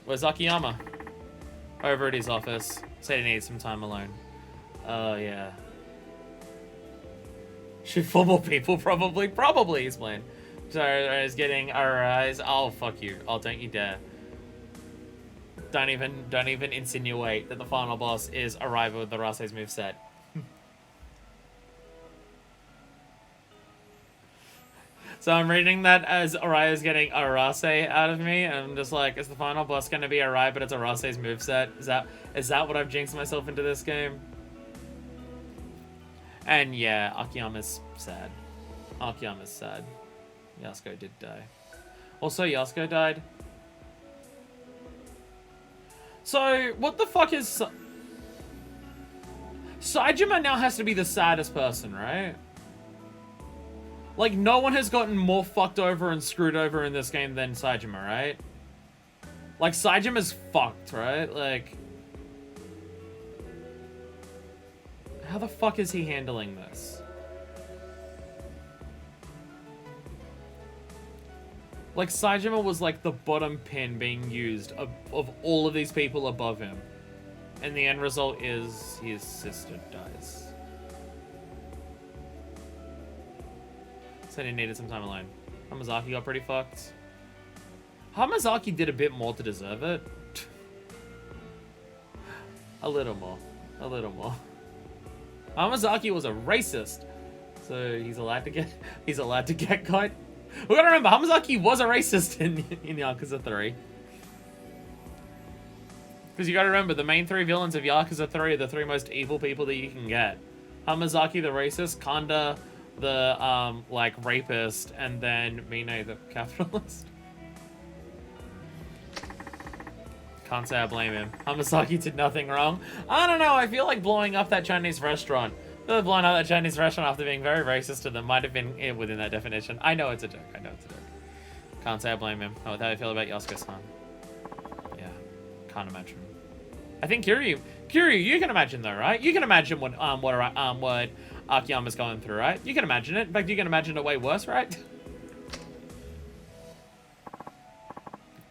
Where's Akiyama? Over at his office. Said he needs some time alone. Oh, yeah. Shoot 4 more people, probably. Probably his plan. So, he's getting our eyes. Oh, fuck you. Oh, don't you dare. Don't even insinuate that the final boss is Arrival with the Arase's moveset. So I'm reading that as Araya's getting Arase out of me, and I'm just like, is the final boss gonna be Arai, but it's Arase's moveset? Is that what I've jinxed myself into this game? And yeah, Akiyama's sad. Akiyama's sad. Yasuko did die. Also, Yasuko died. So, what the fuck is... Saejima now has to be the saddest person, right? Like, no one has gotten more fucked over and screwed over in this game than Saejima, right? Like, Saejima's fucked, right? Like... How the fuck is he handling this? Like, Saejima was like the bottom pin being used of all of these people above him. And the end result is his sister dies. Said he needed some time alone. Hamazaki got pretty fucked. Hamazaki did a bit more to deserve it. A little more. A little more. Hamazaki was a racist. So he's allowed to get cut. We gotta remember, Hamazaki was a racist in Yakuza 3. Because you gotta remember, the main three villains of Yakuza 3 are the three most evil people that you can get. Hamazaki the racist, Kanda the, like, rapist, and then Mine the capitalist. Can't say I blame him. Hamazaki did nothing wrong. I don't know, I feel like blowing up that Chinese restaurant. Blowing up that Chinese restaurant after being very racist to them might have been within that definition. I know it's a joke. I know it's a joke. Can't say I blame him. How do I feel about Yasuke-san? Yeah, can't imagine. I think Kiryu, you can imagine though, right? You can imagine what Akiyama's going through, right? You can imagine it. In fact, you can imagine it way worse, right?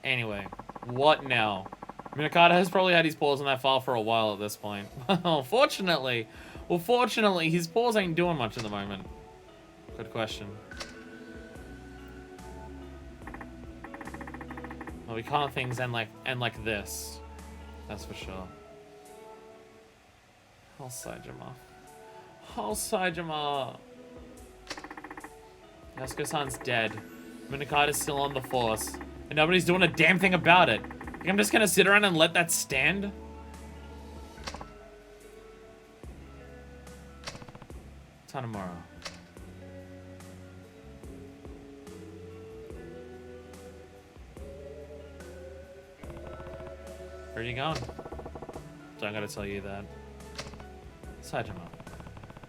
Anyway, what now? Minakata has probably had his paws on that file for a while at this point. Fortunately, his paws ain't doing much at the moment. Good question. Well, we can't things end like this. That's for sure. Oh, Saejima. Oh, Saejima. Yasuko-san's dead. Minakata's still on the force. And nobody's doing a damn thing about it. Like, I'm just gonna sit around and let that stand? Tanemura. Where are you going? Don't gotta tell you that. Saejima.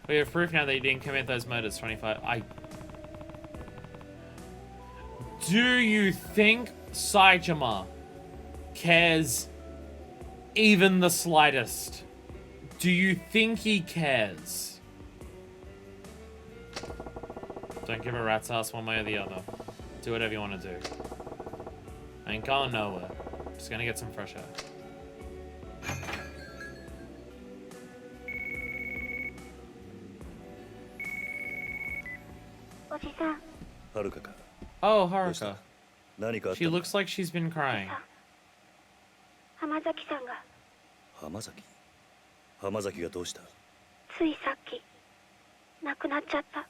We have proof now that you didn't commit those murders. 25. Do you think Saejima cares even the slightest? Do you think he cares? Don't give a rat's ass one way or the other. Do whatever you want to do. I ain't going nowhere. Just gonna get some fresh air. Oh, Haruka. She looks like she's been crying. 浜崎さんが。浜崎がどうした？ついさっき亡くなっちゃった。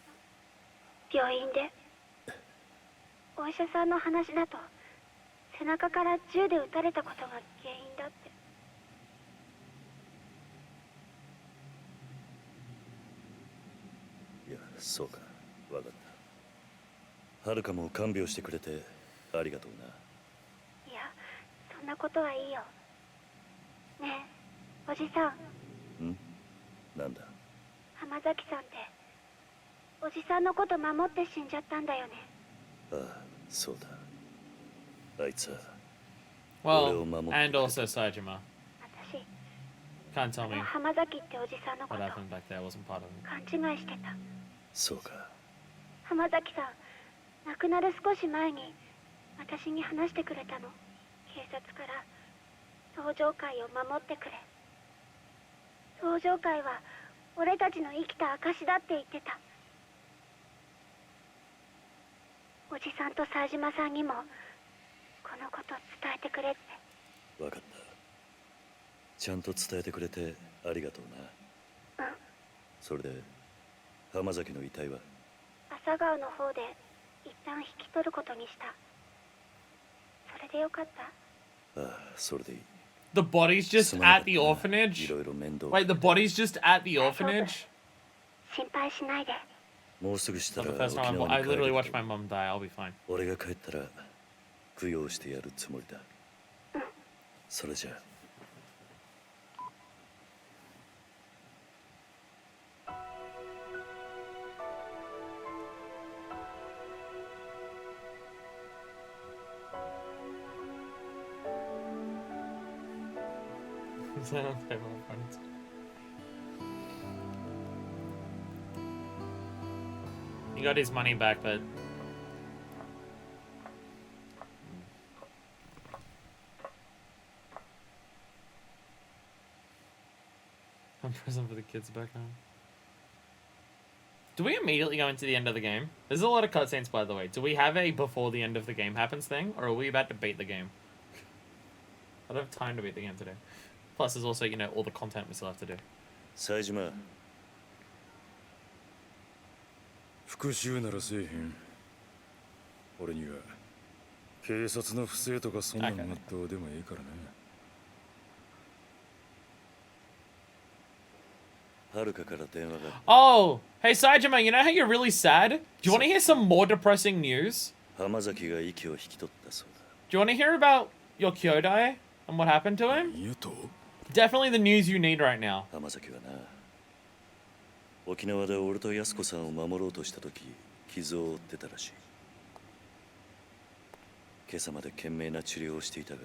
病院で。お医者さんの話だと背中から銃で撃たれたことが原因だって。いや、そうか。わかった。はるかも看病してくれてありがとうな。いや、そんなことはいいよ。ねえ、おじさん。ん？なんだ？浜崎さんっておじさんのこと守って死んじゃったんだよね。ああ、そうだ。あいつは。Well, and also Saejima. 私。Can't tell me 浜崎っておじさんのこ what と happened back there. I wasn't part of it. 勘違いしてた。そうか。浜崎さん、亡くなる少し前に私に話してくれたの。警察から登場会を守ってくれ。登場会は俺たちの生きた証だって言ってた。おじさんと冴島さんにもこのこと伝えてくれって。わかった。ちゃんと伝えてくれてありがとうな。うん。それで浜崎の遺体は？朝顔の方で一旦引き取ることにした。それでよかった。ああ、それでいい。The body's just at the orphanage? Wait, the body's just at the orphanage? 心配しないで。もうすぐしたら The first time I literally watched my mom die. I'll be fine. 俺が帰ったら供養してやるつもりだ。それじゃあ。He got his money back, but Some present for the kids back home. Do we immediately go into the end of the game? There's a lot of cutscenes, by the way. Do we have a before the end of the game happens thing? Or are we about to beat the game? I don't have time to beat the game today. Plus, there's also, you know, all the content we still have to do. 冴島復讐ならせえへん俺には警察の不正とかそんなのがどうでもいいからね遥から電話が Oh! Hey, Saejima, you know how you're really sad? Do you want to hear some more depressing news? 浜崎が息を引き取ったそうだ Do you want to hear about your Kyodai and what happened to him? いやと Definitely the news you need right now. 浜崎はな沖縄で俺と安子さんを守ろうとした時傷を負ってたらしい今朝まで懸命な治療をしていたが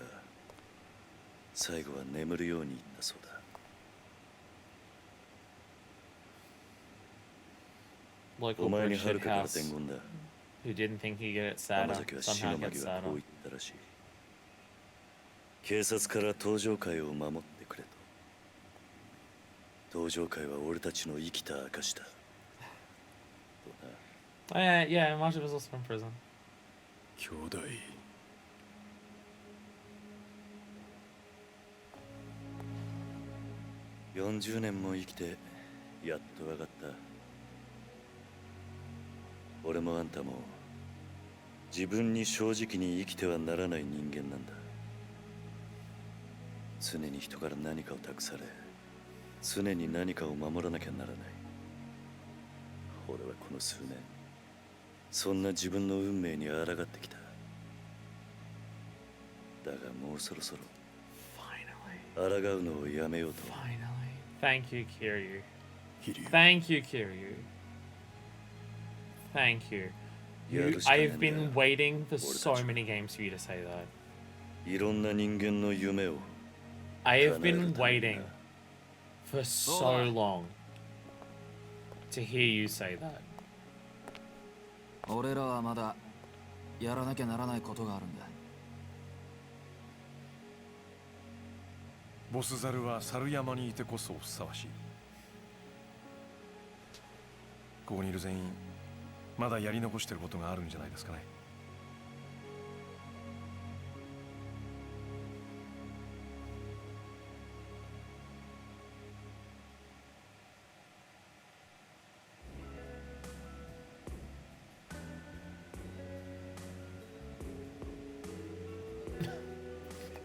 最後は眠るように言ったそうだ Local お前に British 遥から house 伝言だ who didn't think he'd get it 浜 sadder 崎は死ぬ somehow 間 gets 際こう sadder. 言ったらしい警察から登場会を守ってくれと登場会は俺たちの生きた証だとな Oh, yeah, Marshall was also in prison. 兄弟40年も生きてやっと分かった俺もあんたも自分に正直に生きてはならない人間なんだ常に人から何かを託され常に何かを守らなきゃならない俺はこの数年そんな自分の運命に抗ってきただがもうそろそろ Finally. 抗うのをやめようと Finally. Thank you, Kiryu. Thank you, Kiryu. Thank you. I have been waiting for so many games for you to say that. いろんな人間の夢を I have been waiting for so long to hear you say that. 俺らはまだやらなきゃならないことがあるんだ。ボスザルは猿山にいてこそふさわしい。ここにいる全員まだやり残してることがあるんじゃないですかね。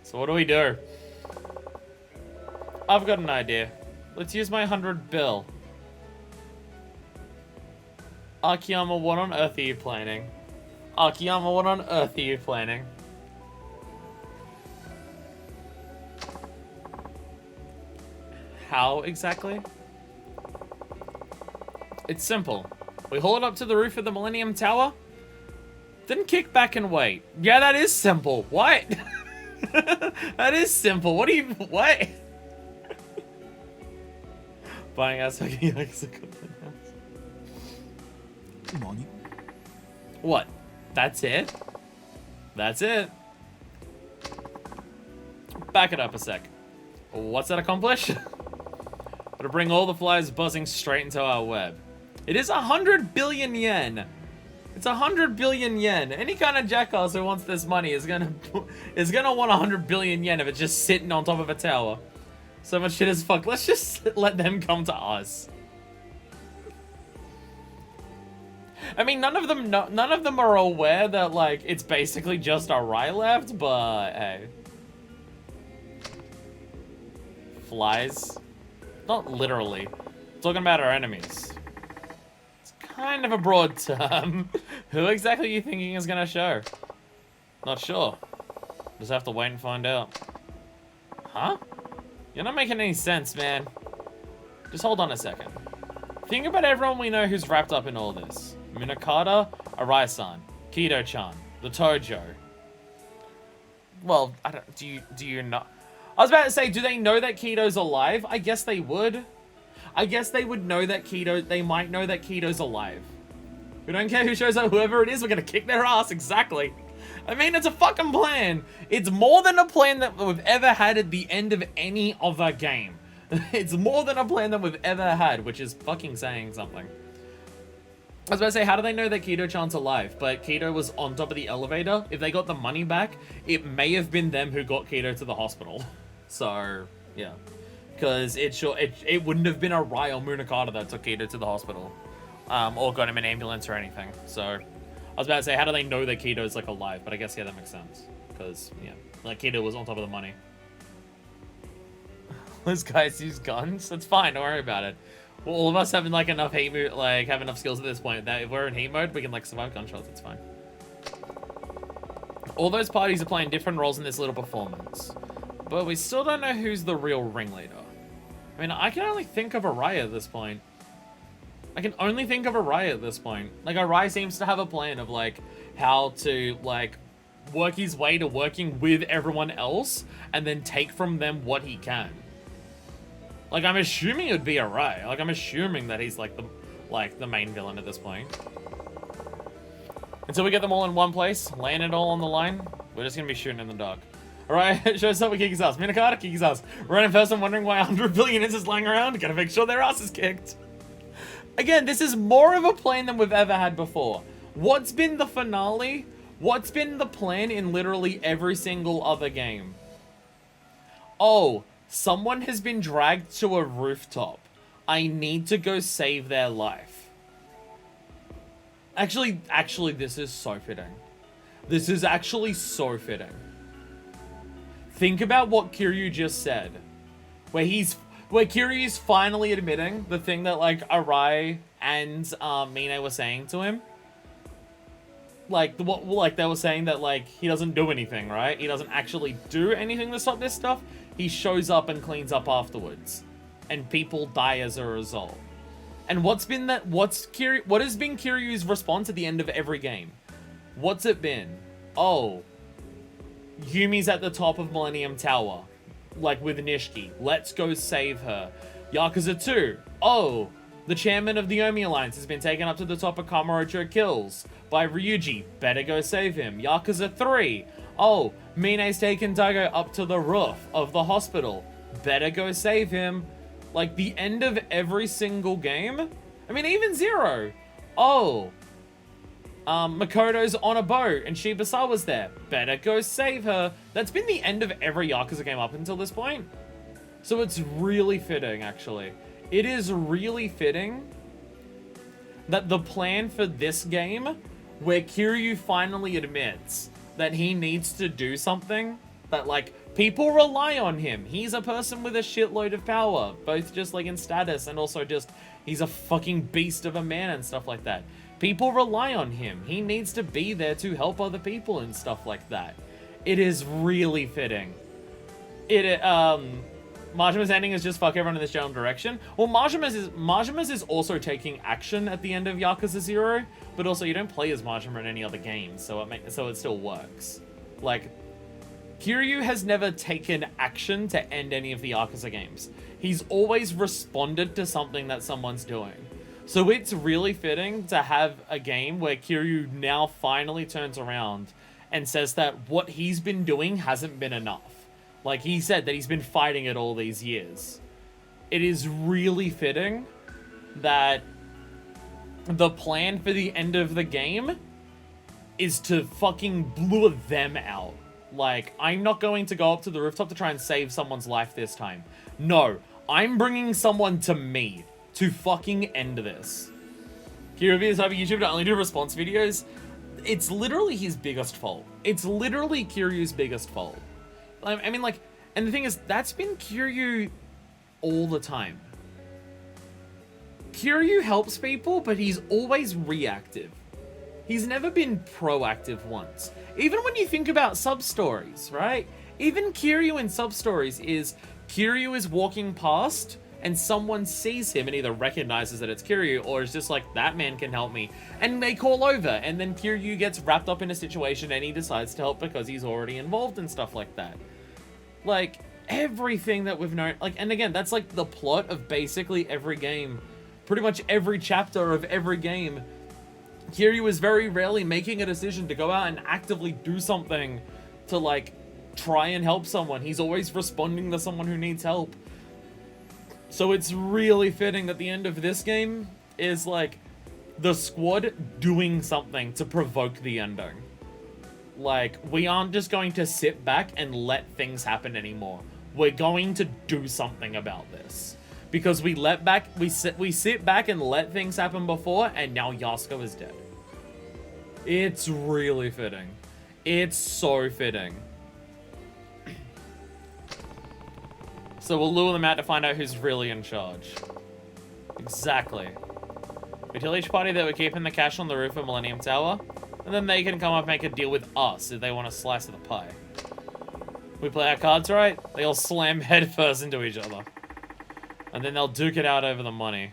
So what do we do? I've got an idea. Let's use my 100 bill. Akiyama, what on earth are you planning? Akiyama, what on earth are you planning? How exactly? It's simple. We haul it up to the roof of the Millennium Tower, then kick back and wait. Yeah, that is simple. What? That is simple. What do you... What? Buying us like Yakuza content house. Money? What? That's it? That's it. Back it up a sec. What's that accomplish? Gotta bring all the flies buzzing straight into our web. It is 100 billion yen. It's 100 billion yen. Any kind of jackass who wants this money is gonna want 100 billion yen if it's just sitting on top of a tower. So much shit as fuck. Let's just let them come to us. I mean, none of them are aware that like it's basically just a right left, but hey. Flies? Not literally. Talking about our enemies. It's kind of a broad term. Who exactly are you thinking is gonna show? Not sure. Just have to wait and find out. Huh? You're not making any sense, man. Just hold on a second. Think about everyone we know who's wrapped up in all this. Minakata, Arai-san, Kido-chan, the Tojo. Well, I don't... Do you not... I was about to say, do they know that Kido's alive? I guess they would. I guess they would know that Kido... They might know that Kido's alive. We don't care who shows up, whoever it is, we're gonna kick their ass, exactly. I mean, it's a fucking plan. It's more than a plan that we've ever had at the end of any other game. It's more than a plan than we've ever had, which is fucking saying something. I was about to say, how do they know that Kido-chan's alive? But Kido was on top of the elevator. If they got the money back, it may have been them who got Kido to the hospital. So, yeah. Because it wouldn't have been Arai or Munakata that took Kido to the hospital. Or got him an ambulance or anything. So, I was about to say, how do they know that Kido's, like, alive? But I guess, yeah, that makes sense. Because, yeah, like, Kido was on top of the money. Those guys use guns? That's fine, don't worry about it. Well, all of us having, like, enough hate mode, like, have enough skills at this point that if we're in hate mode, we can, like, survive gunshots, it's fine. All those parties are playing different roles in this little performance. But we still don't know who's the real ringleader. I mean, I can only think of Arai at this point. I can only think of Arai at this point. Like, Arai seems to have a plan of, like, how to, like, work his way to working with everyone else and then take from them what he can. Like, I'm assuming it would be Arai. Like, I'm assuming that he's, like, the main villain at this point. Until we get them all in one place, laying it all on the line, we're just gonna be shooting in the dark. Alright, shows up with Kiki's ass. Minakata, Kiki's ass. Random person wondering why 100 billion is just lying around. Gotta make sure their ass is kicked. Again, this is more of a plan than we've ever had before. What's been the finale? What's been the plan in literally every single other game? Oh, someone has been dragged to a rooftop. I need to go save their life. Actually, this is so fitting. This is actually so fitting. Think about what Kiryu just said. Where Kiryu's finally admitting the thing that, like, Arai and Mine were saying to him. Like, they were saying that, like, he doesn't do anything, right? He doesn't actually do anything to stop this stuff. He shows up and cleans up afterwards. And people die as a result. And what has been Kiryu's response at the end of every game? What's it been? Oh, Yumi's at the top of Millennium Tower. Like, with Nishiki. Let's go save her. Yakuza 2. Oh, the chairman of the Omi Alliance has been taken up to the top of Kamurocho Kills by Ryuji. Better go save him. Yakuza 3. Oh, Mine's taken Daigo up to the roof of the hospital. Better go save him. Like, the end of every single game? I mean, even 0. Oh, Makoto's on a boat and Shibusawa's there. Better go save her. That's been the end of every Yakuza game up until this point. So it's really fitting, actually. It is really fitting that the plan for this game, where Kiryu finally admits that he needs to do something, that, like, people rely on him. He's a person with a shitload of power, both just, like, in status and also just, he's a fucking beast of a man and stuff like that. People rely on him. He needs to be there to help other people and stuff like that. It is really fitting. Majima's ending is just fuck everyone in this general direction. Well, Majima's is also taking action at the end of Yakuza 0, but also you don't play as Majima in any other game, so it still works. Like, Kiryu has never taken action to end any of the Yakuza games. He's always responded to something that someone's doing. So it's really fitting to have a game where Kiryu now finally turns around and says that what he's been doing hasn't been enough. Like, he said that he's been fighting it all these years. It is really fitting that the plan for the end of the game is to fucking lure them out. Like, I'm not going to go up to the rooftop to try and save someone's life this time. No, I'm bringing someone to me to fucking end this. Kiryu is having YouTube to only do response videos. It's literally his biggest fault. It's literally Kiryu's biggest fault. I mean, like, and the thing is, that's been Kiryu all the time. Kiryu helps people, but he's always reactive. He's never been proactive once. Even when you think about sub-stories, right? Even Kiryu in sub-stories is, Kiryu is walking past, and someone sees him and either recognizes that it's Kiryu, or is just like, that man can help me. And they call over, and then Kiryu gets wrapped up in a situation and he decides to help because he's already involved and stuff like that. Like, everything that we've known, like, and again, that's like the plot of basically every game. Pretty much every chapter of every game. Kiryu is very rarely making a decision to go out and actively do something to, like, try and help someone. He's always responding to someone who needs help. So it's really fitting that the end of this game is like the squad doing something to provoke the ending. Like, we aren't just going to sit back and let things happen anymore. We're going to do something about this. Because we sit back and let things happen before, and now Yasuko is dead. It's really fitting. It's so fitting. So we'll lure them out to find out who's really in charge. Exactly. We tell each party that we're keeping the cash on the roof of Millennium Tower, and then they can come up and make a deal with us if they want a slice of the pie. We play our cards right, they all slam headfirst into each other. And then they'll duke it out over the money.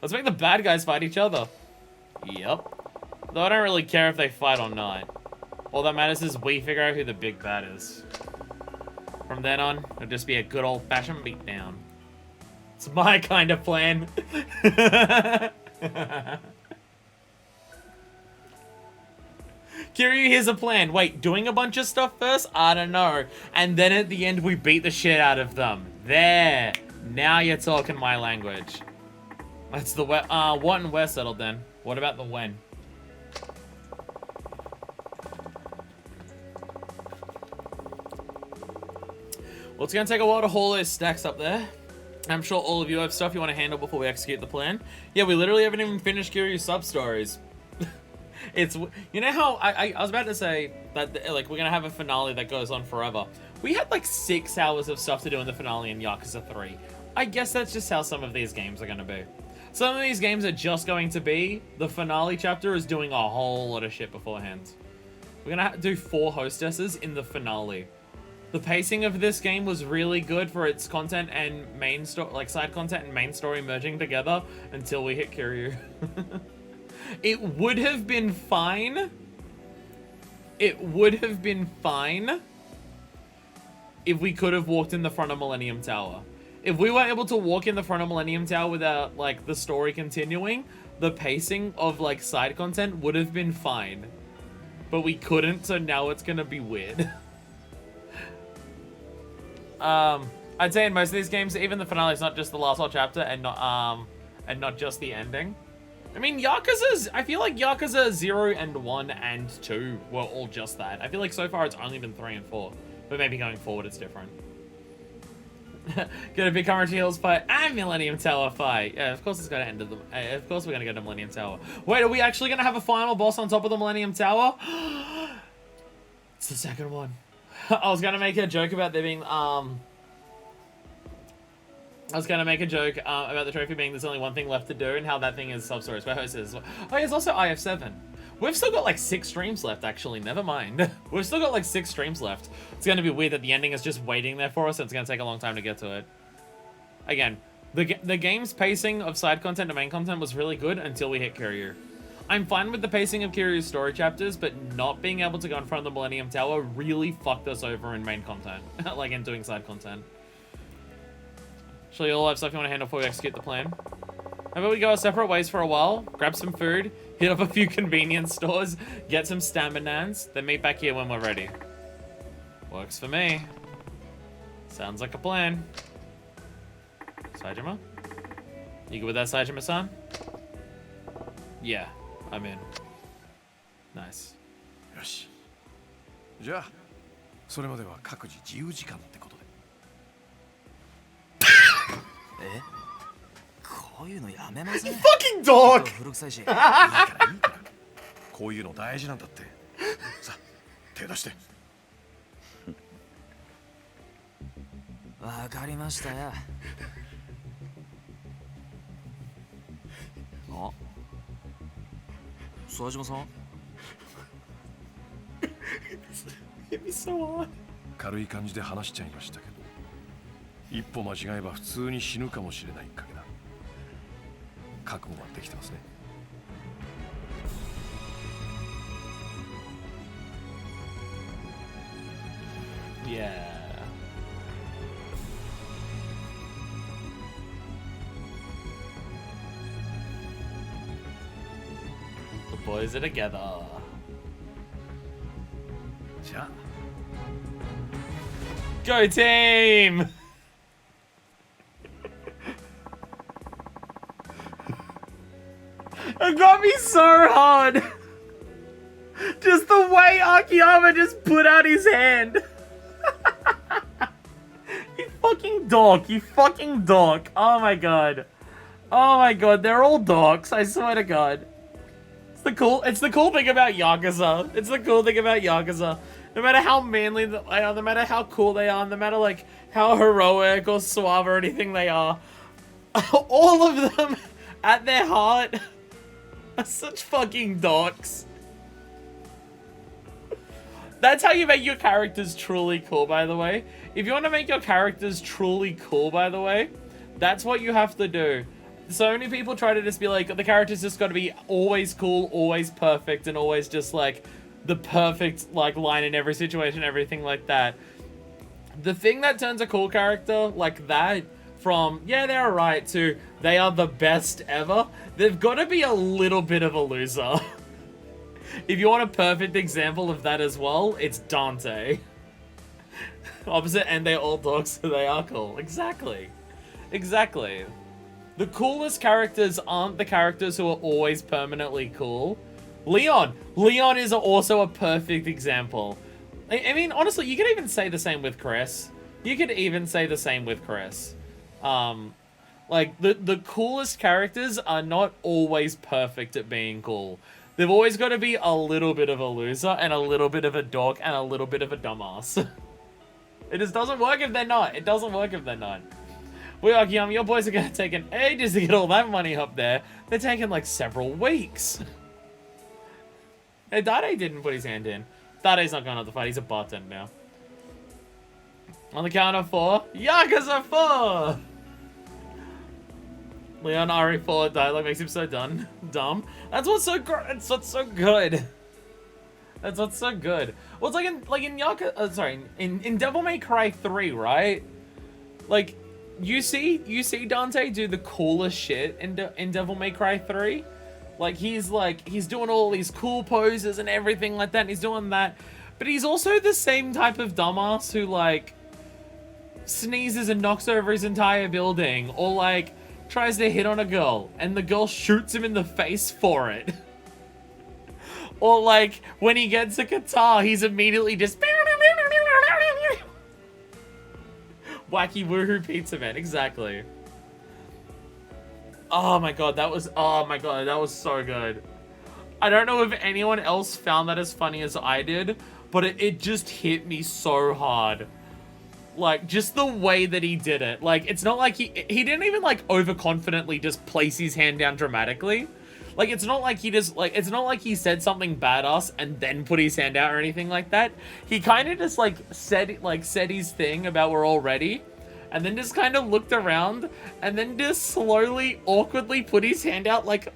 Let's make the bad guys fight each other. Yep. Though I don't really care if they fight or not. All that matters is we figure out who the big bad is. From then on, it'll just be a good old-fashioned beatdown. It's my kind of plan. Kiryu, here's a plan. Wait, doing a bunch of stuff first? I don't know. And then at the end, we beat the shit out of them. There. Now you're talking my language. That's the what and where settled then. What about the when? Well, it's going to take a while to haul those stacks up there. I'm sure all of you have stuff you want to handle before we execute the plan. Yeah, we literally haven't even finished Kiryu's sub-stories. It's, you know how, I was about to say that, like, we're going to have a finale that goes on forever. We had, like, 6 hours of stuff to do in the finale in Yakuza 3. I guess that's just how some of these games are going to be. Some of these games are just going to be, the finale chapter is doing a whole lot of shit beforehand. We're going to do 4 hostesses in the finale. The pacing of this game was really good for its content and main story, like side content and main story merging together until we hit Kiryu. It would have been fine. It would have been fine if we could have walked in the front of Millennium Tower. If we were able to walk in the front of Millennium Tower without, like, the story continuing, the pacing of, like, side content would have been fine. But we couldn't, so now it's gonna be weird. I'd say in most of these games, even the finale is not just the last whole chapter and not just the ending. I mean, Yakuza's, I feel like Yakuza 0 and 1 and 2 were all just that. I feel like so far it's only been 3 and 4, but maybe going forward it's different. Gonna be Kamurochi Hills fight and Millennium Tower fight. Yeah, of course it's gonna end at the, of course we're gonna go to Millennium Tower. Wait, are we actually gonna have a final boss on top of the Millennium Tower? It's the second one. I was gonna make a joke about there being, I was gonna make a joke about the trophy being there's only one thing left to do and how that thing is sub-stories. My host is, oh, there's also IF7. We've still got like 6 streams left, actually. Never mind. We've still got like 6 streams left. It's gonna be weird that the ending is just waiting there for us, so it's gonna take a long time to get to it. Again, the game's pacing of side content to main content was really good until we hit Kiryu. I'm fine with the pacing of Kiryu's story chapters, but not being able to go in front of the Millennium Tower really fucked us over in main content. Like in doing side content. Sure, you all have stuff you want to handle before we execute the plan. How about we go our separate ways for a while, grab some food, hit up a few convenience stores, get some staminans, then meet back here when we're ready. Works for me. Sounds like a plan. Saejima? You good with that, Saejima-san? Yeah, I'm in. Nice. よし。じゃあ、それまでは各自自由時間ってことで。え？こういうのやめません。Fucking dog! 古臭いし。いいからいいから。こういうの大事なんだって。さあ、手出して。わかりましたよ。あ、佐島さん。軽い感じで話しちゃいましたけど、一歩間違えば普通に死ぬかもしれない影だ。覚悟はできてますね。Yeah. The boys are together. じゃあ。Go team! It got me so hard. Just the way Akiyama just put out his hand. You fucking dork. You fucking dork. Oh my god. Oh my god. They're all dorks. I swear to god. It's the cool thing about Yakuza. It's the cool thing about Yakuza. No matter how manly they are, no matter how cool they are, no matter like how heroic or suave or anything they are, all of them at their heart are such fucking dorks. That's how you make your characters truly cool, by the way. If you want to make your characters truly cool, by the way, that's what you have to do. So many people try to just be like, the character's just got to be always cool, always perfect, and always just like the perfect like line in every situation, everything like that. The thing that turns a cool character like that from, yeah, they're alright, to they are the best ever, they've got to be a little bit of a loser. If you want a perfect example of that as well, it's Dante. Opposite, and they're all dogs, so they are cool. Exactly. Exactly. The coolest characters aren't the characters who are always permanently cool. Leon. Leon is also a perfect example. I mean, honestly, you could even say the same with Chris. You could even say the same with Chris. Like, the coolest characters are not always perfect at being cool. They've always got to be a little bit of a loser, and a little bit of a dork, and a little bit of a dumbass. It just doesn't work if they're not. It doesn't work if they're not. Well, Akiyama, your boys are going to take an ages to get all that money up there. They're taking like several weeks. Hey, Dade didn't put his hand in. Dade's not going up the fight. He's a bartender now. On the count of 4, Yakuza 4! Leon RE4 dialogue makes him so dumb. That's what's so good. That's what's so good. That's what's so good. Well, it's like in Yakuza, in Devil May Cry 3, right? Like, you see Dante do the coolest shit in Devil May Cry 3. Like, he's doing all these cool poses and everything like that, and he's doing that. But he's also the same type of dumbass who, like, sneezes and knocks over his entire building, or, like, tries to hit on a girl, and the girl shoots him in the face for it. Or, like, when he gets a guitar, he's immediately just... Wacky woohoo pizza man, exactly. Oh my god, that was so good. I don't know if anyone else found that as funny as I did, but it just hit me so hard. Like, just the way that he did it. Like, it's not like he didn't even, like, overconfidently just place his hand down dramatically. Like, it's not like he just, like, it's not like he said something badass and then put his hand out or anything like that. He kind of just, like, said his thing about we're all ready, and then just kind of looked around, and then just slowly, awkwardly put his hand out, like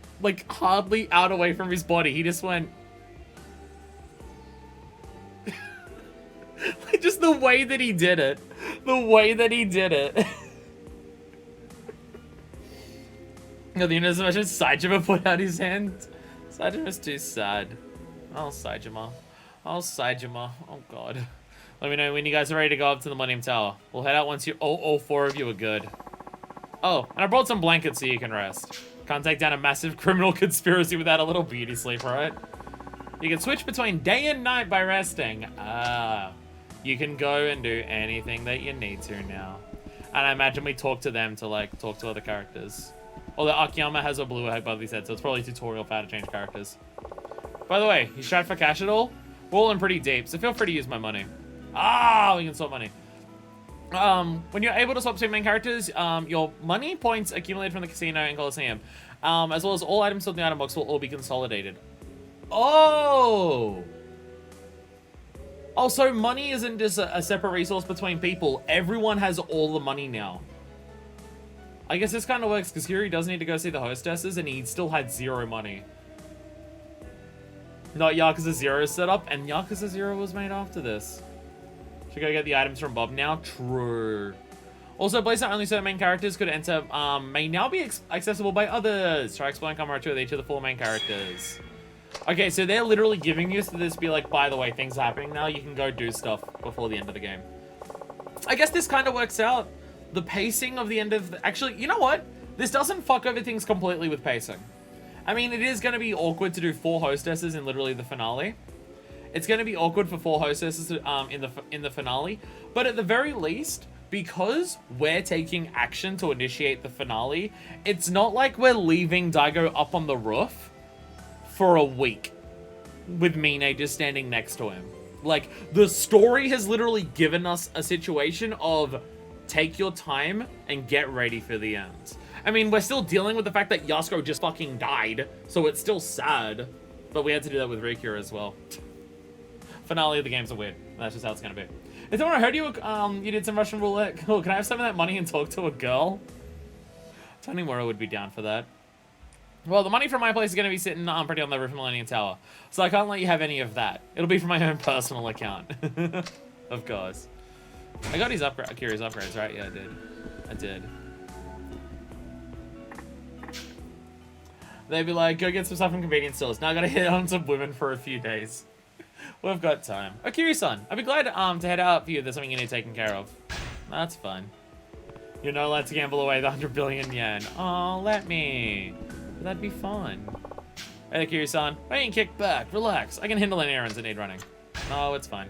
hardly out away from his body. He just went... Like, just the way that he did it. The way that he did it. No, the innocent imagine Saijima put out his hand. Saijima's too sad. Oh, Saijima. Oh, Saijima. Oh, God. Let me know when you guys are ready to go up to the Millennium Tower. We'll head out once all 4 of you are good. Oh, and I brought some blankets so you can rest. Can't take down a massive criminal conspiracy without a little beauty sleep, right? You can switch between day and night by resting. Ah. You can go and do anything that you need to now. And I imagine we talk to them to, like, talk to other characters. Although Akiyama has a blue eye above his head, so it's probably a tutorial for how to change characters. By the way, you strapped for cash at all? We're all in pretty deep, so feel free to use my money. Ah, we can swap money. When you're able to swap between main characters, your money points accumulated from the casino and Coliseum, as well as all items sold in the item box will all be consolidated. Oh! Oh, so money isn't just a separate resource between people. Everyone has all the money now. I guess this kind of works because Kiri does need to go see the hostesses and he still had 0 money. Not Yakuza 0 set up, and Yakuza 0 was made after this. Should go get the items from Bob now? True. Also, place that only certain main characters could enter may now be accessible by others. Try exploring Camera 2 with each of the 4 main characters. Okay, so they're literally giving you so this be like, by the way, things are happening now. You can go do stuff before the end of the game. I guess this kind of works out. The pacing of the end of... Actually, you know what? This doesn't fuck over things completely with pacing. I mean, it is going to be awkward to do 4 hostesses in literally the finale. It's going to be awkward for 4 hostesses in the finale, but at the very least, because we're taking action to initiate the finale, it's not like we're leaving Daigo up on the roof for a week with Mine just standing next to him. Like, the story has literally given us a situation of take your time and get ready for the end. I mean, we're still dealing with the fact that Yasuko just fucking died, so it's still sad, but we had to do that with Riku as well. Finale of the games are weird. That's just how it's gonna be. Is someone heard you you did some Russian roulette? Cool, can I have some of that money and talk to a girl? Tony Mura would be down for that. Well, the money from my place is gonna be sitting pretty on the roof of Millennium Tower, so I can't let you have any of that. It'll be from my own personal account. Of course. I got his Kiri's upgrades, right? Yeah, I did. They'd be like, go get some stuff from convenience stores. Now I gotta hit on some women for a few days. We've got time. Akiri-san, I'd be glad to head out for you. There's something you need taken care of. That's fun. You're not allowed to gamble away the 100 billion yen. Oh, let me. That'd be fun. Hey, Akiri-san, I ain't kick back. Relax. I can handle any errands that need running. No, it's fine.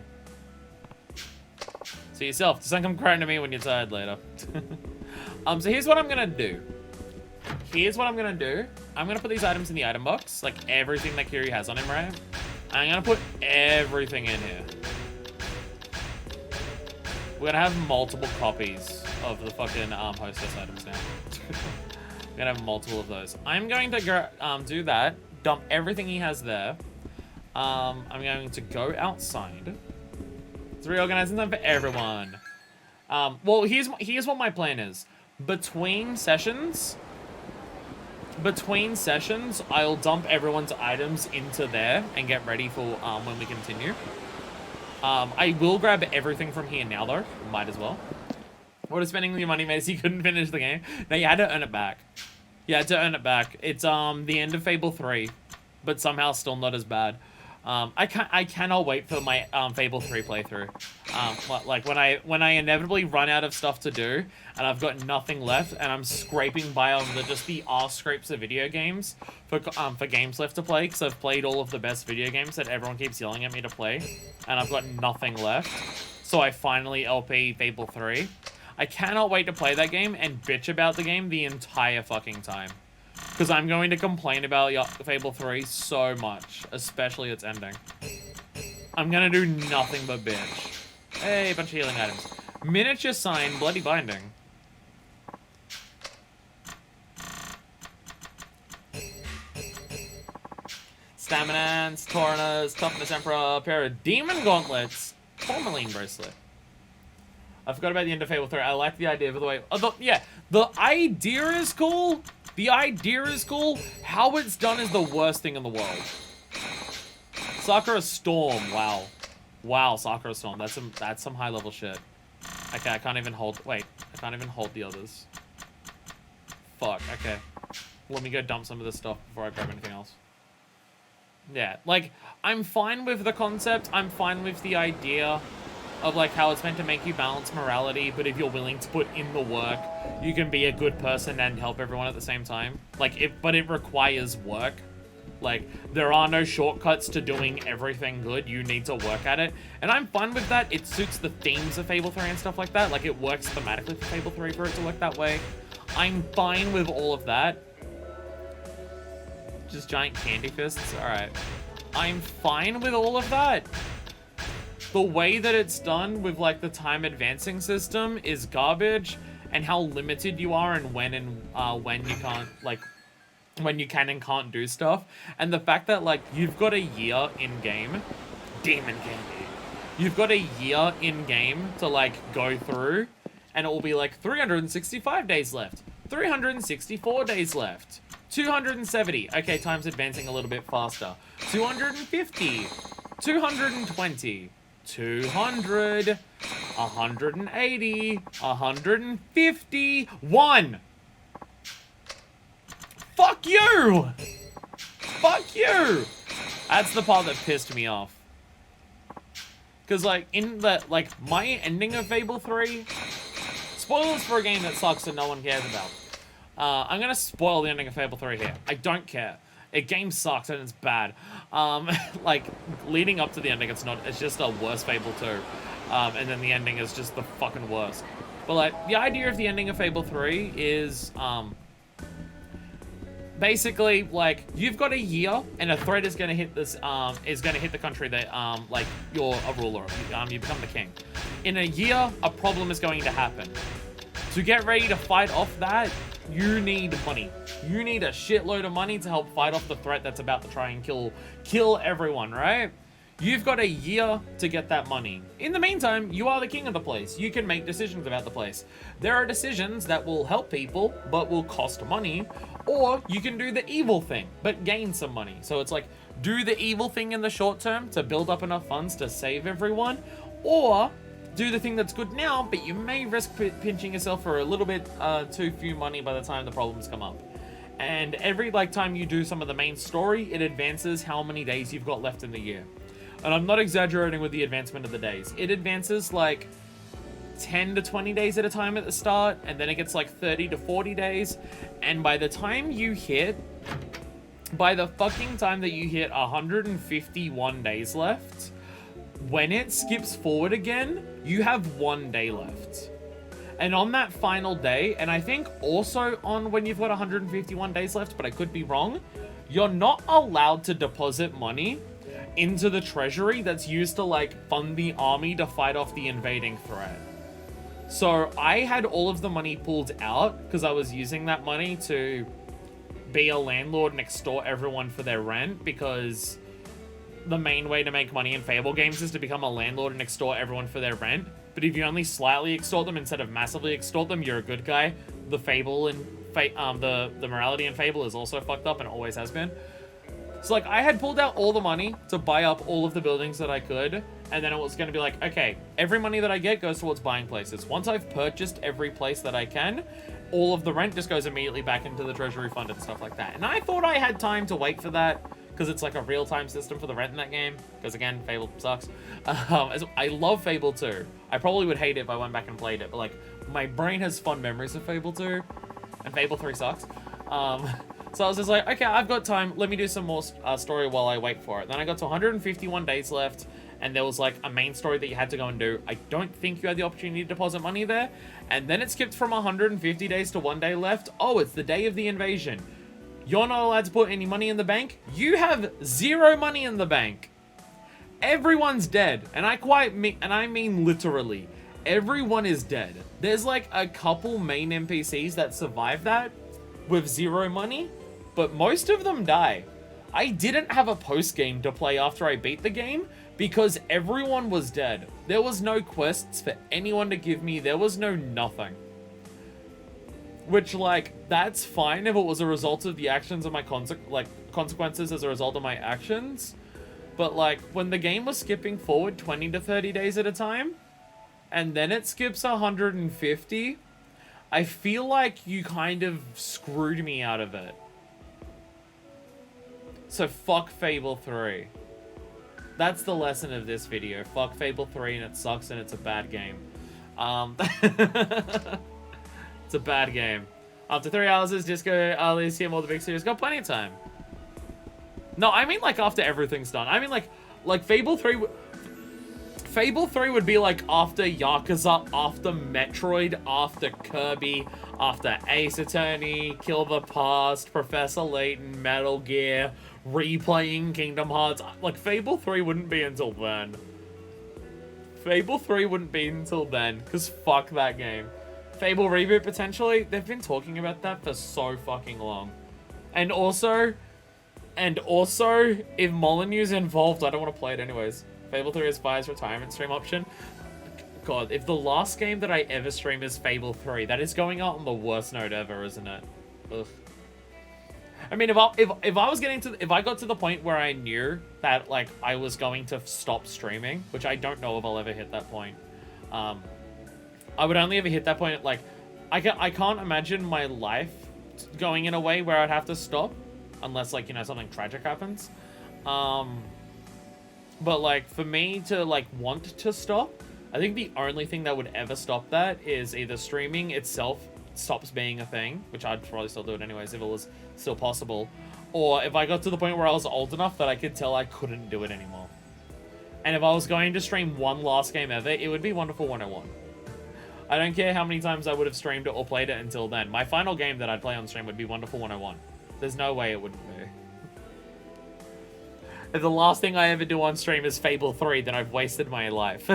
See yourself. Just don't come crying to me when you're tired later. So here's what I'm gonna do. I'm gonna put these items in the item box, like everything that Kiri has on him, right? I'm gonna put everything in here. We're gonna have multiple copies of the fucking hostess items now. We're gonna have multiple of those. I'm going to go, do that, dump everything he has there. I'm going to go outside. It's reorganizing them for everyone. Well, here's what my plan is. Between sessions, I'll dump everyone's items into there and get ready for when we continue. I will grab everything from here now, though. Might as well. What is spending your money, mate? So you couldn't finish the game? No, you had to earn it back. It's the end of Fable 3, but somehow still not as bad. I cannot wait for my Fable 3 playthrough. Like when I inevitably run out of stuff to do and I've got nothing left and I'm scraping by on the arse scrapes of video games for games left to play, because I've played all of the best video games that everyone keeps yelling at me to play and I've got nothing left. So I finally LP Fable 3. I cannot wait to play that game and bitch about the game the entire fucking time. Because I'm going to complain about Fable 3 so much, especially its ending. I'm going to do nothing but bitch. Hey, a bunch of healing items. Miniature sign, bloody binding. Staminans, Taurnas, Toughness Emperor, pair of Demon Gauntlets, Tourmaline Bracelet. I forgot about the end of Fable 3. I like the idea, by the way. Yeah, the idea is cool. How it's done is the worst thing in the world. Sakura Storm, wow. Wow, Sakura Storm. That's some high level shit. Okay, I can't even hold the others. Fuck, okay. Let me go dump some of this stuff before I grab anything else. Yeah, like, I'm fine with the concept. I'm fine with the idea of like how it's meant to make you balance morality, but if you're willing to put in the work, you can be a good person and help everyone at the same time. But it requires work. Like, there are no shortcuts to doing everything good. You need to work at it. And I'm fine with that. It suits the themes of Fable 3 and stuff like that. Like, it works thematically for Fable 3 for it to work that way. I'm fine with all of that. Just giant candy fists? Alright. I'm fine with all of that. The way that it's done with, like, the time advancing system is garbage, and how limited you are and when you can't, like, when you can and can't do stuff. And the fact that, like, you've got a year in-game, demon candy, you've got a year in-game to, like, go through, and it will be, like, 365 days left, 364 days left, 270, okay, time's advancing a little bit faster, 250, 220, 200, 180, 150, 1. Fuck you! Fuck you! That's the part that pissed me off. Because, like, in the, like, my ending of Fable 3, spoilers for a game that sucks and no one cares about. I'm gonna spoil the ending of Fable 3 here. I don't care. game sucks and it's bad. Like leading up to the ending, it's just a worse Fable 2. And then the ending is just the fucking worst. But like the idea of the ending of Fable 3 is basically like you've got a year and a threat is going to hit this the country that like you're a ruler of. You become the king. In a year, a problem is going to happen. To get ready to fight off that, you need money. You need a shitload of money to help fight off the threat that's about to try and kill everyone, right? You've got a year to get that money. In the meantime, you are the king of the place. You can make decisions about the place. There are decisions that will help people, but will cost money. Or you can do the evil thing, but gain some money. So it's like, do the evil thing in the short term to build up enough funds to save everyone. Or do the thing that's good now, but you may risk pinching yourself for a little bit too few money by the time the problems come up. And every like time you do some of the main story, it advances how many days you've got left in the year. And I'm not exaggerating with the advancement of the days. It advances like 10 to 20 days at a time at the start, and then it gets like 30 to 40 days. And by the time you hit, by the fucking time that you hit 151 days left, when it skips forward again, you have 1 day left. And on that final day, and I think also on when you've got 151 days left, but I could be wrong, you're not allowed to deposit money into the treasury that's used to like fund the army to fight off the invading threat. So I had all of the money pulled out because I was using that money to be a landlord and extort everyone for their rent, because the main way to make money in Fable games is to become a landlord and extort everyone for their rent. But if you only slightly extort them instead of massively extort them, you're a good guy. The Fable and the morality in Fable is also fucked up and always has been. So like I had pulled out all the money to buy up all of the buildings that I could, and then it was going to be like, okay, every money that I get goes towards buying places. Once I've purchased every place that I can, all of the rent just goes immediately back into the treasury fund and stuff like that. And I thought I had time to wait for that, because it's like a real-time system for the rent in that game, because again, Fable sucks. I love Fable 2. I probably would hate it if I went back and played it, but like, my brain has fond memories of Fable 2, and Fable 3 sucks. So I was just like, okay, I've got time, let me do some more story while I wait for it. Then I got to 151 days left, and there was like a main story that you had to go and do. I don't think you had the opportunity to deposit money there, and then it skipped from 150 days to 1 day left. Oh, it's the day of the invasion. You're not allowed to put any money in the bank. You have 0 money in the bank. Everyone's dead, and I mean literally. Everyone is dead. There's like a couple main NPCs that survive that with 0 money, but most of them die. I didn't have a post-game to play after I beat the game because everyone was dead. There was no quests for anyone to give me. There was no nothing. Which, like, that's fine if it was a result of the actions of my consequences as a result of my actions. But, like, when the game was skipping forward 20 to 30 days at a time, and then it skips 150, I feel like you kind of screwed me out of it. So fuck Fable 3. That's the lesson of this video. Fuck Fable 3 and it sucks and it's a bad game. It's a bad game. After 3 hours, is Disco, Elysium, all the big series got plenty of time. No, I mean like after everything's done. I mean like Fable 3... Fable 3 would be like after Yakuza, after Metroid, after Kirby, after Ace Attorney, Kill the Past, Professor Layton, Metal Gear, replaying Kingdom Hearts. Like, Fable 3 wouldn't be until then. Fable 3 wouldn't be until then, because fuck that game. Fable reboot, potentially? They've been talking about that for so fucking long. And also, if Molyneux's involved, I don't want to play it anyways. Fable 3 is Fire's retirement stream option. God, if the last game that I ever stream is Fable 3, that is going out on the worst note ever, isn't it? Ugh. I mean, if I got to the point where I knew that, like, I was going to stop streaming, which I don't know if I'll ever hit that point. I would only ever hit that point, like, I can't imagine my life going in a way where I'd have to stop, unless, like, you know, something tragic happens. But, like, for me to, like, want to stop, I think the only thing that would ever stop that is either streaming itself stops being a thing, which I'd probably still do it anyways if it was still possible, or if I got to the point where I was old enough that I could tell I couldn't do it anymore. And if I was going to stream one last game ever, it would be Wonderful 101. I don't care how many times I would have streamed it or played it until then. My final game that I'd play on stream would be Wonderful 101. There's no way it wouldn't be. If the last thing I ever do on stream is Fable 3, then I've wasted my life.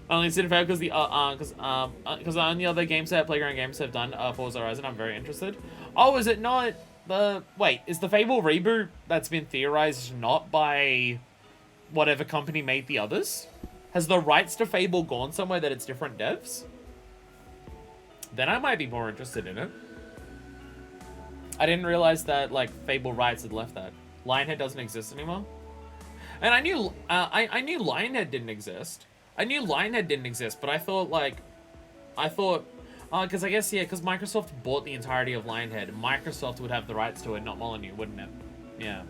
Only sit fair because the only other games that Playground Games have done Forza Horizon, I'm very interested. Oh, is it not the... Wait, is the Fable reboot that's been theorized not by whatever company made the others? Has the rights to Fable gone somewhere that it's different devs? Then I might be more interested in it. I didn't realize that, like, Fable rights had left that. Lionhead doesn't exist anymore. And I knew Lionhead didn't exist. I knew Lionhead didn't exist, but I thought, because I guess, yeah, because Microsoft bought the entirety of Lionhead. Microsoft would have the rights to it, not Molyneux, wouldn't it? Yeah.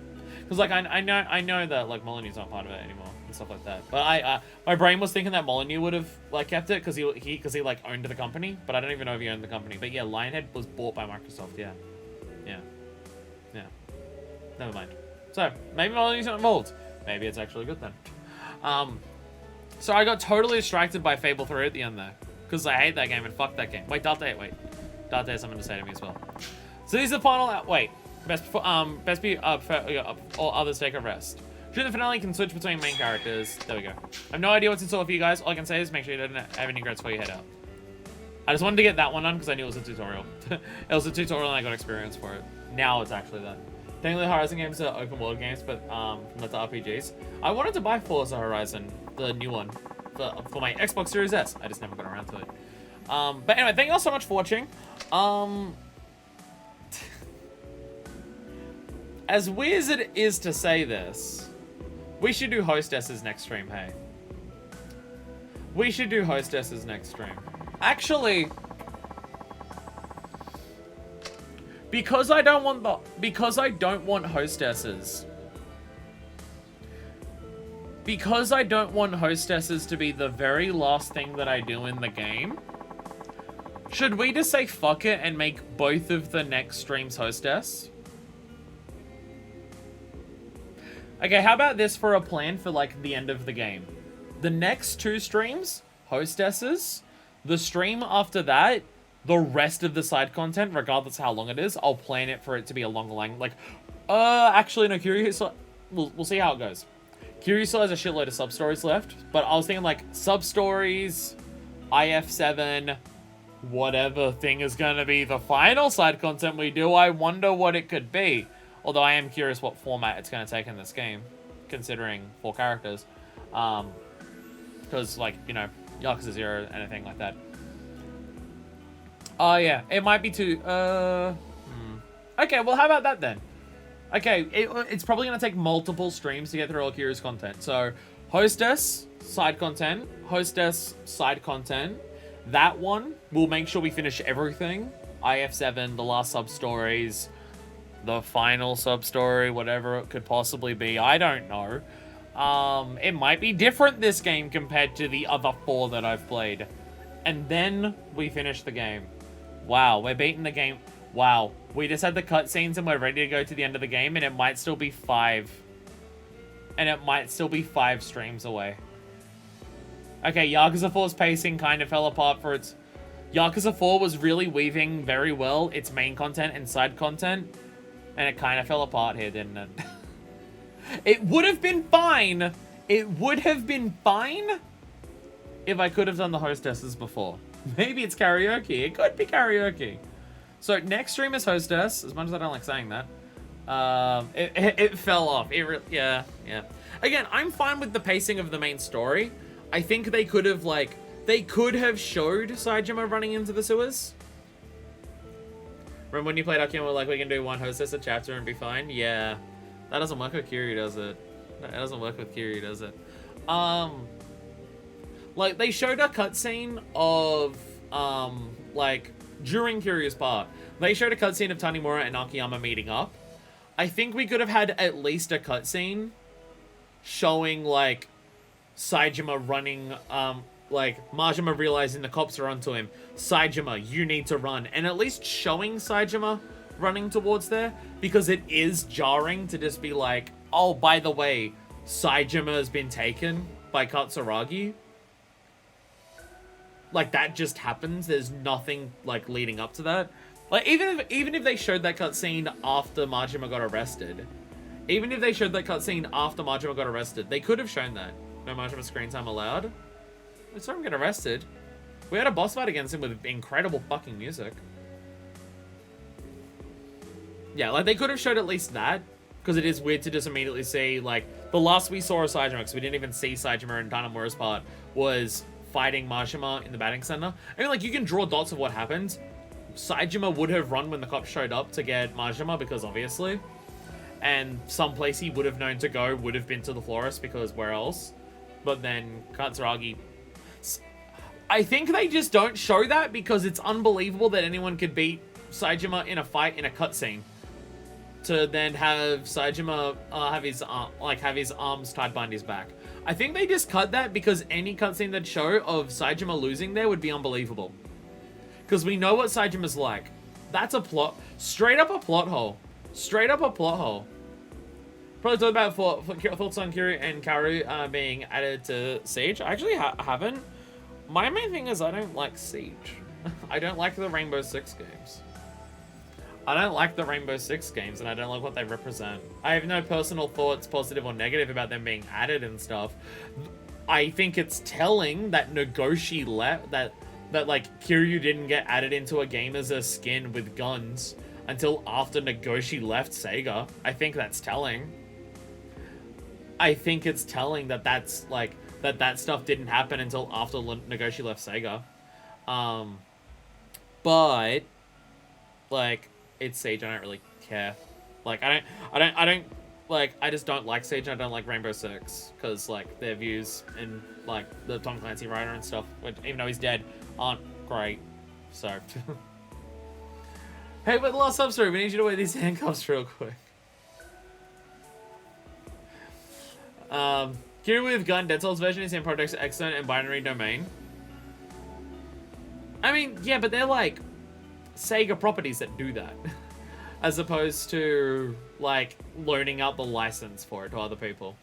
Because, like, I know that, like, Molyneux's not part of it anymore and stuff like that. But my brain was thinking that Molyneux would have, like, kept it because he like, owned the company. But I don't even know if he owned the company. But, yeah, Lionhead was bought by Microsoft, yeah. Yeah. Yeah. Never mind. So, maybe Molyneux's not involved. Maybe it's actually good then. So I got totally distracted by Fable 3 at the end there. Because I hate that game and fuck that game. Wait, Darte has something to say to me as well. So these are the final... Wait. Best be all others take a rest. During the finale, you can switch between main characters. There we go. I have no idea what's in store for you guys. All I can say is make sure you don't have any regrets before you head out. I just wanted to get that one done because I knew it was a tutorial. It was a tutorial and I got experience for it. Now it's actually done. Technically, Horizon games are open world games, but not the RPGs. I wanted to buy Forza Horizon, the new one, for my Xbox Series S. I just never got around to it. But anyway, thank you all so much for watching. As weird as it is to say this, we should do hostesses next stream, hey? We should do hostesses next stream. Actually, because I don't want hostesses. Because I don't want hostesses to be the very last thing that I do in the game, should we just say fuck it and make both of the next streams hostess? Okay, how about this for a plan for, like, the end of the game? The next 2 streams, hostesses. The stream after that, the rest of the side content, regardless of how long it is, I'll plan it for it to be a longer line. Like, actually, no, Curious... We'll see how it goes. Curious still has a shitload of sub-stories left, but I was thinking, like, sub-stories, IF7, whatever thing is going to be the final side content we do. I wonder what it could be. Although I am curious what format it's going to take in this game, considering 4 characters. Because, like, you know, Yakuza 0, anything like that. Oh, yeah. It might be too... Okay, well, how about that then? Okay, it's probably going to take multiple streams to get through all Kira's content. So, hostess, side content. Hostess, side content. That one, we'll make sure we finish everything. IF7, the last sub-stories... the final sub-story, whatever it could possibly be. I don't know. It might be different this game compared to the other 4 that I've played. And then we finish the game. Wow, we're beating the game. Wow, we just had the cutscenes and we're ready to go to the end of the game, and it might still be 5. And it might still be 5 streams away. Okay, Yakuza 4's pacing kind of fell apart for its... Yakuza 4 was really weaving very well its main content and side content. And it kind of fell apart here, didn't it? It would have been fine. It would have been fine if I could have done the hostesses before. Maybe it's karaoke. It could be karaoke. So next stream is hostess, as much as I don't like saying that. It fell off. Yeah. Again, I'm fine with the pacing of the main story. I think they could have, like... They could have showed Saejima running into the sewers. Remember when you played Akiyama, we're like, we can do one hostess a chapter and be fine? Yeah. That doesn't work with Kiryu, does it? That doesn't work with Kiryu, does it? Like, they showed a cutscene of, like, during Kiryu's part. They showed a cutscene of Tanimura and Akiyama meeting up. I think we could have had at least a cutscene showing, like, Saejima running, like, Majima realizing the cops are onto him. Saejima, you need to run. And at least showing Saejima running towards there, because it is jarring to just be like, oh, by the way, Saejima has been taken by Katsuragi. Like, that just happens. There's nothing, like, leading up to that. Like, even if they showed that cutscene after Majima got arrested, they could have shown that. No Majima screen time allowed. We saw him get arrested. We had a boss fight against him with incredible fucking music. Yeah, like, they could have showed at least that, because it is weird to just immediately see, like, the last we saw of Saejima, because we didn't even see Saejima in Tanamura's part, was fighting Majima in the batting center. I mean, like, you can draw dots of what happened. Saejima would have run when the cops showed up to get Majima, because obviously. And someplace he would have known to go would have been to the florist, because where else? But then Katsuragi... I think they just don't show that because it's unbelievable that anyone could beat Saejima in a fight in a cutscene. To then have Saejima have his arms tied behind his back. I think they just cut that because any cutscene they'd show of Saejima losing there would be unbelievable. Because we know what Saijima's like. That's a plot. Straight up a plot hole. Straight up a plot hole. Probably talked about thoughts on Kiryu and Karu being added to Siege. I actually haven't. My main thing is I don't like Siege. I don't like the Rainbow Six games. I don't like the Rainbow Six games, and I don't like what they represent. I have no personal thoughts, positive or negative, about them being added and stuff. I think it's telling that Nagoshi left, that like Kiryu didn't get added into a game as a skin with guns until after Nagoshi left Sega. I think that's telling. I think it's telling that that's like that stuff didn't happen until after Nagoshi left Sega. But like, it's Siege. I don't really care. Like, I don't like, I just don't like Siege. And I don't like Rainbow Six because like their views and like the Tom Clancy writer and stuff, which, even though he's dead, aren't great. So hey, but the last sub-story, we need you to wear these handcuffs real quick. Kiryu with gun, Dead Souls version is in Project Exxon and Binary Domain. I mean, yeah, but they're like Sega properties that do that. As opposed to like loaning out the license for it to other people.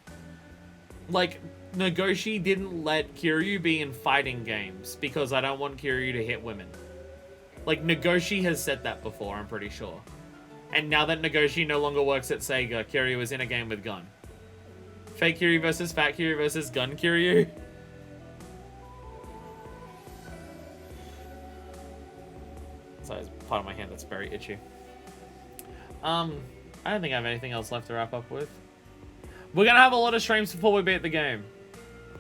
Like, Nagoshi didn't let Kiryu be in fighting games because I don't want Kiryu to hit women. Like, Nagoshi has said that before, I'm pretty sure. And now that Nagoshi no longer works at Sega, Kiryu is in a game with gun. Fake Kiryu versus Fat Kiryu versus Gun Kiryu. Sorry, it's part of my hand that's very itchy. I don't think I have anything else left to wrap up with. We're gonna have a lot of streams before we beat the game.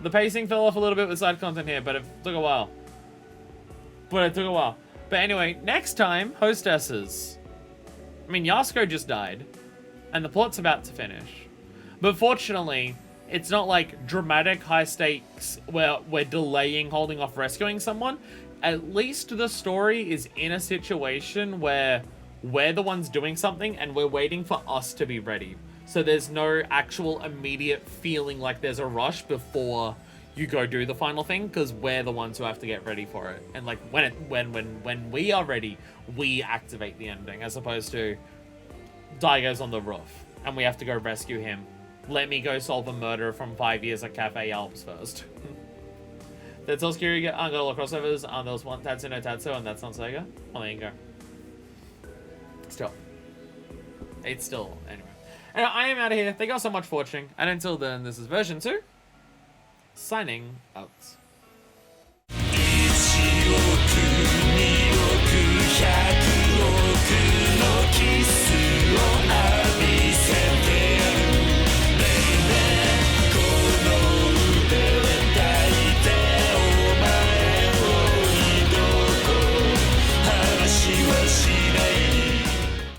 The pacing fell off a little bit with side content here, but it took a while. But anyway, next time, hostesses. I mean, Yasuko just died, and the plot's about to finish. But fortunately, it's not like dramatic high stakes where we're delaying holding off rescuing someone. At least the story is in a situation where we're the ones doing something and we're waiting for us to be ready. So there's no actual immediate feeling like there's a rush before you go do the final thing, because we're the ones who have to get ready for it. And like when we are ready, we activate the ending, as opposed to Daigo's on the roof and we have to go rescue him. Let me go solve a murder from 5 years at Cafe Alps first. That's all Kiryu got a lot of crossovers. There was one Tatsu no Tatsu, and that's on Sega. Oh, there you go. Still. It's still, anyway. And I am out of here. Thank you all so much for watching. And until then, this is version 2. Signing out.